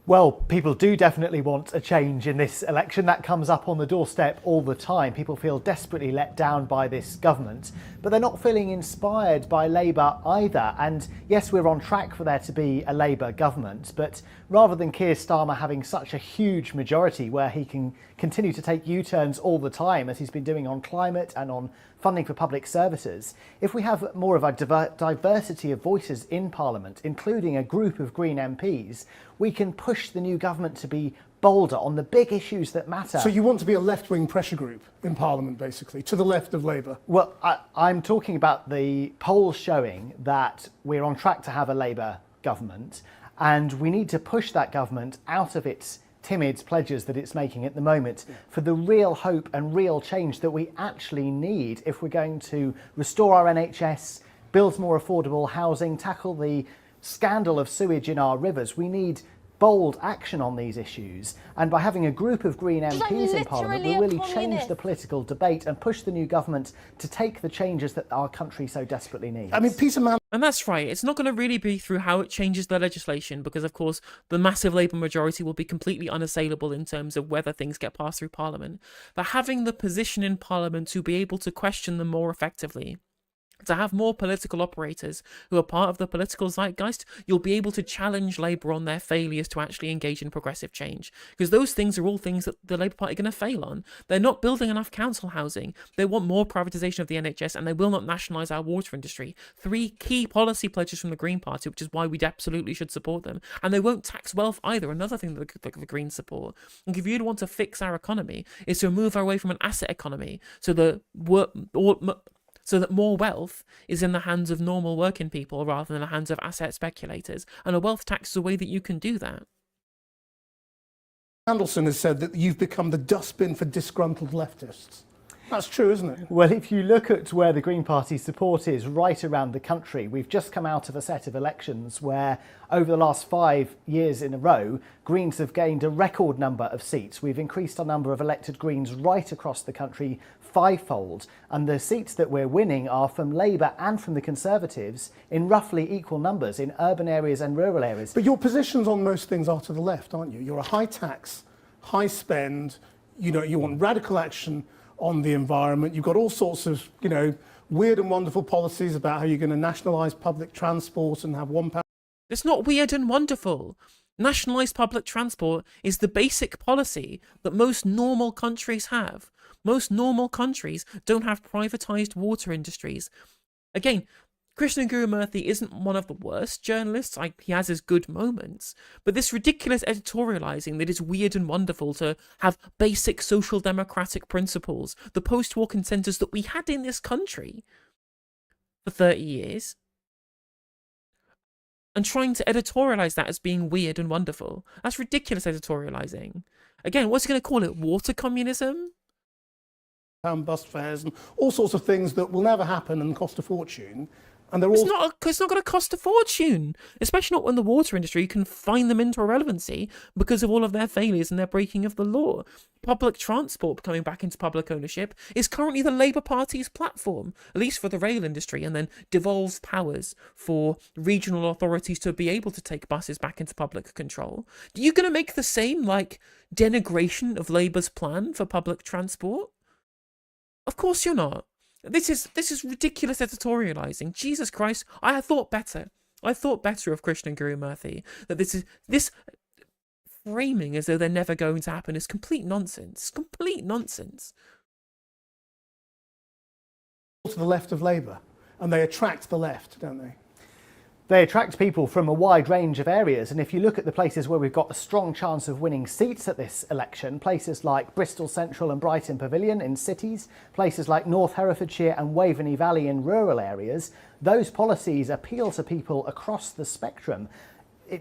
Well, people do definitely want a change in this election. That comes up on the doorstep all the time. People feel desperately let down by this government, but they're not feeling inspired by Labour either. And yes, we're on track for there to be a Labour government, but rather than Keir Starmer having such a huge majority where he can continue to take U-turns all the time, as he's been doing on climate and on funding for public services, if we have more of a diversity of voices in Parliament, including a group of Green MPs, we can push the new government to be bolder on the big issues that matter. So you want to be a left-wing pressure group in Parliament, basically, to the left of Labour? Well, I'm talking about the polls showing that we're on track to have a Labour government, and we need to push that government out of its timid pledges that it's making at the moment for the real hope and real change that we actually need if we're going to restore our NHS, build more affordable housing, tackle the scandal of sewage in our rivers. We need bold action on these issues, and by having a group of Green MPs in Parliament, we'll really change the political debate and push the new government to take the changes that our country so desperately needs. I mean, Peter Mann... And that's right. It's not going to really be through how it changes the legislation, because, of course, the massive Labour majority will be completely unassailable in terms of whether things get passed through Parliament. But having the position in Parliament to be able to question them more effectively, to have more political operators who are part of the political zeitgeist, you'll be able to challenge Labour on their failures to actually engage in progressive change. Because those things are all things that the Labour Party are going to fail on. They're not building enough council housing. They want more privatisation of the NHS, and they will not nationalise our water industry. 3 key policy pledges from the Green Party, which is why we absolutely should support them. And they won't tax wealth either, another thing that the Greens support. And if you want to fix our economy, is to move our way from an asset economy so that more wealth is in the hands of normal working people rather than the hands of asset speculators. And a wealth tax is a way that you can do that. Mandelson has said that you've become the dustbin for disgruntled leftists. That's true, isn't it? Well, if you look at where the Green Party support is right around the country, we've just come out of a set of elections where over the last 5 years in a row, Greens have gained a record number of seats. We've increased our number of elected Greens right across the country 5-fold. And the seats that we're winning are from Labour and from the Conservatives in roughly equal numbers in urban areas and rural areas. But your positions on most things are to the left, aren't you? You're a high tax, high spend, you want radical action on the environment. You've got all sorts of, weird and wonderful policies about how you're going to nationalise public transport and have £1. It's not weird and wonderful. Nationalised public transport is the basic policy that most normal countries have. Most normal countries don't have privatised water industries. Again, Krishnan Gurumurthy isn't one of the worst journalists. He has his good moments. But this ridiculous editorialising that is weird and wonderful to have basic social democratic principles, the post-war consensus that we had in this country for 30 years, and trying to editorialise that as being weird and wonderful. That's ridiculous editorialising. Again, what's he going to call it? Water communism? Bus fares and all sorts of things that will never happen and cost a fortune. And they're It's all not going to cost a fortune, especially not when the water industry can fine them into irrelevancy because of all of their failures and their breaking of the law. Public transport coming back into public ownership is currently the Labour Party's platform, at least for the rail industry, and then devolves powers for regional authorities to be able to take buses back into public control. Are you going to make the same, denigration of Labour's plan for public transport? Of course you're not. This is ridiculous editorializing. Jesus Christ, I thought better. I thought better of Krishnan and Guru Murthy, that this framing as though they're never going to happen is complete nonsense. Complete nonsense. to the left of Labour, and they attract the left, don't they? They attract people from a wide range of areas, and if you look at the places where we've got a strong chance of winning seats at this election, places like Bristol Central and Brighton Pavilion in cities, places like North Herefordshire and Waveney Valley in rural areas, those policies appeal to people across the spectrum.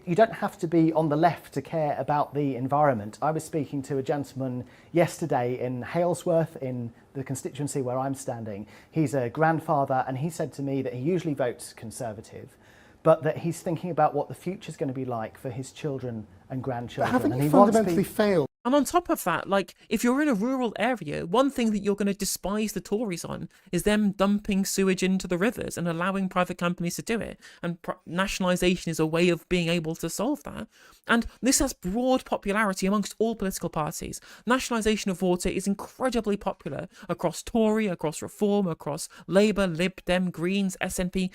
You don't have to be on the left to care about the environment. I was speaking to a gentleman yesterday in Halesworth, in the constituency where I'm standing. He's a grandfather, and he said to me that he usually votes Conservative, but that he's thinking about what the future's going to be like for his children and grandchildren. But haven't and you he fundamentally failed? And on top of that, if you're in a rural area, one thing that you're going to despise the Tories on is them dumping sewage into the rivers and allowing private companies to do it. And nationalisation is a way of being able to solve that. And this has broad popularity amongst all political parties. Nationalisation of water is incredibly popular across Tory, across Reform, across Labour, Lib Dem, Greens, SNP.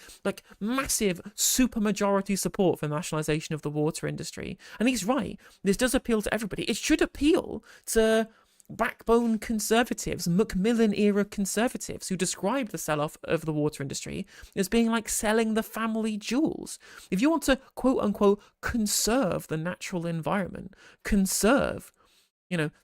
Massive supermajority support for nationalisation of the water industry. And he's right. This does appeal to everybody. It should appeal to backbone conservatives, Macmillan-era conservatives, who describe the sell-off of the water industry as being like selling the family jewels. If you want to, quote-unquote, conserve the natural environment, conserve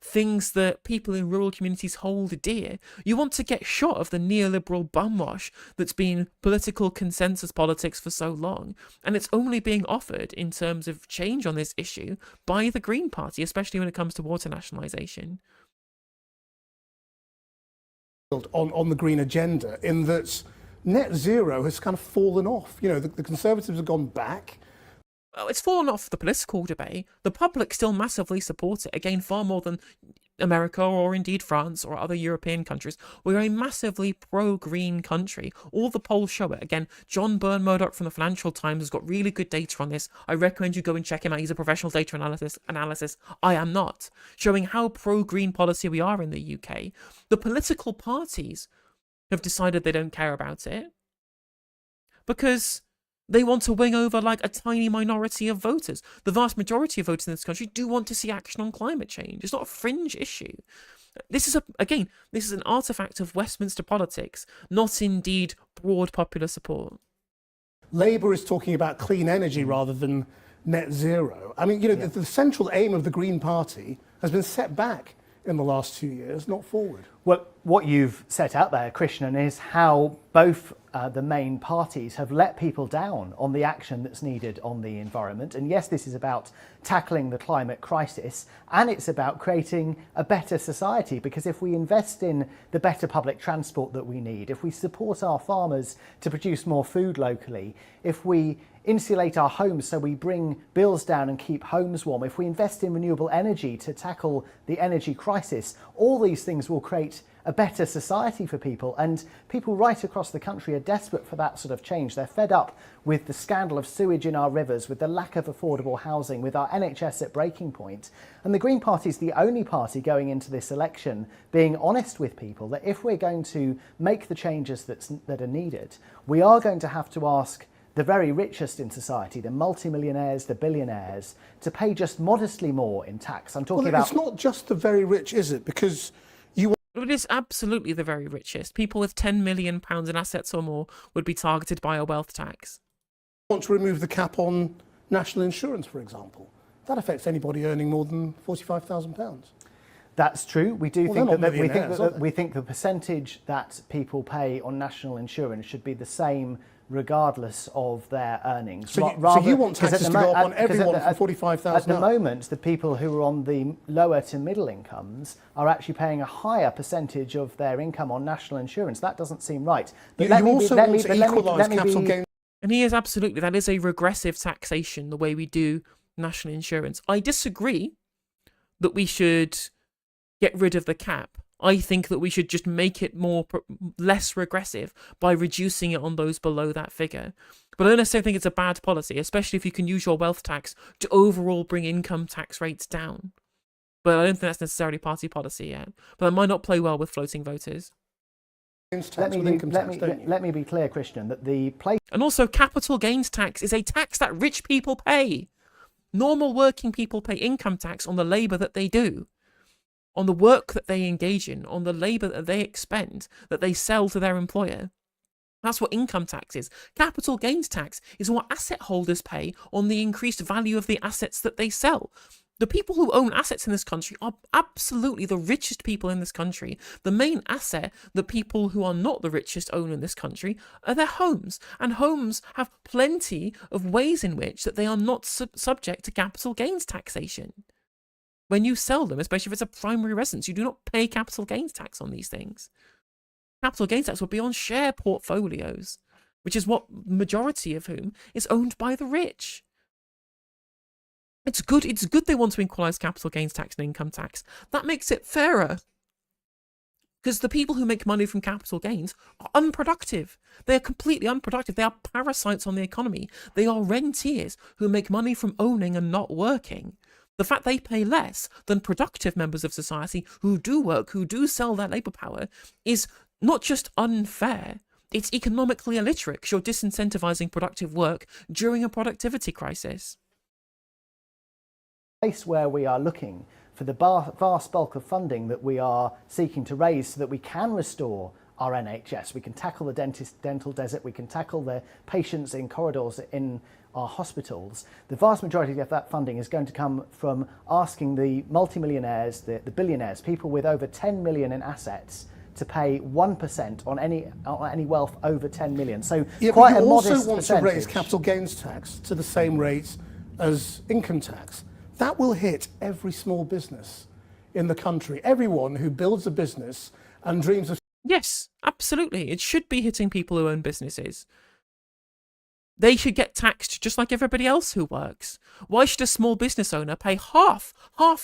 things that people in rural communities hold dear, you want to get shot of the neoliberal bumwash that's been political consensus politics for so long. And it's only being offered in terms of change on this issue by the Green Party, especially when it comes to water nationalisation. On the green agenda, in that net zero has kind of fallen off. The Conservatives have gone back. Well, it's fallen off the political debate. The public still massively support it, again, far more than America or indeed France or other European countries. We're a massively pro-green country. All the polls show it. Again, John Byrne-Murdoch from the Financial Times has got really good data on this. I recommend you go and check him out. He's a professional data analysis. I am not. Showing how pro-green policy we are in the UK. The political parties have decided they don't care about it because they want to wing over a tiny minority of voters. The vast majority of voters in this country do want to see action on climate change. It's not a fringe issue. This is an artifact of Westminster politics, not indeed broad popular support. Labour is talking about clean energy rather than net zero. I mean, the central aim of the Green Party has been set back in the last 2 years, not forward. Well, what you've set out there, Krishnan, is how both the main parties have let people down on the action that's needed on the environment. And yes, this is about tackling the climate crisis, and it's about creating a better society, because if we invest in the better public transport that we need, if we support our farmers to produce more food locally, if we insulate our homes so we bring bills down and keep homes warm, if we invest in renewable energy to tackle the energy crisis, all these things will create a better society for people. And people right across the country are desperate for that sort of change. They're fed up with the scandal of sewage in our rivers, with the lack of affordable housing, with our NHS at breaking point. And the Green Party is the only party going into this election being honest with people that if we're going to make the changes that are needed, we are going to have to ask the very richest in society, the multimillionaires, the billionaires, to pay just modestly more in tax. I'm talking about... It's not just the very rich, is it? Because it is absolutely the very richest. People with £10 million in assets or more would be targeted by a wealth tax. Want to remove the cap on national insurance, for example. That affects anybody earning more than £45,000. That's true. We do think that we think the percentage that people pay on national insurance should be the same regardless of their earnings. So you want 'cause at taxes the to go mo- up on at- 'cause everyone at the- from 45,000 At the up? moment, the people who are on the lower to middle incomes are actually paying a higher percentage of their income on national insurance. That doesn't seem right. But You also want to equalise capital be- gains. And he is absolutely, that is a regressive taxation, the way we do national insurance. I disagree that we should get rid of the cap. I think that we should just make it less regressive by reducing it on those below that figure. But I don't necessarily think it's a bad policy, especially if you can use your wealth tax to overall bring income tax rates down. But I don't think that's necessarily party policy yet. But that might not play well with floating voters. Let me be clear, Christian, that the place. And also, capital gains tax is a tax that rich people pay. Normal working people pay income tax on the labour that they do, on the work that they engage in, on the labour that they expend, that they sell to their employer. That's what income tax is. Capital gains tax is what asset holders pay on the increased value of the assets that they sell. The people who own assets in this country are absolutely the richest people in this country. The main asset that people who are not the richest own in this country are their homes. And homes have plenty of ways in which that they are not subject to capital gains taxation. When you sell them, especially if it's a primary residence, you do not pay capital gains tax on these things. Capital gains tax would be on share portfolios, which is what majority of whom is owned by the rich. It's good they want to equalise capital gains tax and income tax. That makes it fairer. Because the people who make money from capital gains are unproductive. They are completely unproductive. They are parasites on the economy. They are rentiers who make money from owning and not working. The fact they pay less than productive members of society who do work, who do sell their labour power, is not just unfair, it's economically illiterate because you're disincentivising productive work during a productivity crisis. Place where we are looking for the vast bulk of funding that we are seeking to raise so that we can restore our NHS. We can tackle the dental desert, we can tackle the patients in corridors in our hospitals. The vast majority of that funding is going to come from asking the multimillionaires, the billionaires, people with over 10 million in assets, to pay 1% on any wealth over 10 million. So quite a modest percentage. You also want to raise capital gains tax to the same rate as income tax. That will hit every small business in the country. Everyone who builds a business and dreams of... Yes, absolutely. It should be hitting people who own businesses. They should get taxed just like everybody else who works. Why should a small business owner pay half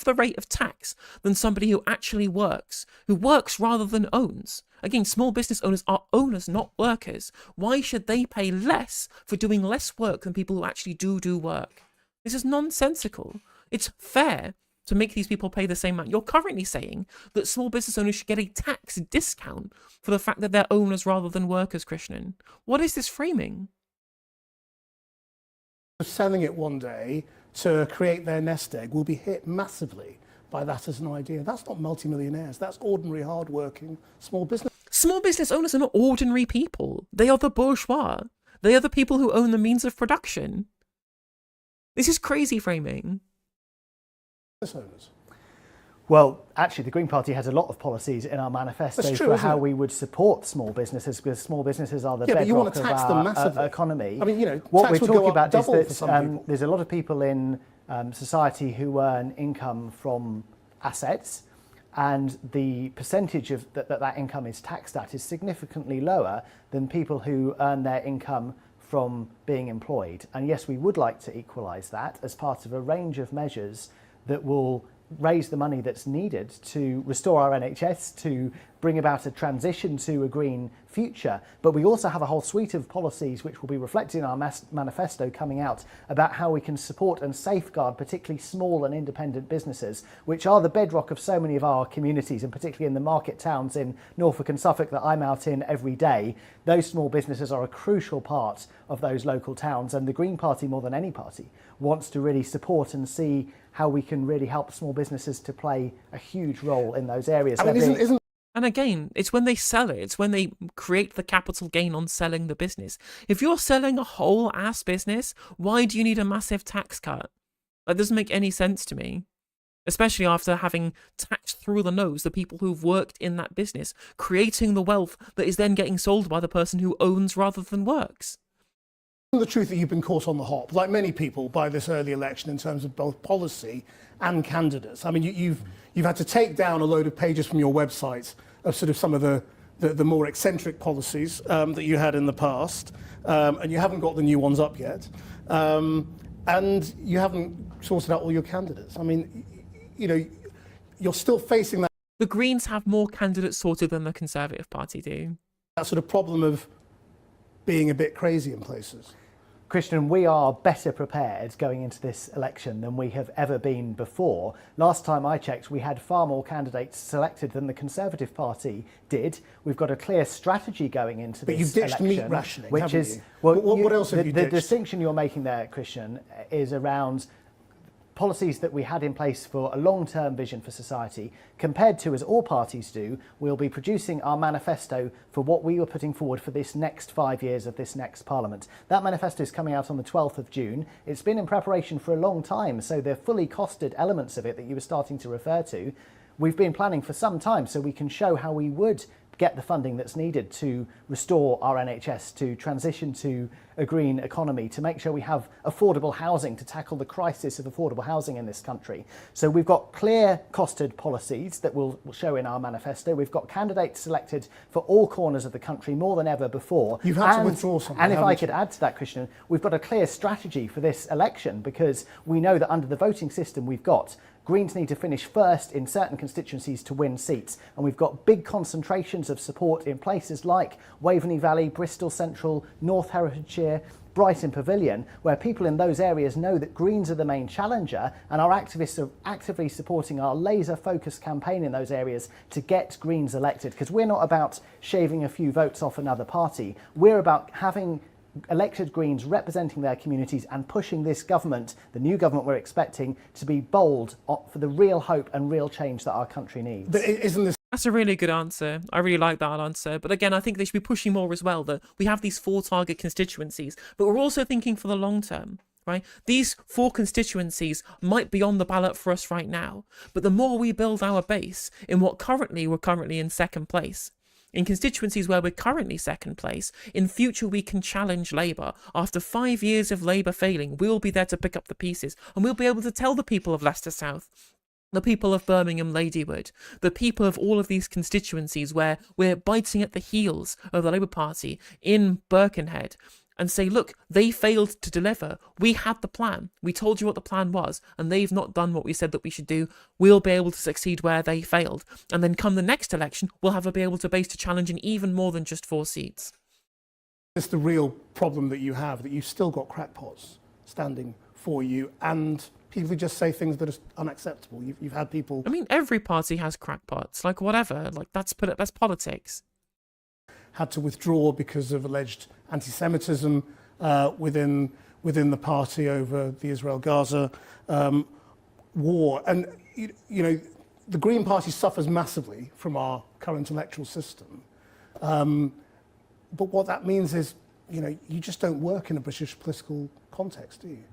the rate of tax than somebody who actually works, who works rather than owns? Again, small business owners are owners, not workers. Why should they pay less for doing less work than people who actually do work? This is nonsensical. It's fair to make these people pay the same amount. You're currently saying that small business owners should get a tax discount for the fact that they're owners rather than workers, Krishnan. What is this framing? Selling it one day to create their nest egg will be hit massively by that as an idea. That's not multimillionaires. That's ordinary, hard-working small business. Small business owners are not ordinary people. They are the bourgeois. They are the people who own the means of production. This is crazy framing. Owners. Well, actually, the Green Party has a lot of policies in our manifesto for how we would support small businesses, because small businesses are the bedrock of our economy. I mean, you know, what we're tax would talking go up about is double for some that people. there's a lot of people in society who earn income from assets, and the percentage of that income is taxed at is significantly lower than people who earn their income from being employed. And yes, we would like to equalise that as part of a range of measures that will raise the money that's needed to restore our NHS, to bring about a transition to a green future. But we also have a whole suite of policies which will be reflected in our manifesto coming out about how we can support and safeguard particularly small and independent businesses, which are the bedrock of so many of our communities, and particularly in the market towns in Norfolk and Suffolk that I'm out in every day. Those small businesses are a crucial part of those local towns, and the Green Party, more than any party, wants to really support and see how we can really help small businesses to play a huge role in those areas. I mean, and again, it's when they sell it, it's when they create the capital gain on selling the business. If you're selling a whole ass business, why do you need a massive tax cut? That doesn't make any sense to me. Especially after having taxed through the nose the people who've worked in that business, creating the wealth that is then getting sold by the person who owns rather than works. The truth that you've been caught on the hop, like many people, by this early election in terms of both policy and candidates. I mean, you've had to take down a load of pages from your website of sort of some of the more eccentric policies that you had in the past, and you haven't got the new ones up yet, and you haven't sorted out all your candidates. I mean, you know, you're still facing that. The Greens have more candidates sorted than the Conservative Party do. That sort of problem of being a bit crazy in places. Christian, we are better prepared going into this election than we have ever been before. Last time I checked, we had far more candidates selected than the Conservative Party did. We've got a clear strategy going into this election. But you've ditched meat rationing, which is you? Well, what else have you ditched? The distinction you're making there, Christian, is around policies that we had in place for a long-term vision for society, compared to, as all parties do, we'll be producing our manifesto for what we were putting forward for this next 5 years of this next Parliament. That manifesto is coming out on the 12th of June. It's been in preparation for a long time, so the fully costed elements of it that you were starting to refer to, we've been planning for some time, so we can show how we would get the funding that's needed to restore our NHS, to transition to a green economy, to make sure we have affordable housing, to tackle the crisis of affordable housing in this country. So we've got clear costed policies that we'll show in our manifesto. We've got candidates selected for all corners of the country more than ever before. You've had to withdraw something. And if I could add to that, Christian, we've got a clear strategy for this election, because we know that under the voting system we've got, Greens need to finish first in certain constituencies to win seats, and we've got big concentrations of support in places like Waveney Valley, Bristol Central, North Herefordshire, Brighton Pavilion, where people in those areas know that Greens are the main challenger, and our activists are actively supporting our laser-focused campaign in those areas to get Greens elected, because we're not about shaving a few votes off another party. We're about having elected Greens representing their communities and pushing this government, the new government we're expecting, to be bold for the real hope and real change that our country needs. But isn't this... That's a really good answer. I really like that answer. But again, I think they should be pushing more as well, that we have these 4 target constituencies, but we're also thinking for the long term. Right? These 4 constituencies might be on the ballot for us right now, but the more we build our base in what we're currently in second place, in constituencies where we're currently second place, in future we can challenge Labour. After 5 years of Labour failing, we'll be there to pick up the pieces, and we'll be able to tell the people of Leicester South, the people of Birmingham Ladywood, the people of all of these constituencies where we're biting at the heels of the Labour Party in Birkenhead, and say, look, they failed to deliver. We had the plan. We told you what the plan was, and they've not done what we said that we should do. We'll be able to succeed where they failed. And then come the next election, we'll be able to base to challenge in even more than just 4 seats. It's the real problem that you have, that you've still got crackpots standing for you, and people who just say things that are unacceptable. You've had people... I mean, every party has crackpots. Like, whatever. Like, that's politics. Had to withdraw because of alleged anti-Semitism within the party over the Israel-Gaza war. And, you know, the Green Party suffers massively from our current electoral system. But what that means is, you know, you just don't work in a British political context, do you?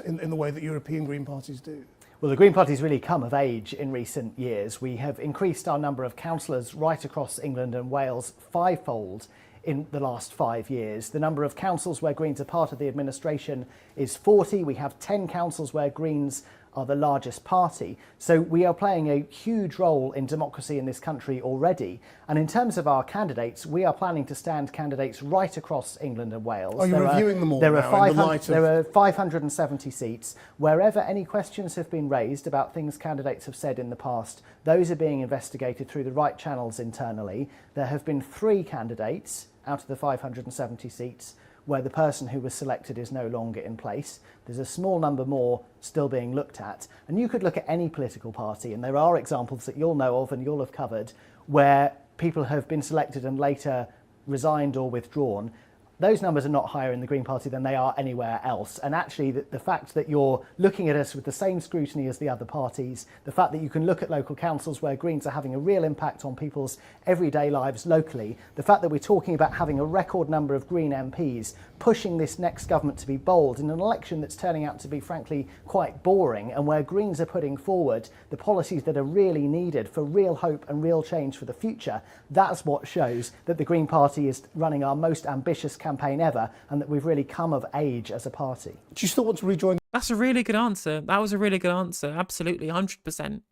In the way that European Green Parties do. Well, the Green Party's really come of age in recent years. We have increased our number of councillors right across England and Wales 5-fold in the last 5 years. The number of councils where Greens are part of the administration is 40. We have 10 councils where Greens are the largest party. So we are playing a huge role in democracy in this country already. And in terms of our candidates, we are planning to stand candidates right across England and Wales. Are you reviewing them all there now in the light of... There are 570 seats. Wherever any questions have been raised about things candidates have said in the past, those are being investigated through the right channels internally. There have been 3 candidates out of the 570 seats where the person who was selected is no longer in place. There's a small number more still being looked at. And you could look at any political party, and there are examples that you'll know of and you'll have covered, where people have been selected and later resigned or withdrawn. Those numbers are not higher in the Green Party than they are anywhere else. And actually, the fact that you're looking at us with the same scrutiny as the other parties, the fact that you can look at local councils where Greens are having a real impact on people's everyday lives locally, the fact that we're talking about having a record number of Green MPs pushing this next government to be bold in an election that's turning out to be, frankly, quite boring, and where Greens are putting forward the policies that are really needed for real hope and real change for the future, that's what shows that the Green Party is running our most ambitious campaign campaign ever, and that we've really come of age as a party. Do you still want to rejoin? That's a really good answer. That was a really good answer. Absolutely, 100%.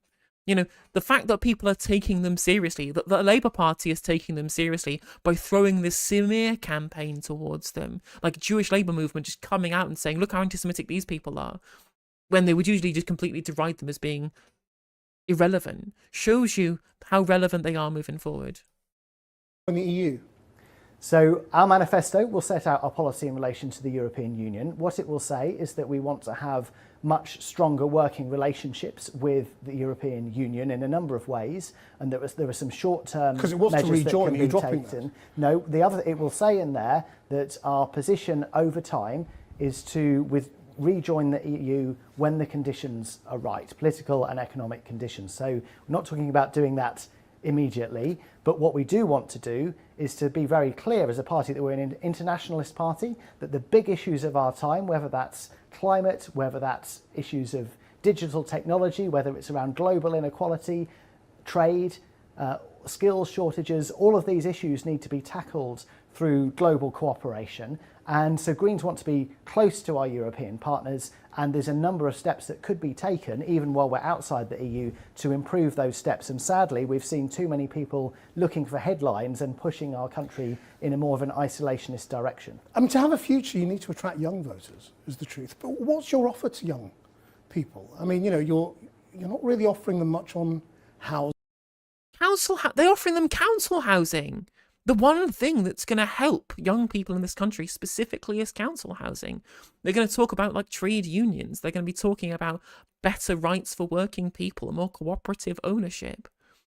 You know, the fact that people are taking them seriously, that the Labour Party is taking them seriously by throwing this smear campaign towards them, like Jewish Labour movement just coming out and saying, look how anti-Semitic these people are, when they would usually just completely deride them as being irrelevant, shows you how relevant they are moving forward. In the EU. So our manifesto will set out our policy in relation to the European Union. What it will say is that we want to have much stronger working relationships with the European Union in a number of ways, and there are some short-term measures that can be taken. No, it will say in there that our position over time is to rejoin the EU when the conditions are right, political and economic conditions. So we're not talking about doing that immediately, but what we do want to do is to be very clear as a party that we're an internationalist party, that the big issues of our time, whether that's climate, whether that's issues of digital technology, whether it's around global inequality, trade, skills shortages, all of these issues need to be tackled through global cooperation. And so Greens want to be close to our European partners, and there's a number of steps that could be taken, even while we're outside the EU, to improve those steps. And sadly, we've seen too many people looking for headlines and pushing our country in a more of an isolationist direction. I mean, to have a future, you need to attract young voters, is the truth. But what's your offer to young people? I mean, you know, you're not really offering them much on housing. They're offering them council housing. The one thing that's going to help young people in this country specifically is council housing. They're going to talk about like trade unions. They're going to be talking about better rights for working people and more cooperative ownership.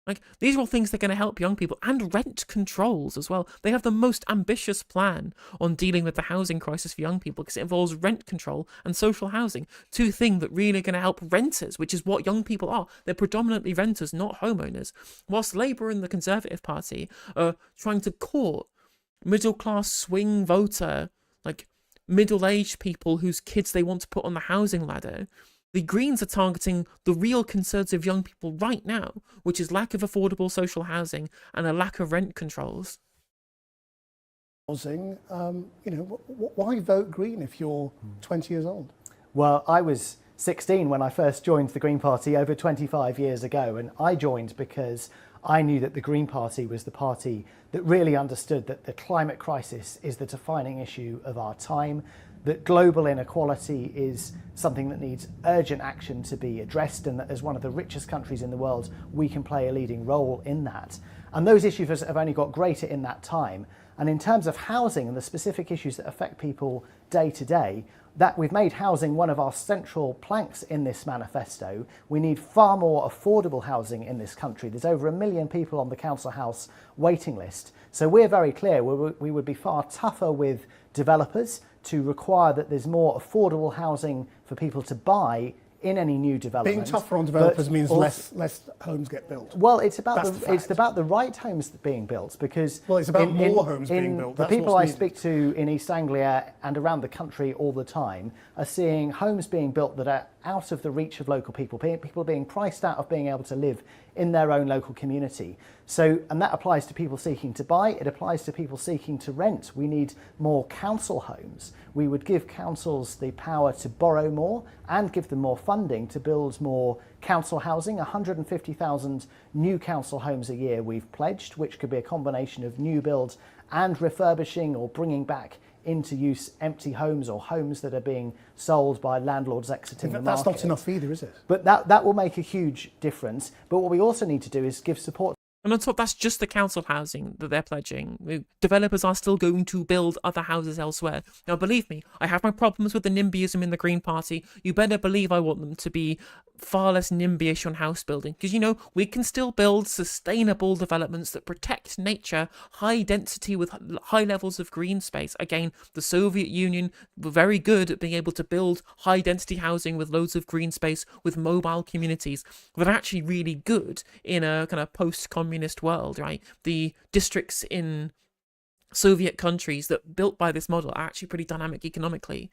Like, these are all things that are going to help young people, and rent controls as well. They have the most ambitious plan on dealing with the housing crisis for young people because it involves rent control and social housing, two things that really are going to help renters, which is what young people are. They're predominantly renters, not homeowners. Whilst Labour and the Conservative Party are trying to court middle-class swing voter, like middle-aged people whose kids they want to put on the housing ladder, the Greens are targeting the real concerns of young people right now, which is lack of affordable social housing and a lack of rent controls. Housing, you know, why vote Green if you're 20 years old? Well, I was 16 when I first joined the Green Party over 25 years ago, and I joined because I knew that the Green Party was the party that really understood that the climate crisis is the defining issue of our time, that global inequality is something that needs urgent action to be addressed, and that as one of the richest countries in the world, we can play a leading role in that. And those issues have only got greater in that time. And in terms of housing and the specific issues that affect people day to day, that we've made housing one of our central planks in this manifesto. We need far more affordable housing in this country. There's over 1 million people on the council house waiting list. So we're very clear we would be far tougher with developers to require that there's more affordable housing for people to buy in any new development. Being tougher on developers means less homes get built. Well, it's about the right homes being built, because it's about more homes being built. The people I speak to in East Anglia and around the country all the time are seeing homes being built that are out of the reach of local people. People being priced out of being able to live in their own local community. So, and that applies to people seeking to buy, it applies to people seeking to rent. We need more council homes. We would give councils the power to borrow more and give them more funding to build more council housing. 150,000 new council homes a year we've pledged, which could be a combination of new builds and refurbishing or bringing back into use empty homes or homes that are being sold by landlords exiting the market. That's not enough either, is it? But that will make a huge difference. But what we also need to do is give support. And on top, that's just the council housing that they're pledging. Developers are still going to build other houses elsewhere. Now, believe me, I have my problems with the NIMBYism in the Green Party. You better believe I want them to be far less NIMBY-ish on house building. Because, you know, we can still build sustainable developments that protect nature, high density with high levels of green space. Again, the Soviet Union were very good at being able to build high density housing with loads of green space with mobile communities. They're actually really good in a kind of post-communist world, right? The districts in Soviet countries that built by this model are actually pretty dynamic economically.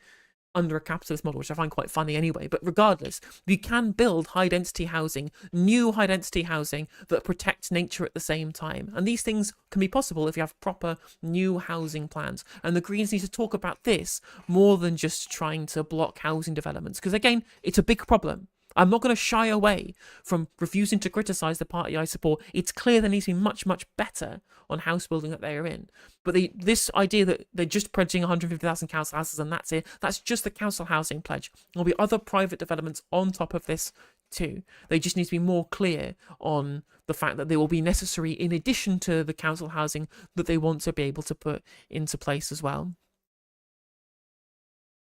under a capitalist model, which I find quite funny anyway. But regardless, you can build high density housing, new high density housing that protects nature at the same time. And these things can be possible if you have proper new housing plans. And the Greens need to talk about this more than just trying to block housing developments. Because again, it's a big problem. I'm not going to shy away from refusing to criticise the party I support. It's clear there needs to be much, much better on house building that they are in. But this idea that they're just pledging 150,000 council houses and that's it, that's just the council housing pledge. There'll be other private developments on top of this too. They just need to be more clear on the fact that they will be necessary in addition to the council housing that they want to be able to put into place as well.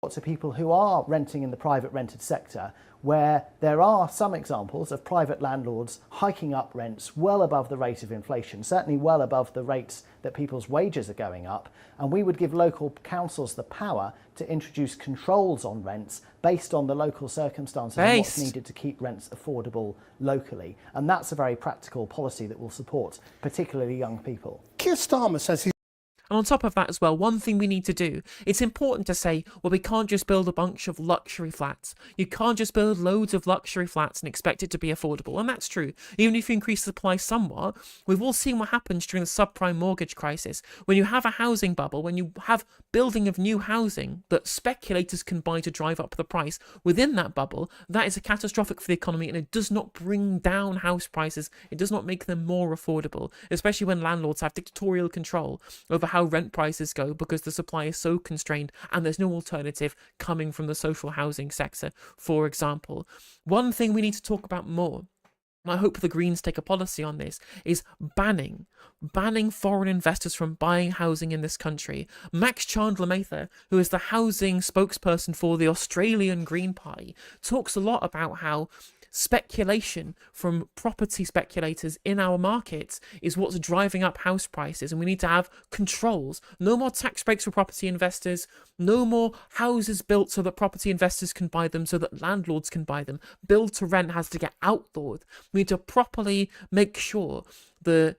Lots of people who are renting in the private rented sector, where there are some examples of private landlords hiking up rents well above the rate of inflation, certainly well above the rates that people's wages are going up. And we would give local councils the power to introduce controls on rents based on the local circumstances and what's needed to keep rents affordable locally. And that's a very practical policy that will support particularly young people. Keir Starmer says he's And on top of that as well, one thing we need to do, it's important to say, well, we can't just build a bunch of luxury flats. You can't just build loads of luxury flats and expect it to be affordable. And that's true. Even if you increase the supply somewhat, we've all seen what happens during the subprime mortgage crisis. When you have a housing bubble, when you have building of new housing that speculators can buy to drive up the price within that bubble, that is catastrophic for the economy, and it does not bring down house prices. It does not make them more affordable, especially when landlords have dictatorial control over how rent prices go because the supply is so constrained and there's no alternative coming from the social housing sector, for example. One thing we need to talk about more, and I hope the Greens take a policy on this, is banning foreign investors from buying housing in this country. Max Chandler-Mather, who is the housing spokesperson for the Australian Green Party, talks a lot about how speculation from property speculators in our markets is what's driving up house prices, and we need to have controls. No more tax breaks for property investors, no more houses built so that property investors can buy them, so that landlords can buy them. Build to rent has to get outlawed. We need to properly make sure the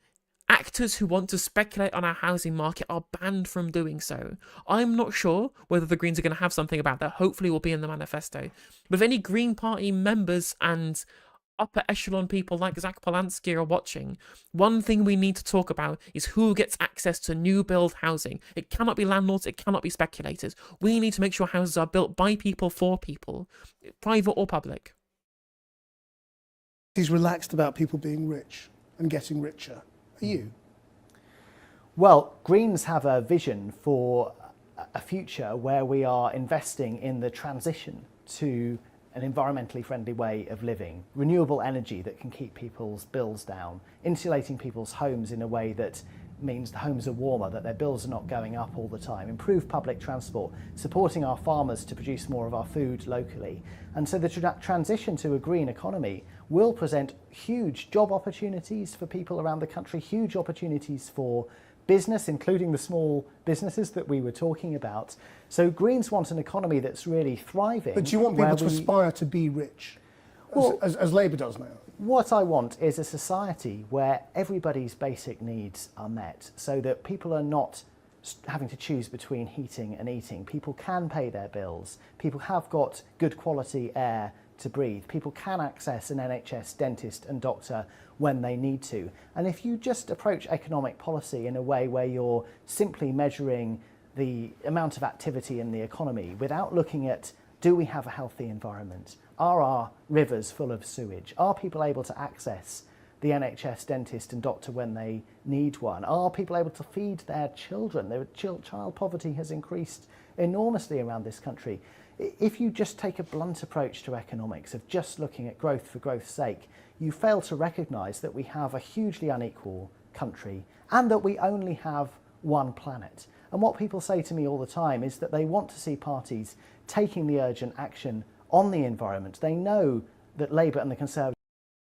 actors who want to speculate on our housing market are banned from doing so. I'm not sure whether the Greens are going to have something about that. Hopefully it will be in the manifesto. But if any Green Party members and upper echelon people like Zach Polanski are watching, one thing we need to talk about is who gets access to new build housing. It cannot be landlords, it cannot be speculators. We need to make sure houses are built by people for people, private or public. He's relaxed about people being rich and getting richer. Are you? Well, Greens have a vision for a future where we are investing in the transition to an environmentally friendly way of living, renewable energy that can keep people's bills down, insulating people's homes in a way that means the homes are warmer, that their bills are not going up all the time, improve public transport, supporting our farmers to produce more of our food locally. And so the transition to a green economy will present huge job opportunities for people around the country, huge opportunities for business, including the small businesses that we were talking about. So Greens want an economy that's really thriving. But do you want people to aspire to be rich, as Labour does now? What I want is a society where everybody's basic needs are met, so that people are not having to choose between heating and eating. People can pay their bills. People have got good quality air to breathe. People can access an NHS dentist and doctor when they need to. And if you just approach economic policy in a way where you're simply measuring the amount of activity in the economy without looking at, do we have a healthy environment? Are our rivers full of sewage? Are people able to access the NHS dentist and doctor when they need one? Are people able to feed their children? Child poverty has increased enormously around this country. If you just take a blunt approach to economics of just looking at growth for growth's sake, you fail to recognise that we have a hugely unequal country and that we only have one planet. And what people say to me all the time is that they want to see parties taking the urgent action on the environment. They know that Labour and the Conservatives...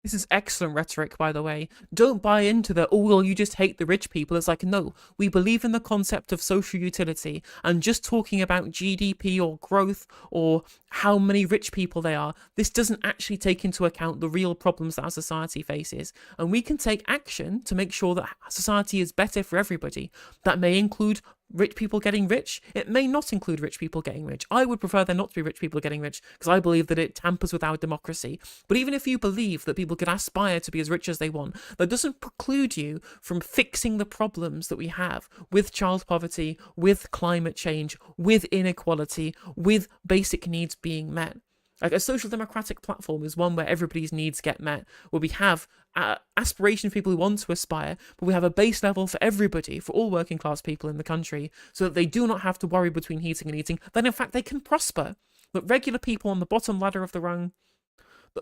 This is excellent rhetoric, by the way. Don't buy into the, oh, well, you just hate the rich people. It's like, no, we believe in the concept of social utility, and just talking about GDP or growth or how many rich people there are, this doesn't actually take into account the real problems that our society faces. And we can take action to make sure that society is better for everybody. That may include rich people getting rich. It may not include rich people getting rich. I would prefer there not to be rich people getting rich because I believe that it tampers with our democracy. But even if you believe that people can aspire to be as rich as they want, that doesn't preclude you from fixing the problems that we have with child poverty, with climate change, with inequality, with basic needs being met. Like a social democratic platform is one where everybody's needs get met, where we have aspirations for people who want to aspire, but we have a base level for everybody, for all working class people in the country, so that they do not have to worry between heating and eating, then in fact they can prosper. But regular people on the bottom ladder of the rung,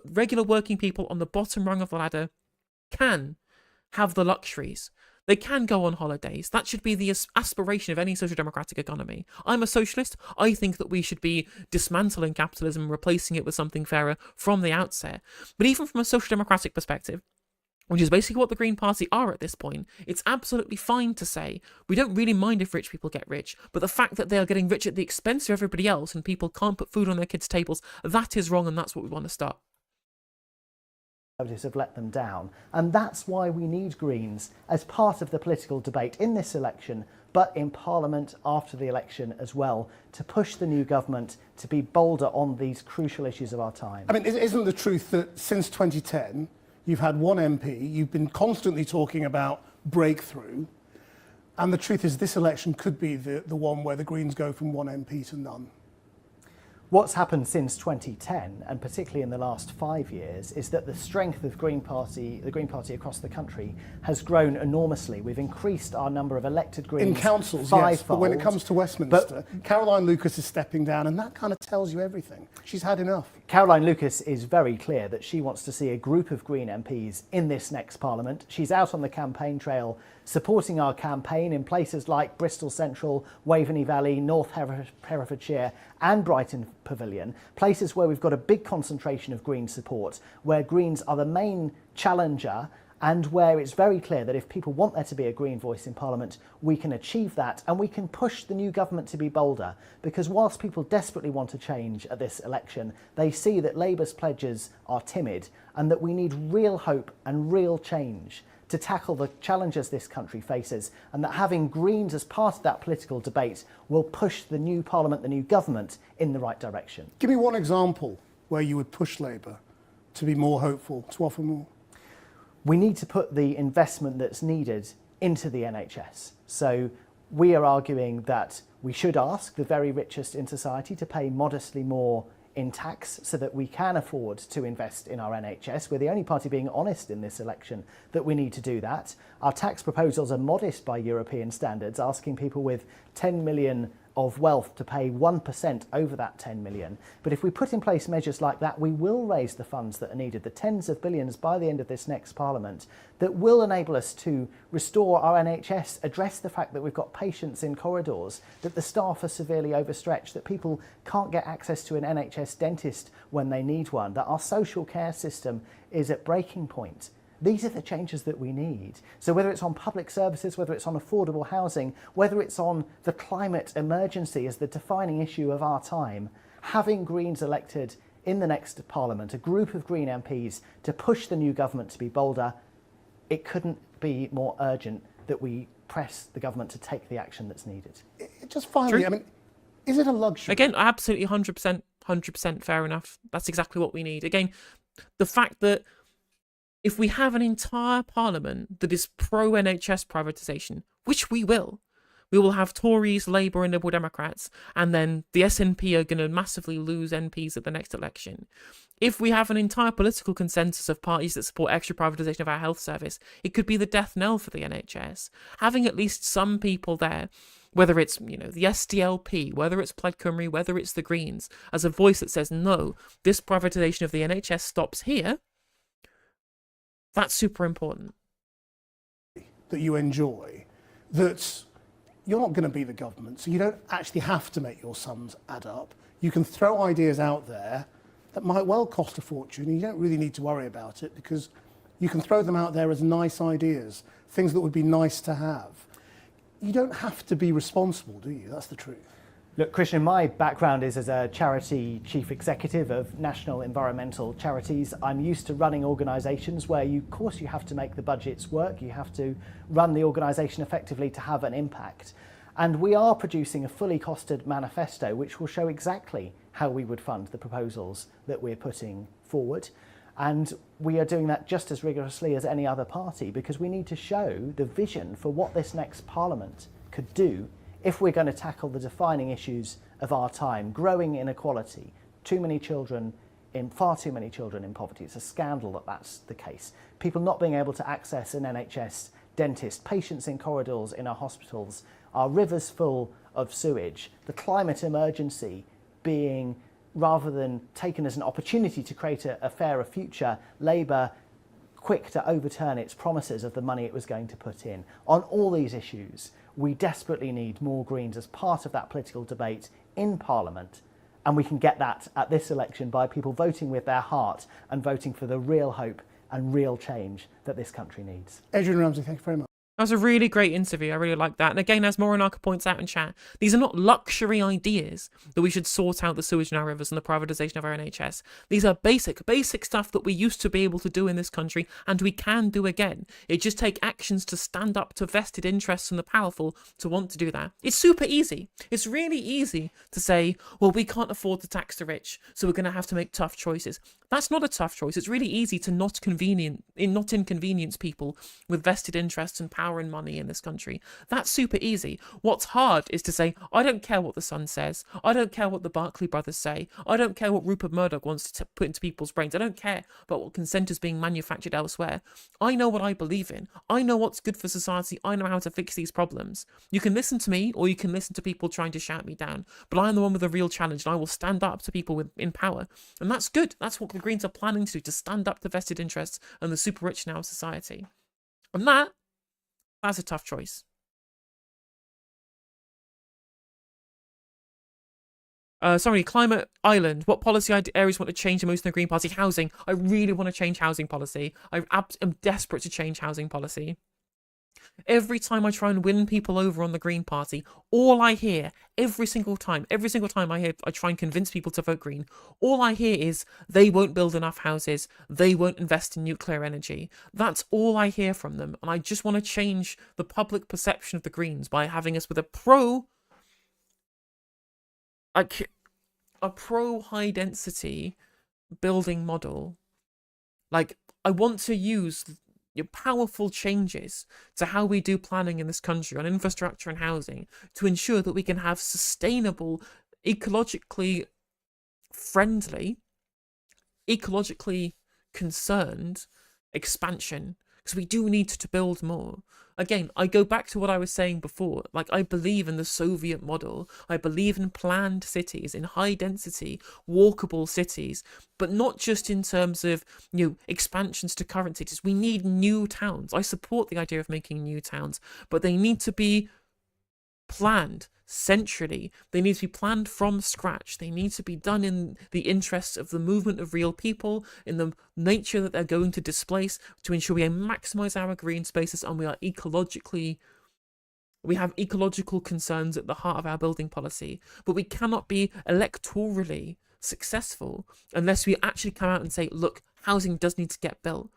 regular working people on the bottom rung of the ladder can have the luxuries. They can go on holidays. That should be the aspiration of any social democratic economy. I'm a socialist. I think that we should be dismantling capitalism and replacing it with something fairer from the outset. But even from a social democratic perspective, which is basically what the Green Party are at this point, it's absolutely fine to say, we don't really mind if rich people get rich, but the fact that they are getting rich at the expense of everybody else and people can't put food on their kids' tables, that is wrong, and that's what we want to stop. Conservatives have let them down, and that's why we need Greens as part of the political debate in this election, but in Parliament after the election as well, to push the new government to be bolder on these crucial issues of our time. I mean, isn't the truth that since 2010, you've had one MP, you've been constantly talking about breakthrough, and the truth is this election could be the one where the Greens go from one MP to none? What's happened since 2010, and particularly in the last 5 years, is that the strength of the Green Party across the country has grown enormously. We've increased our number of elected Greens in councils, fivefold. yes, but when it comes to Westminster, Caroline Lucas is stepping down, and that kind of tells you everything. She's had enough. Caroline Lucas is very clear that she wants to see a group of Green MPs in this next Parliament. She's out on the campaign trail supporting our campaign in places like Bristol Central, Waveney Valley, North Herefordshire and Brighton Pavilion, places where we've got a big concentration of Green support, where Greens are the main challenger, and where it's very clear that if people want there to be a Green voice in Parliament, we can achieve that, and we can push the new government to be bolder. Because whilst people desperately want to change at this election, they see that Labour's pledges are timid, and that we need real hope and real change to tackle the challenges this country faces, and that having Greens as part of that political debate will push the new Parliament, the new government, in the right direction. Give me one example where you would push Labour to be more hopeful, to offer more. We need to put the investment that's needed into the NHS. So we are arguing that we should ask the very richest in society to pay modestly more in tax so that we can afford to invest in our NHS. We're the only party being honest in this election that we need to do that. Our tax proposals are modest by European standards, asking people with 10 million of wealth to pay 1% over that 10 million. But if we put in place measures like that, we will raise the funds that are needed, the tens of billions by the end of this next Parliament, that will enable us to restore our NHS, address the fact that we've got patients in corridors, that the staff are severely overstretched, that people can't get access to an NHS dentist when they need one, that our social care system is at breaking point. These are the changes that we need. So whether it's on public services, whether it's on affordable housing, whether it's on the climate emergency as the defining issue of our time, having Greens elected in the next Parliament, a group of Green MPs to push the new government to be bolder, it couldn't be more urgent that we press the government to take the action that's needed. Just finally, True. I mean, is it a luxury? Again, absolutely 100% fair enough. That's exactly what we need. Again, the fact that if we have an entire Parliament that is pro-NHS privatisation, which we will have Tories, Labour and Liberal Democrats, and then the SNP are going to massively lose MPs at the next election. If we have an entire political consensus of parties that support extra privatisation of our health service, it could be the death knell for the NHS. Having at least some people there, whether it's the SDLP, whether it's Plaid Cymru, whether it's the Greens, as a voice that says, no, this privatisation of the NHS stops here, that's super important. That you enjoy, that you're not going to be the government, so you don't actually have to make your sums add up. You can throw ideas out there that might well cost a fortune, and you don't really need to worry about it because you can throw them out there as nice ideas, things that would be nice to have. You don't have to be responsible, do you? That's the truth. Look, Christian, my background is as a charity chief executive of national environmental charities. I'm used to running organisations where, of course, you have to make the budgets work. You have to run the organisation effectively to have an impact. And we are producing a fully costed manifesto which will show exactly how we would fund the proposals that we're putting forward. And we are doing that just as rigorously as any other party, because we need to show the vision for what this next Parliament could do if we're going to tackle the defining issues of our time: growing inequality, far too many children in poverty. It's a scandal that that's the case. People not being able to access an NHS dentist, patients in corridors in our hospitals, our rivers full of sewage, the climate emergency being, rather than taken as an opportunity to create a fairer future, Labour quick to overturn its promises of the money it was going to put in. On all these issues, we desperately need more Greens as part of that political debate in Parliament, and we can get that at this election by people voting with their heart and voting for the real hope and real change that this country needs. Adrian Ramsey, thank you very much. That was a really great interview. I really like that. And again, as Morinaka points out in chat, these are not luxury ideas that we should sort out the sewage in our rivers and the privatisation of our NHS. These are basic stuff that we used to be able to do in this country, and we can do again. It just takes actions to stand up to vested interests and the powerful to want to do that. It's super easy. It's really easy to say, well, we can't afford to tax the rich, so we're going to have to make tough choices. That's not a tough choice. It's really easy to not inconvenience people with vested interests and power and money in this country. That's super easy. What's hard is to say, I don't care what the Sun says. I don't care what the Barclay brothers say. I don't care what Rupert Murdoch wants to put into people's brains. I don't care about what consent is being manufactured elsewhere. I know what I believe in. I know what's good for society. I know how to fix these problems. You can listen to me, or you can listen to people trying to shout me down, but I'm the one with a real challenge, and I will stand up to people in power. And that's good. That's what the Greens are planning to do, to stand up to vested interests and the super rich in our society. And that's a tough choice. Sorry, Climate Island. What policy areas want to change the most in the Green Party? Housing. I really want to change housing policy. I am desperate to change housing policy. Every time I try and win people over on the Green Party, all I hear, every single time I try and convince people to vote Green, all I hear is they won't build enough houses, they won't invest in nuclear energy. That's all I hear from them, and I just want to change the public perception of the Greens by having us with a pro high density building model. Like, I want to use powerful changes to how we do planning in this country on infrastructure and housing to ensure that we can have sustainable, ecologically friendly, ecologically concerned expansion, because we do need to build more. Again, I go back to what I was saying before. Like, I believe in the Soviet model. I believe in planned cities, in high density, walkable cities, but not just in terms of, expansions to current cities. We need new towns. I support the idea of making new towns, but they need to be planned centrally. They need to be planned from scratch. They need to be done in the interests of the movement of real people, in the nature that they're going to displace, to ensure we maximize our green spaces and we have ecological concerns at the heart of our building policy. But we cannot be electorally successful unless we actually come out and say, look, housing does need to get built.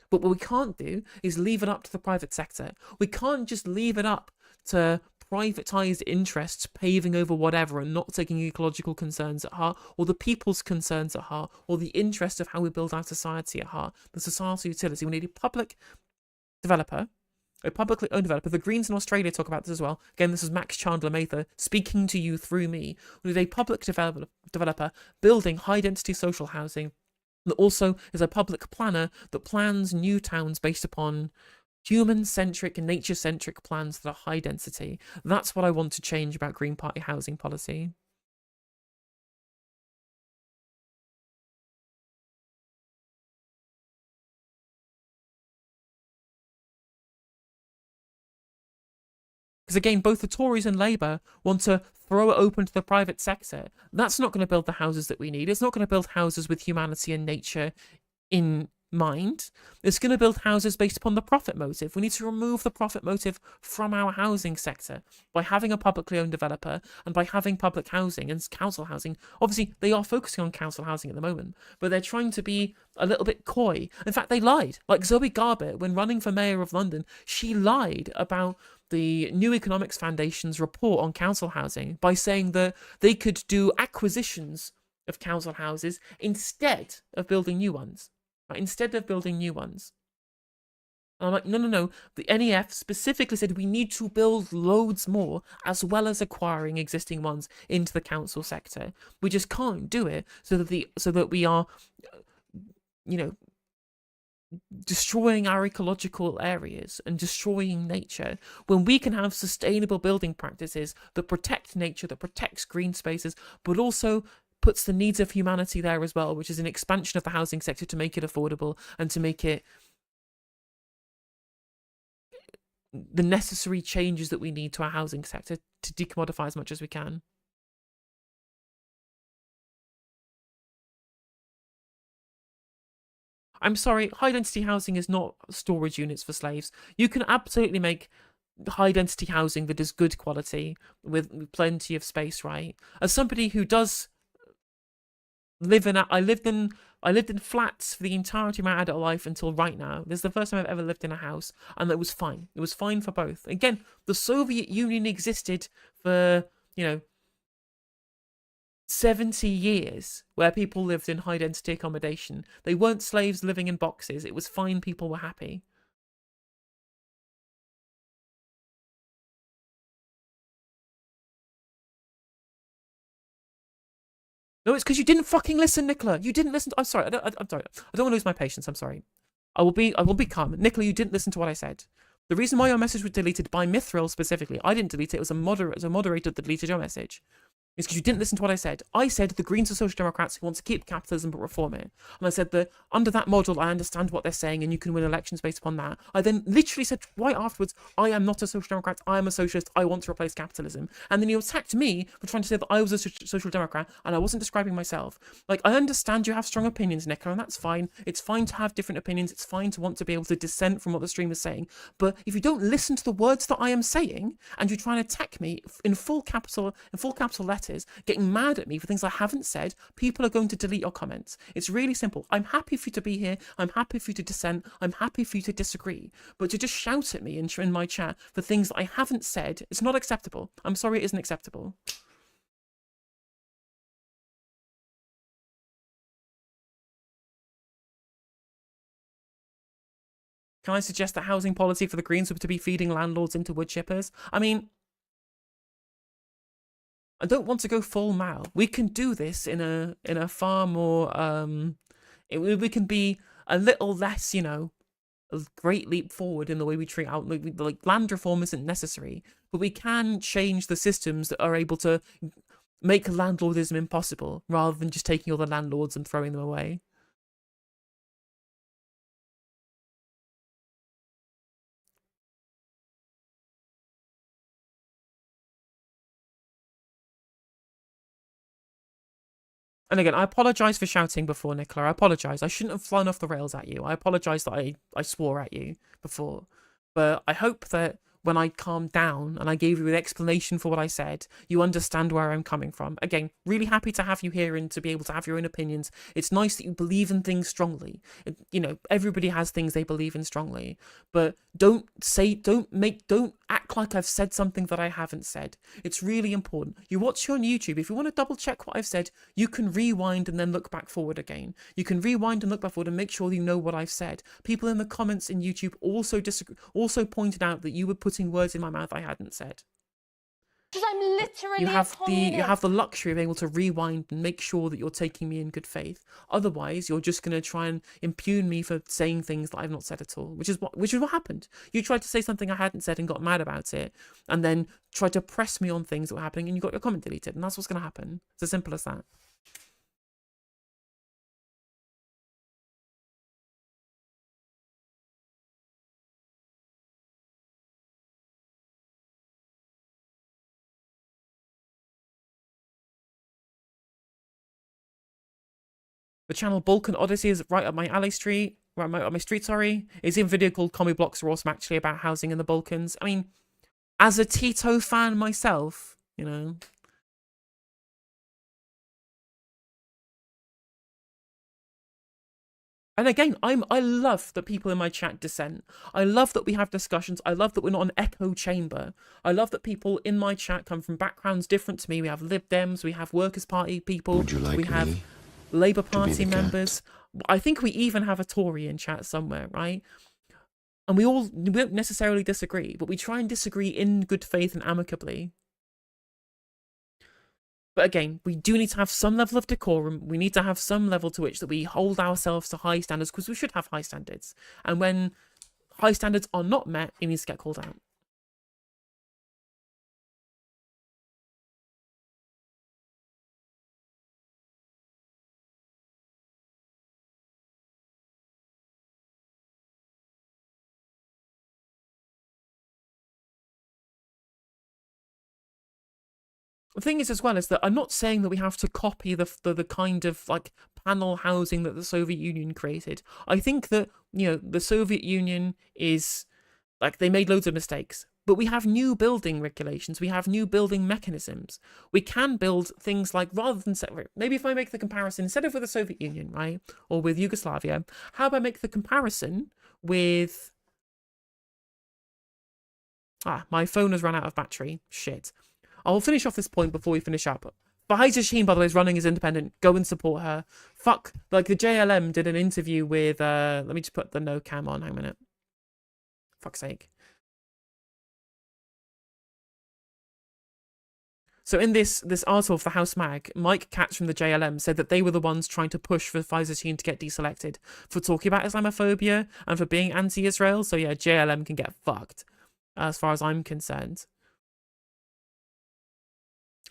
But what we can't do is leave it up to the private sector. We can't just leave it up to privatised interests paving over whatever and not taking ecological concerns at heart, or the people's concerns at heart, or the interest of how we build our society at heart, the societal utility. We need a public developer, a publicly owned developer. The Greens in Australia talk about this as well. Again, this is Max Chandler-Mather speaking to you through me. We need a public developer building high-density social housing that also is a public planner that plans new towns based upon human-centric and nature-centric plans that are high density. That's what I want to change about Green Party housing policy. Because again, both the Tories and Labour want to throw it open to the private sector. That's not going to build the houses that we need. It's not going to build houses with humanity and nature in mind. It's going to build houses based upon the profit motive. We need to remove the profit motive from our housing sector by having a publicly owned developer and by having public housing and council housing. Obviously, they are focusing on council housing at the moment, but they're trying to be a little bit coy. In fact, they lied. Like Zoe Garbett, when running for mayor of London, she lied about the New Economics Foundation's report on council housing by saying that they could do acquisitions of council houses instead of building new ones. Right? Instead of building new ones. And I'm like, no. The NEF specifically said we need to build loads more as well as acquiring existing ones into the council sector. We just can't do it so that we are, destroying our ecological areas and destroying nature when we can have sustainable building practices that protect nature, that protects green spaces, but also puts the needs of humanity there as well, which is an expansion of the housing sector to make it affordable and to make it the necessary changes that we need to our housing sector to decommodify as much as we can. I'm sorry, high-density housing is not storage units for slaves. You can absolutely make high-density housing that is good quality with plenty of space, right? As somebody who does live in, I lived in flats for the entirety of my adult life until right now. This is the first time I've ever lived in a house, and it was fine. It was fine for both. Again, the Soviet Union existed for 70 years where people lived in high-density accommodation. They weren't slaves living in boxes. It was fine. People were happy. No, it's because you didn't fucking listen, Nicola. You didn't listen. I'm sorry. I'm sorry. I don't want to lose my patience. I'm sorry. I will be calm. Nicola, you didn't listen to what I said. The reason why your message was deleted by Mithril specifically, I didn't delete it. It was a moderator that deleted your message. It's because you didn't listen to what I said. I said the Greens are social democrats who want to keep capitalism but reform it. And I said that under that model, I understand what they're saying and you can win elections based upon that. I then literally said right afterwards, I am not a social democrat. I am a socialist. I want to replace capitalism. And then you attacked me for trying to say that I was a social democrat and I wasn't describing myself. Like, I understand you have strong opinions, Nicola, and that's fine. It's fine to have different opinions. It's fine to want to be able to dissent from what the stream is saying. But if you don't listen to the words that I am saying and you try and attack me in full capital letters, getting mad at me for things I haven't said, people are going to delete your comments. It's really simple. I'm happy for you to be here. I'm happy for you to dissent. I'm happy for you to disagree. But to just shout at me in my chat for things that I haven't said, it's not acceptable. I'm sorry, it isn't acceptable. Can I suggest that housing policy for the Greens would to be feeding landlords into wood chippers? I mean, I don't want to go full Mao. We can do this in a far more we can be a little less, a great leap forward in the way we treat out. Like land reform isn't necessary, but we can change the systems that are able to make landlordism impossible, rather than just taking all the landlords and throwing them away. And again, I apologise for shouting before, Nicola. I apologise. I shouldn't have flown off the rails at you. I apologise that I swore at you before. But I hope that when I calmed down and I gave you an explanation for what I said, you understand where I'm coming from. Again, really happy to have you here and to be able to have your own opinions. It's nice that you believe in things strongly. Everybody has things they believe in strongly. But don't act like I've said something that I haven't said. It's really important. You watch you on YouTube. If you want to double check what I've said, you can rewind and then look back forward again. You can rewind and look back forward and make sure you know what I've said. People in the comments in YouTube also pointed out that you were putting words in my mouth I hadn't said. Because I'm literally You have a communist. the luxury of being able to rewind and make sure that you're taking me in good faith. Otherwise, you're just going to try and impugn me for saying things that I've not said at all, which is what happened. You tried to say something I hadn't said and got mad about it, and then tried to press me on things that were happening, and you got your comment deleted, and that's what's going to happen. It's as simple as that. The channel Balkan Odyssey is right up my alley street, right up my street, sorry. It's in a video called Commie Blocks Are Awesome, actually, about housing in the Balkans. I mean, as a Tito fan myself, And again, I love that people in my chat dissent. I love that we have discussions. I love that we're not an echo chamber. I love that people in my chat come from backgrounds different to me. We have Lib Dems, we have Workers' Party people, we have Labour Party members. I think we even have a Tory in chat somewhere, right? And we don't necessarily disagree, but we try and disagree in good faith and amicably. But again, we do need to have some level of decorum. We need to have some level to which that we hold ourselves to high standards, because we should have high standards. And when high standards are not met, it needs to get called out. The thing is, as well, is that I'm not saying that we have to copy the kind of like panel housing that the Soviet Union created. I think that, you know, the Soviet Union is like, they made loads of mistakes, but we have new building regulations. We have new building mechanisms. We can build things like, rather than maybe if I make the comparison instead of with the Soviet Union, right, or with Yugoslavia, how about I make the comparison with my phone has run out of battery. Shit. I'll finish off this point before we finish up. Faiza Shaheen, by the way, is running as independent. Go and support her. Fuck, like the JLM did an interview with, let me just put the no cam on, hang on a minute. Fuck's sake. So in this article for House Mag, Mike Katz from the JLM said that they were the ones trying to push for Faiza Shaheen to get deselected for talking about Islamophobia and for being anti-Israel. So yeah, JLM can get fucked, as far as I'm concerned.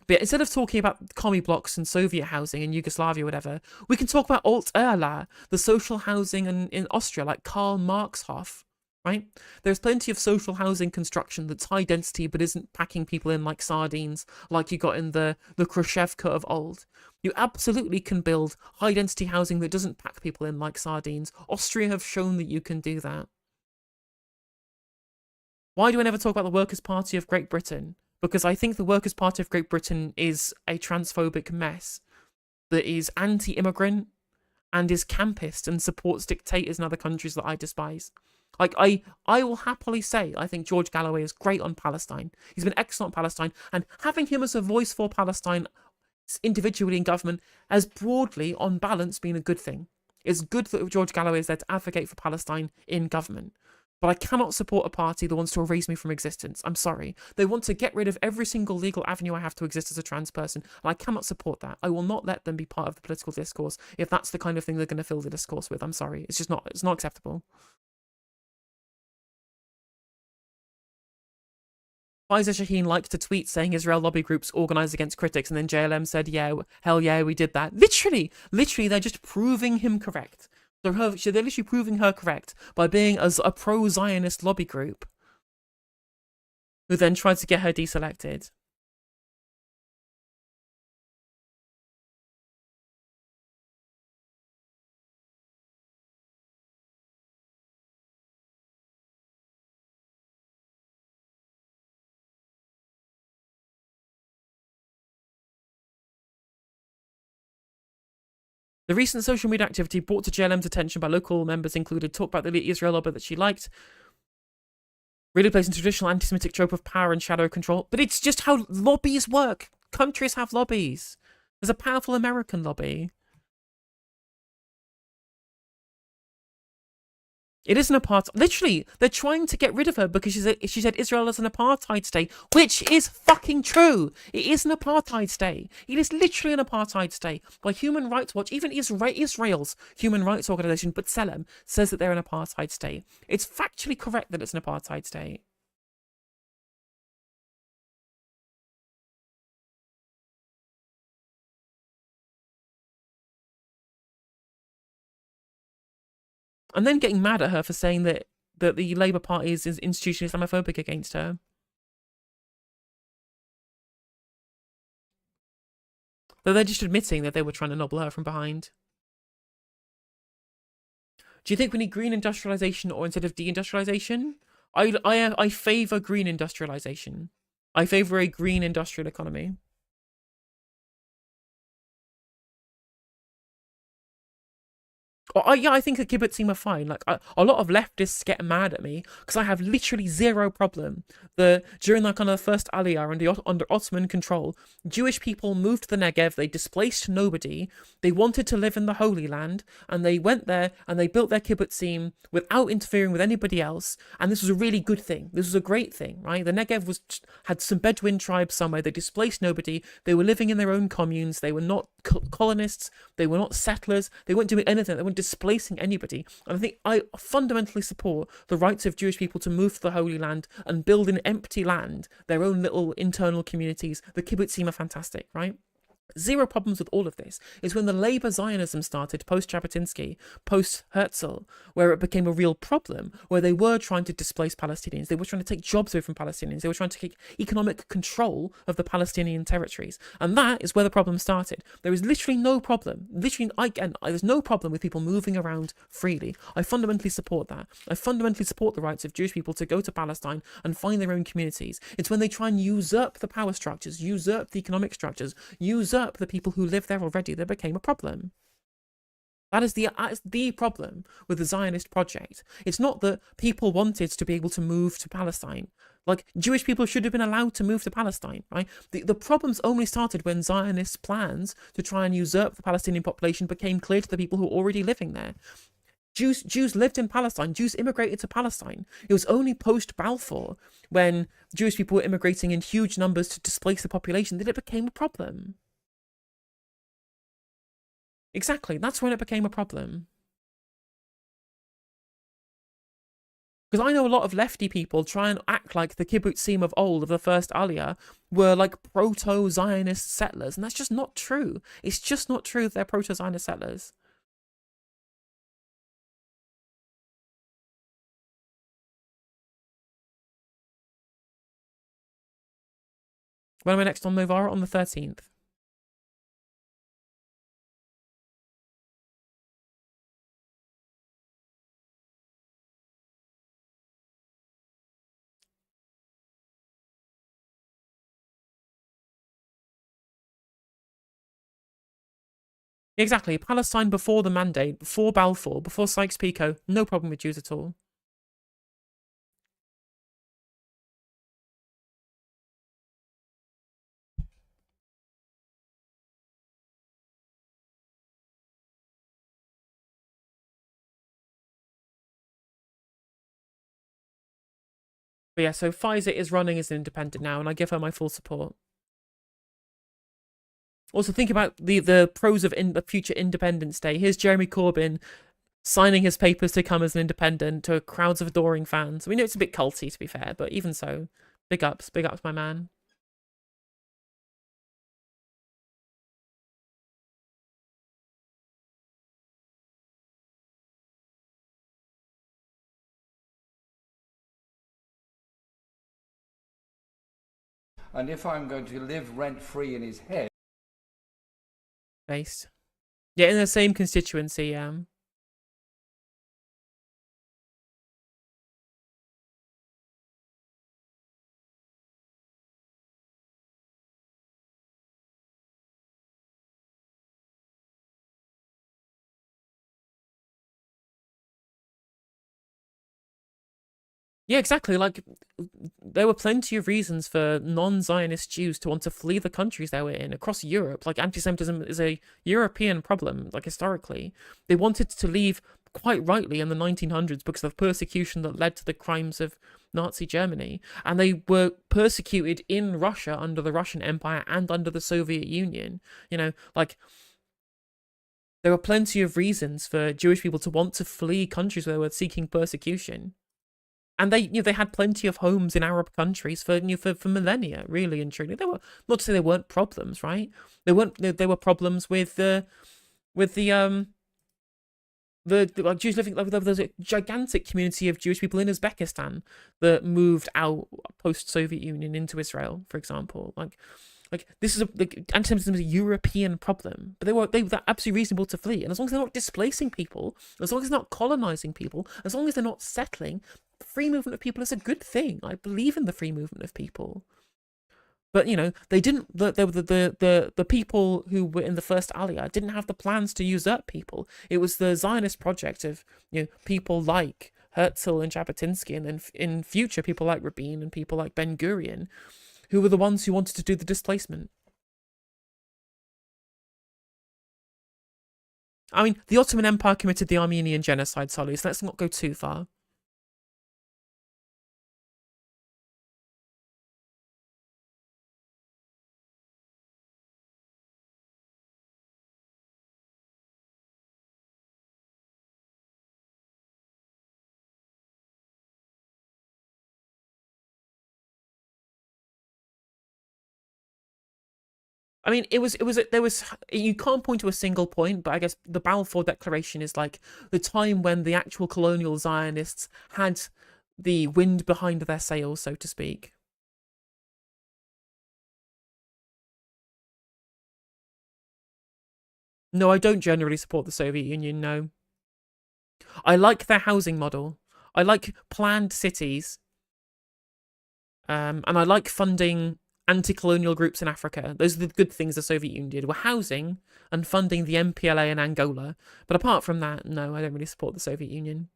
But instead of talking about commie blocks and Soviet housing in Yugoslavia or whatever, we can talk about Alt-Erla, the social housing in Austria, like Karl Marxhof, right? There's plenty of social housing construction that's high density but isn't packing people in like sardines, like you got in the Khrushchevka of old. You absolutely can build high density housing that doesn't pack people in like sardines. Austria have shown that you can do that. Why do I never talk about the Workers' Party of Great Britain? Because I think the Workers' Party of Great Britain is a transphobic mess that is anti-immigrant and is campist and supports dictators in other countries that I despise. Like, I will happily say I think George Galloway is great on Palestine. He's been excellent on Palestine, and having him as a voice for Palestine individually in government has broadly, on balance, been a good thing. It's good that George Galloway is there to advocate for Palestine in government. But I cannot support a party that wants to erase me from existence. I'm sorry. They want to get rid of every single legal avenue I have to exist as a trans person, and I cannot support that. I will not let them be part of the political discourse if that's the kind of thing they're going to fill the discourse with. I'm sorry. It's just not, it's not acceptable. Faiza Shaheen liked to tweet saying Israel lobby groups organise against critics, and then JLM said, yeah, hell yeah, we did that. Literally, they're just proving him correct. So they're literally proving her correct by being as a pro-Zionist lobby group who then tried to get her deselected. The recent social media activity brought to JLM's attention by local members included talk about the elite Israel lobby that she liked, really plays in traditional anti-Semitic trope of power and shadow control. But it's just how lobbies work. Countries have lobbies. There's a powerful American lobby. It is an apartheid. Literally, they're trying to get rid of her because she said Israel is an apartheid state, which is fucking true. It is an apartheid state. It is literally an apartheid state. By Human Rights Watch, even Israel's human rights organization, B'Tselem, says that they're an apartheid state. It's factually correct that it's an apartheid state. And then getting mad at her for saying that the Labour Party is institutionally Islamophobic against her. Though they're just admitting that they were trying to nobble her from behind. Do you think we need green industrialisation or instead of deindustrialisation? I favour green industrialisation. I favour a green industrial economy. Yeah, I think the kibbutzim are fine. Like, a lot of leftists get mad at me because I have literally zero problem. During like kind of the first Aliyah under Ottoman control, Jewish people moved to the Negev. They displaced nobody. They wanted to live in the Holy Land, and they went there and they built their kibbutzim without interfering with anybody else. And this was a really good thing. This was a great thing, right? The Negev had some Bedouin tribes somewhere. They displaced nobody. They were living in their own communes. They were not colonists. They were not settlers. They weren't doing anything. They weren't displacing anybody. And I think I fundamentally support the rights of Jewish people to move to the Holy Land and build in empty land their own little internal communities. The kibbutzim are fantastic, right? Zero problems with all of this. Is when the Labour Zionism started post-Jabotinsky, post-Herzl, where it became a real problem, where they were trying to displace Palestinians, they were trying to take jobs away from Palestinians, they were trying to take economic control of the Palestinian territories. And that is where the problem started. There is literally no problem. There's no problem with people moving around freely. I fundamentally support that. I fundamentally support the rights of Jewish people to go to Palestine and find their own communities. It's when they try and usurp the power structures, usurp the economic structures, usurp the people who live there already, there became a problem. That is the problem with the Zionist project. It's not that people wanted to be able to move to Palestine. Like, Jewish people should have been allowed to move to Palestine, right? The problems only started when Zionist plans to try and usurp the Palestinian population became clear to the people who were already living there. Jews lived in Palestine. Jews immigrated to Palestine. It was only post-Balfour, when Jewish people were immigrating in huge numbers to displace the population, that it became a problem. Exactly, that's when it became a problem. Because I know a lot of lefty people try and act like the kibbutzim of old, of the first Aliyah, were like proto-Zionist settlers, and that's just not true. It's just not true that they're proto-Zionist settlers. When am I next on Novara? On the 13th. Exactly. Palestine before the Mandate, before Balfour, before Sykes-Picot, no problem with Jews at all. But yeah, so Faiza is running as an independent now, and I give her my full support. Also, think about the pros of the future Independence Day. Here's Jeremy Corbyn signing his papers to come as an independent to crowds of adoring fans. We know it's a bit culty, to be fair, but even so, big ups, my man. And if I'm going to live rent-free in his head... Based. Yeah, in the same constituency, Yeah, exactly. Like, there were plenty of reasons for non-Zionist Jews to want to flee the countries they were in across Europe. Like, anti-Semitism is a European problem, like, historically. They wanted to leave, quite rightly, in the 1900s because of persecution that led to the crimes of Nazi Germany. And they were persecuted in Russia under the Russian Empire and under the Soviet Union. You know, like, there were plenty of reasons for Jewish people to want to flee countries where they were seeking persecution. And they had plenty of homes in Arab countries for millennia, really and truly. They were, not to say there weren't problems, right? There were problems with the like Jews living, like, there was a gigantic community of Jewish people in Uzbekistan that moved out post-Soviet Union into Israel, for example. Like this is anti-Semitism is a European problem, but they were absolutely reasonable to flee. And as long as they're not displacing people, as long as they're not colonizing people, as long as they're not settling, the free movement of people is a good thing. I believe in the free movement of people. But they didn't. The people who were in the first Aliyah didn't have the plans to usurp people. It was the Zionist project of people like Herzl and Jabotinsky, and then in future people like Rabin and people like Ben Gurion, who were the ones who wanted to do the displacement. I mean, the Ottoman Empire committed the Armenian genocide, Solly, so let's not go too far. I mean, you can't point to a single point, but I guess the Balfour Declaration is like the time when the actual colonial Zionists had the wind behind their sails, so to speak. No, I don't generally support the Soviet Union, no. I like their housing model. I like planned cities. And I like funding anti-colonial groups in Africa. Those are the good things the Soviet Union did, were housing and funding the MPLA in Angola. But apart from that, no, I don't really support the Soviet Union.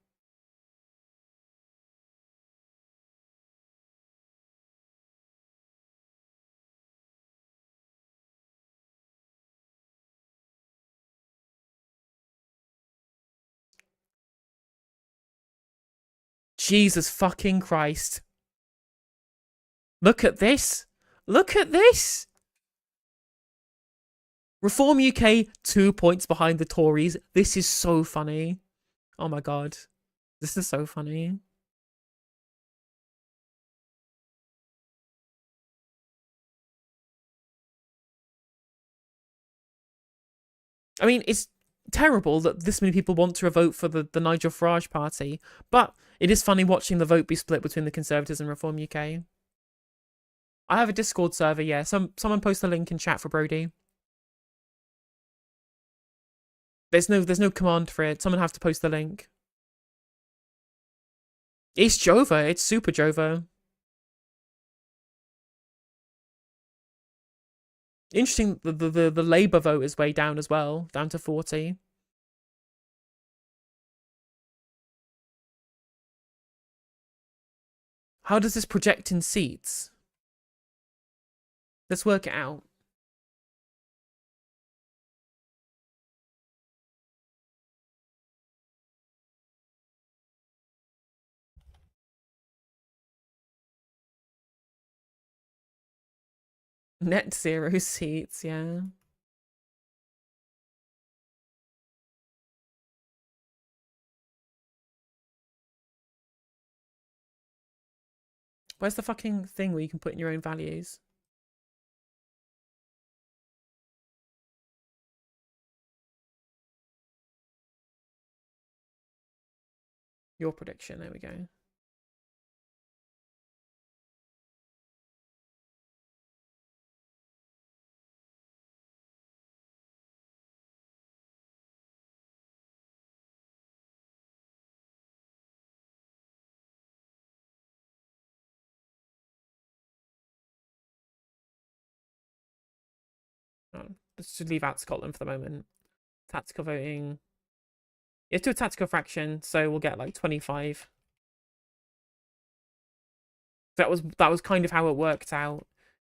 Jesus fucking Christ. Look at this. Look at this. Reform UK 2 points behind the Tories. This is so funny. Oh my god. This is so funny. I mean, it's terrible that this many people want to vote for the Nigel Farage party, but it is funny watching the vote be split between the Conservatives and Reform UK. I have a Discord server, yeah. Someone post a link in chat for Brody. There's no command for it. Someone have to post the link. It's Jova. It's super Jova. Interesting. The Labour vote is way down as well, down to 40. How does this project in seats? Let's work it out. Net 0 seats, yeah. Where's the fucking thing where you can put in your own values? Your prediction, there we go. Oh, let's just leave out Scotland for the moment. Tactical voting. Let's do a tactical fraction, so we'll get like 25. That was kind of how it worked out.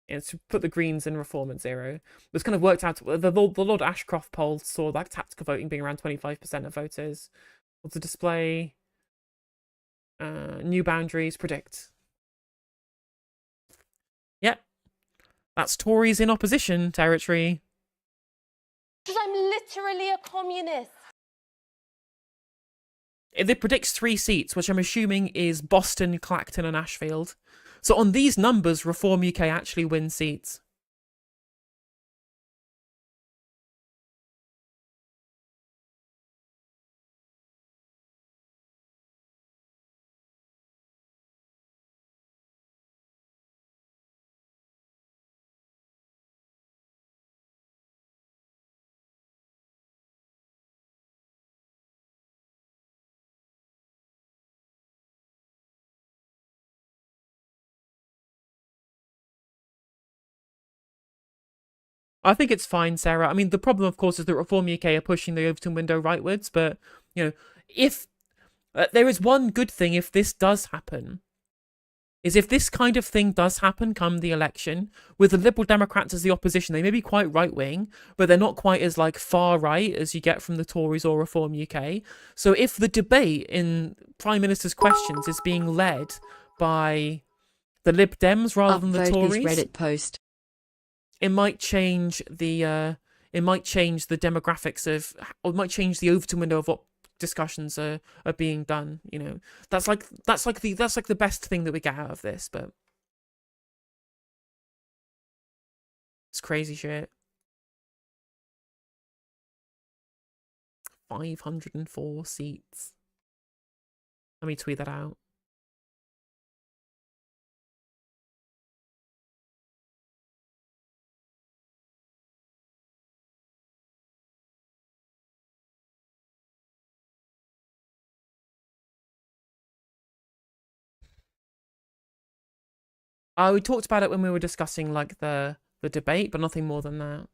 To put the Greens in Reform at 0. It was kind of worked out. The Lord Ashcroft poll saw like tactical voting being around 25% of voters. To display new boundaries, predict. Yep. That's Tories in opposition territory. Because I'm literally a communist. It predicts 3 seats, which I'm assuming is Boston, Clacton, and Ashfield. So on these numbers, Reform UK actually wins seats. I think it's fine, Sarah. I mean, the problem, of course, is that Reform UK are pushing the Overton window rightwards. But, you know, if there is one good thing if this does happen, is if this kind of thing does happen come the election, with the Liberal Democrats as the opposition, they may be quite right-wing, but they're not quite as, like, far-right as you get from the Tories or Reform UK. So if the debate in Prime Minister's questions is being led by the Lib Dems rather than the Upvote Tories, his Reddit post. it might change the demographics of, or it might change the Overton window of what discussions are being done. You know, that's like the best thing that we get out of this. But it's crazy shit. 504 seats. Let me tweet that out. We talked about it when we were discussing like the debate, but nothing more than that.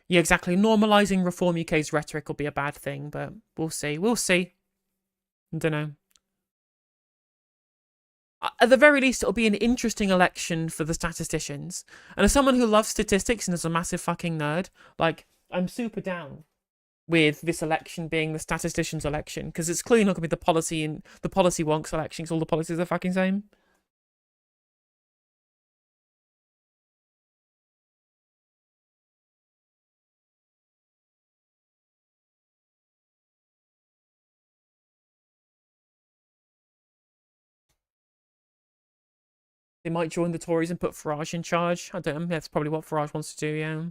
Yeah, exactly. Normalising Reform UK's rhetoric will be a bad thing, but we'll see. We'll see. I don't know. At the very least, it'll be an interesting election for the statisticians. And as someone who loves statistics and is a massive fucking nerd, like, I'm super down with this election being the statisticians' election, because it's clearly not going to be the policy wonks election, because all the policies are fucking same. They might join the Tories and put Farage in charge. I don't know. That's probably what Farage wants to do, yeah.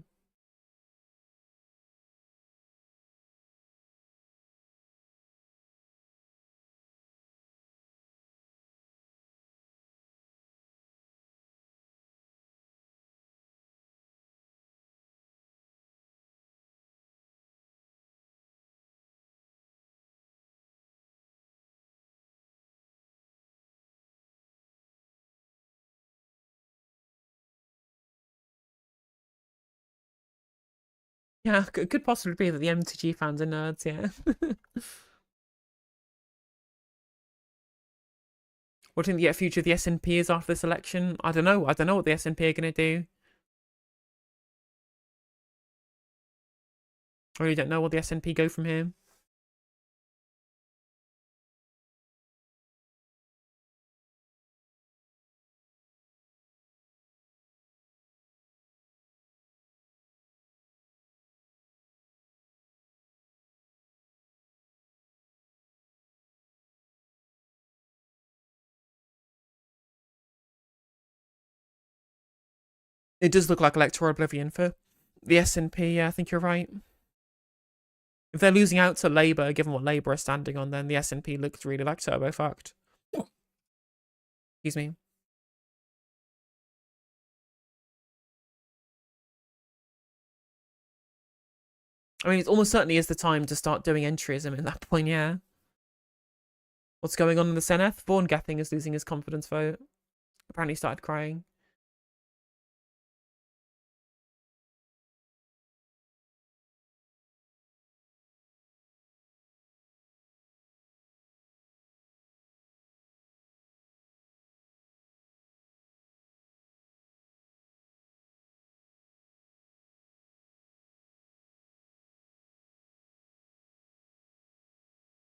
Yeah, it could possibly be that the MTG fans are nerds, yeah. What do you think the future of the SNP is after this election? I don't know. I don't know what the SNP are going to do. I really don't know what the SNP go from here. It does look like electoral oblivion for the SNP, yeah, I think you're right. If they're losing out to Labour, given what Labour are standing on, then the SNP looks really like turbo fucked. Excuse me. I mean, it almost certainly is the time to start doing entryism at that point, yeah. What's going on in the Senedd? Vaughan Gething is losing his confidence vote. Apparently started crying.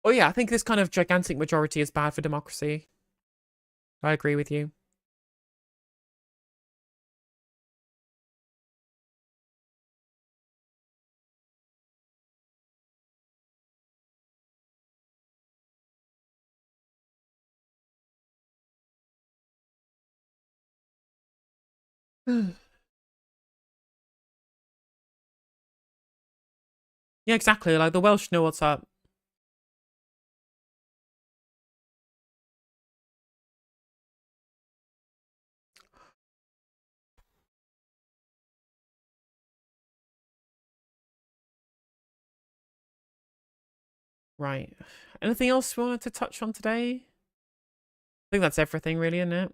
Oh yeah, I think this kind of gigantic majority is bad for democracy. I agree with you. Yeah, exactly. Like, the Welsh know what's up. Right. Anything else we wanted to touch on today? I think that's everything, really, isn't it?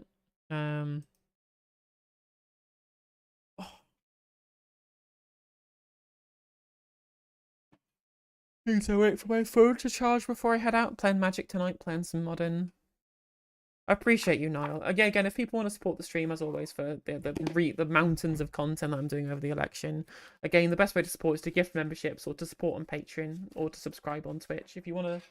Need to wait for my phone to charge before I head out. Playing Magic tonight, playing some Modern. I appreciate you, Niall. Again, if people want to support the stream, as always, for the mountains of content that I'm doing over the election, again, the best way to support is to gift memberships or to support on Patreon or to subscribe on Twitch. If you want to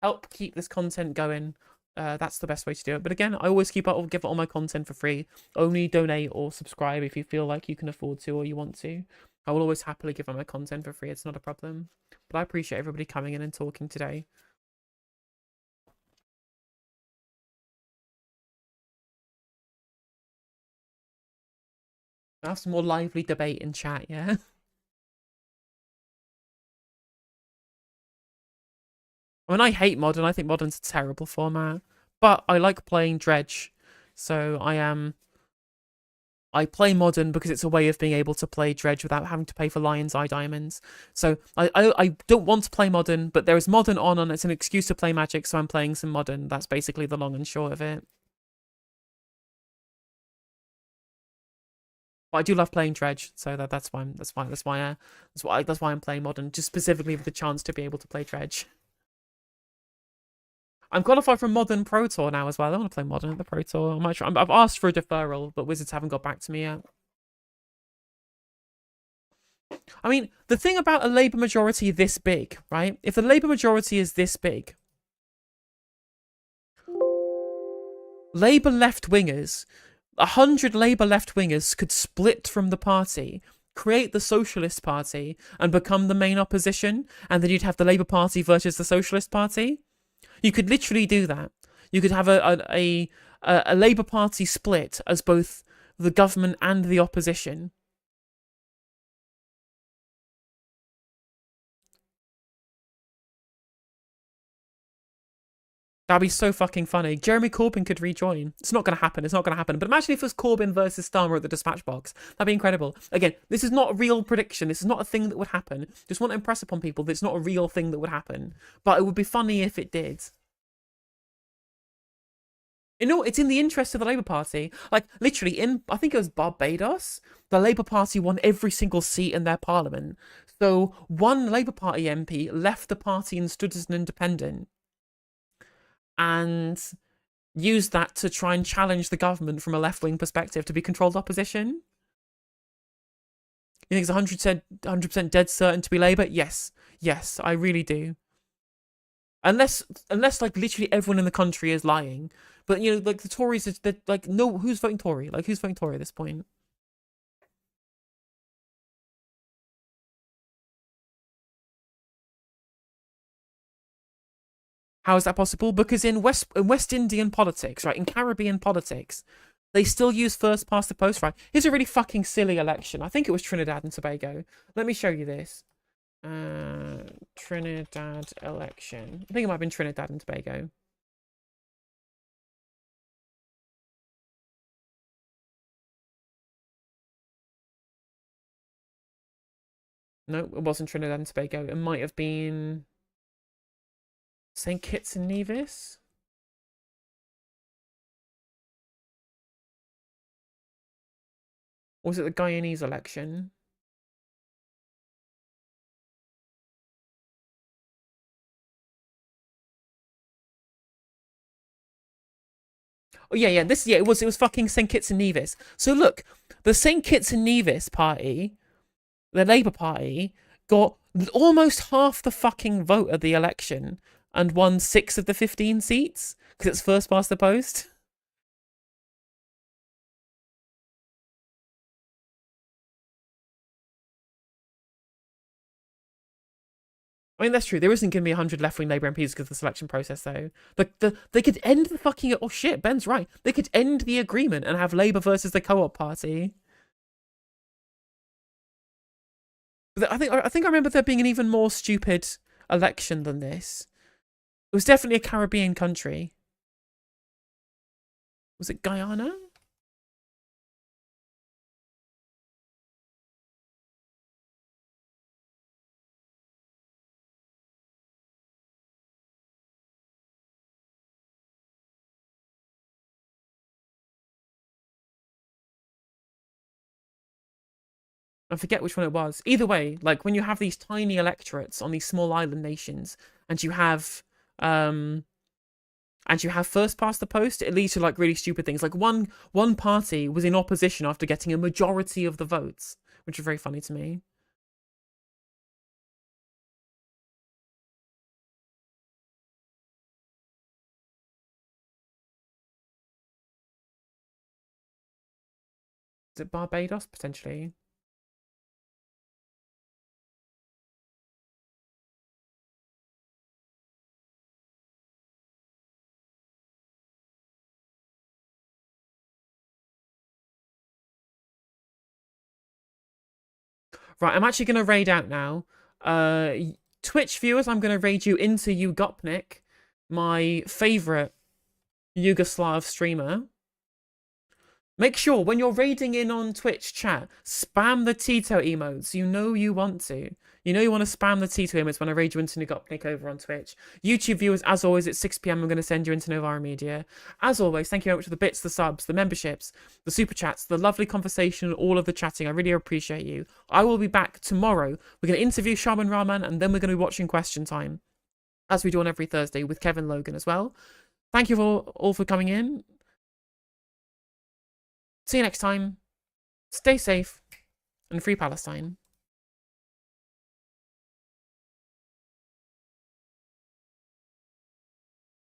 help keep this content going, that's the best way to do it. But again, I always give all my content for free. Only donate or subscribe if you feel like you can afford to or you want to. I will always happily give all my content for free. It's not a problem. But I appreciate everybody coming in and talking today. Have some more lively debate in chat, yeah? I mean, I hate Modern. I think Modern's a terrible format. But I like playing Dredge. So I play Modern because it's a way of being able to play Dredge without having to pay for Lion's Eye diamonds. So I don't want to play Modern, but there is Modern on, and it's an excuse to play Magic, so I'm playing some Modern. That's basically the long and short of it. But I do love playing Dredge, so that's why I'm playing Modern, just specifically with the chance to be able to play Dredge. I'm qualified for Modern Pro Tour now as well. I want to play Modern at the Pro Tour. I've asked for a deferral, but Wizards haven't got back to me yet. I mean, the thing about a Labour majority this big, right? If the Labour majority is this big, Labour left-wingers, 100 Labour left-wingers could split from the party, create the Socialist Party, and become the main opposition, and then you'd have the Labour Party versus the Socialist Party. You could literally do that. You could have a Labour Party split as both the government and the opposition. That'd be so fucking funny. Jeremy Corbyn could rejoin. It's not going to happen. It's not going to happen. But imagine if it was Corbyn versus Starmer at the dispatch box. That'd be incredible. Again, this is not a real prediction. This is not a thing that would happen. Just want to impress upon people that it's not a real thing that would happen. But it would be funny if it did. You know, it's in the interest of the Labour Party. Like, literally, I think it was Barbados, the Labour Party won every single seat in their parliament. So one Labour Party MP left the party and stood as an independent, and used that to try and challenge the government from a left-wing perspective to be controlled opposition. You think it's 100% dead certain to be Labour? Yes. Yes, I really do. Unless like literally everyone in the country is lying. But you know, like the Tories, like, no, who's voting Tory? Like, who's voting Tory at this point? How is that possible? Because in West Indian politics, right, in Caribbean politics, they still use first past the post, right? Here's a really fucking silly election. I think it was Trinidad and Tobago. Let me show you this. Trinidad election. I think it might have been Trinidad and Tobago. No, it wasn't Trinidad and Tobago. It might have been St. Kitts and Nevis. Or was it the Guyanese election? Oh yeah, it was fucking St. Kitts and Nevis. So look, the St. Kitts and Nevis party, the Labour Party, got almost half the fucking vote at the election and won 6 of the 15 seats because it's first past the post. I mean, that's true. There isn't going to be 100 left-wing Labour MPs because of the selection process, though. They could end the fucking... Oh, shit, Ben's right. They could end the agreement and have Labour versus the Co-op Party. But I think I remember there being an even more stupid election than this. It was definitely a Caribbean country. Was it Guyana? I forget which one it was. Either way, like when you have these tiny electorates on these small island nations, and you have first past the post, it leads to like really stupid things. Like one party was in opposition after getting a majority of the votes, which is very funny to me. Is it Barbados potentially? Right, I'm actually going to raid out now. Twitch viewers, I'm going to raid you into Ugopnik, my favourite Yugoslav streamer. Make sure when you're raiding in on Twitch chat, spam the Tito emotes. You know you want to. You know you want to spam the Tito emotes when I raid you into Nugopnik over on Twitch. YouTube viewers, as always, at 6 PM, I'm going to send you into Novara Media. As always, thank you very much for the bits, the subs, the memberships, the super chats, the lovely conversation, all of the chatting. I really appreciate you. I will be back tomorrow. We're going to interview Shaman Rahman, and then we're going to be watching Question Time, as we do on every Thursday with Kevin Logan as well. Thank you all for coming in. See you next time. Stay safe and free Palestine.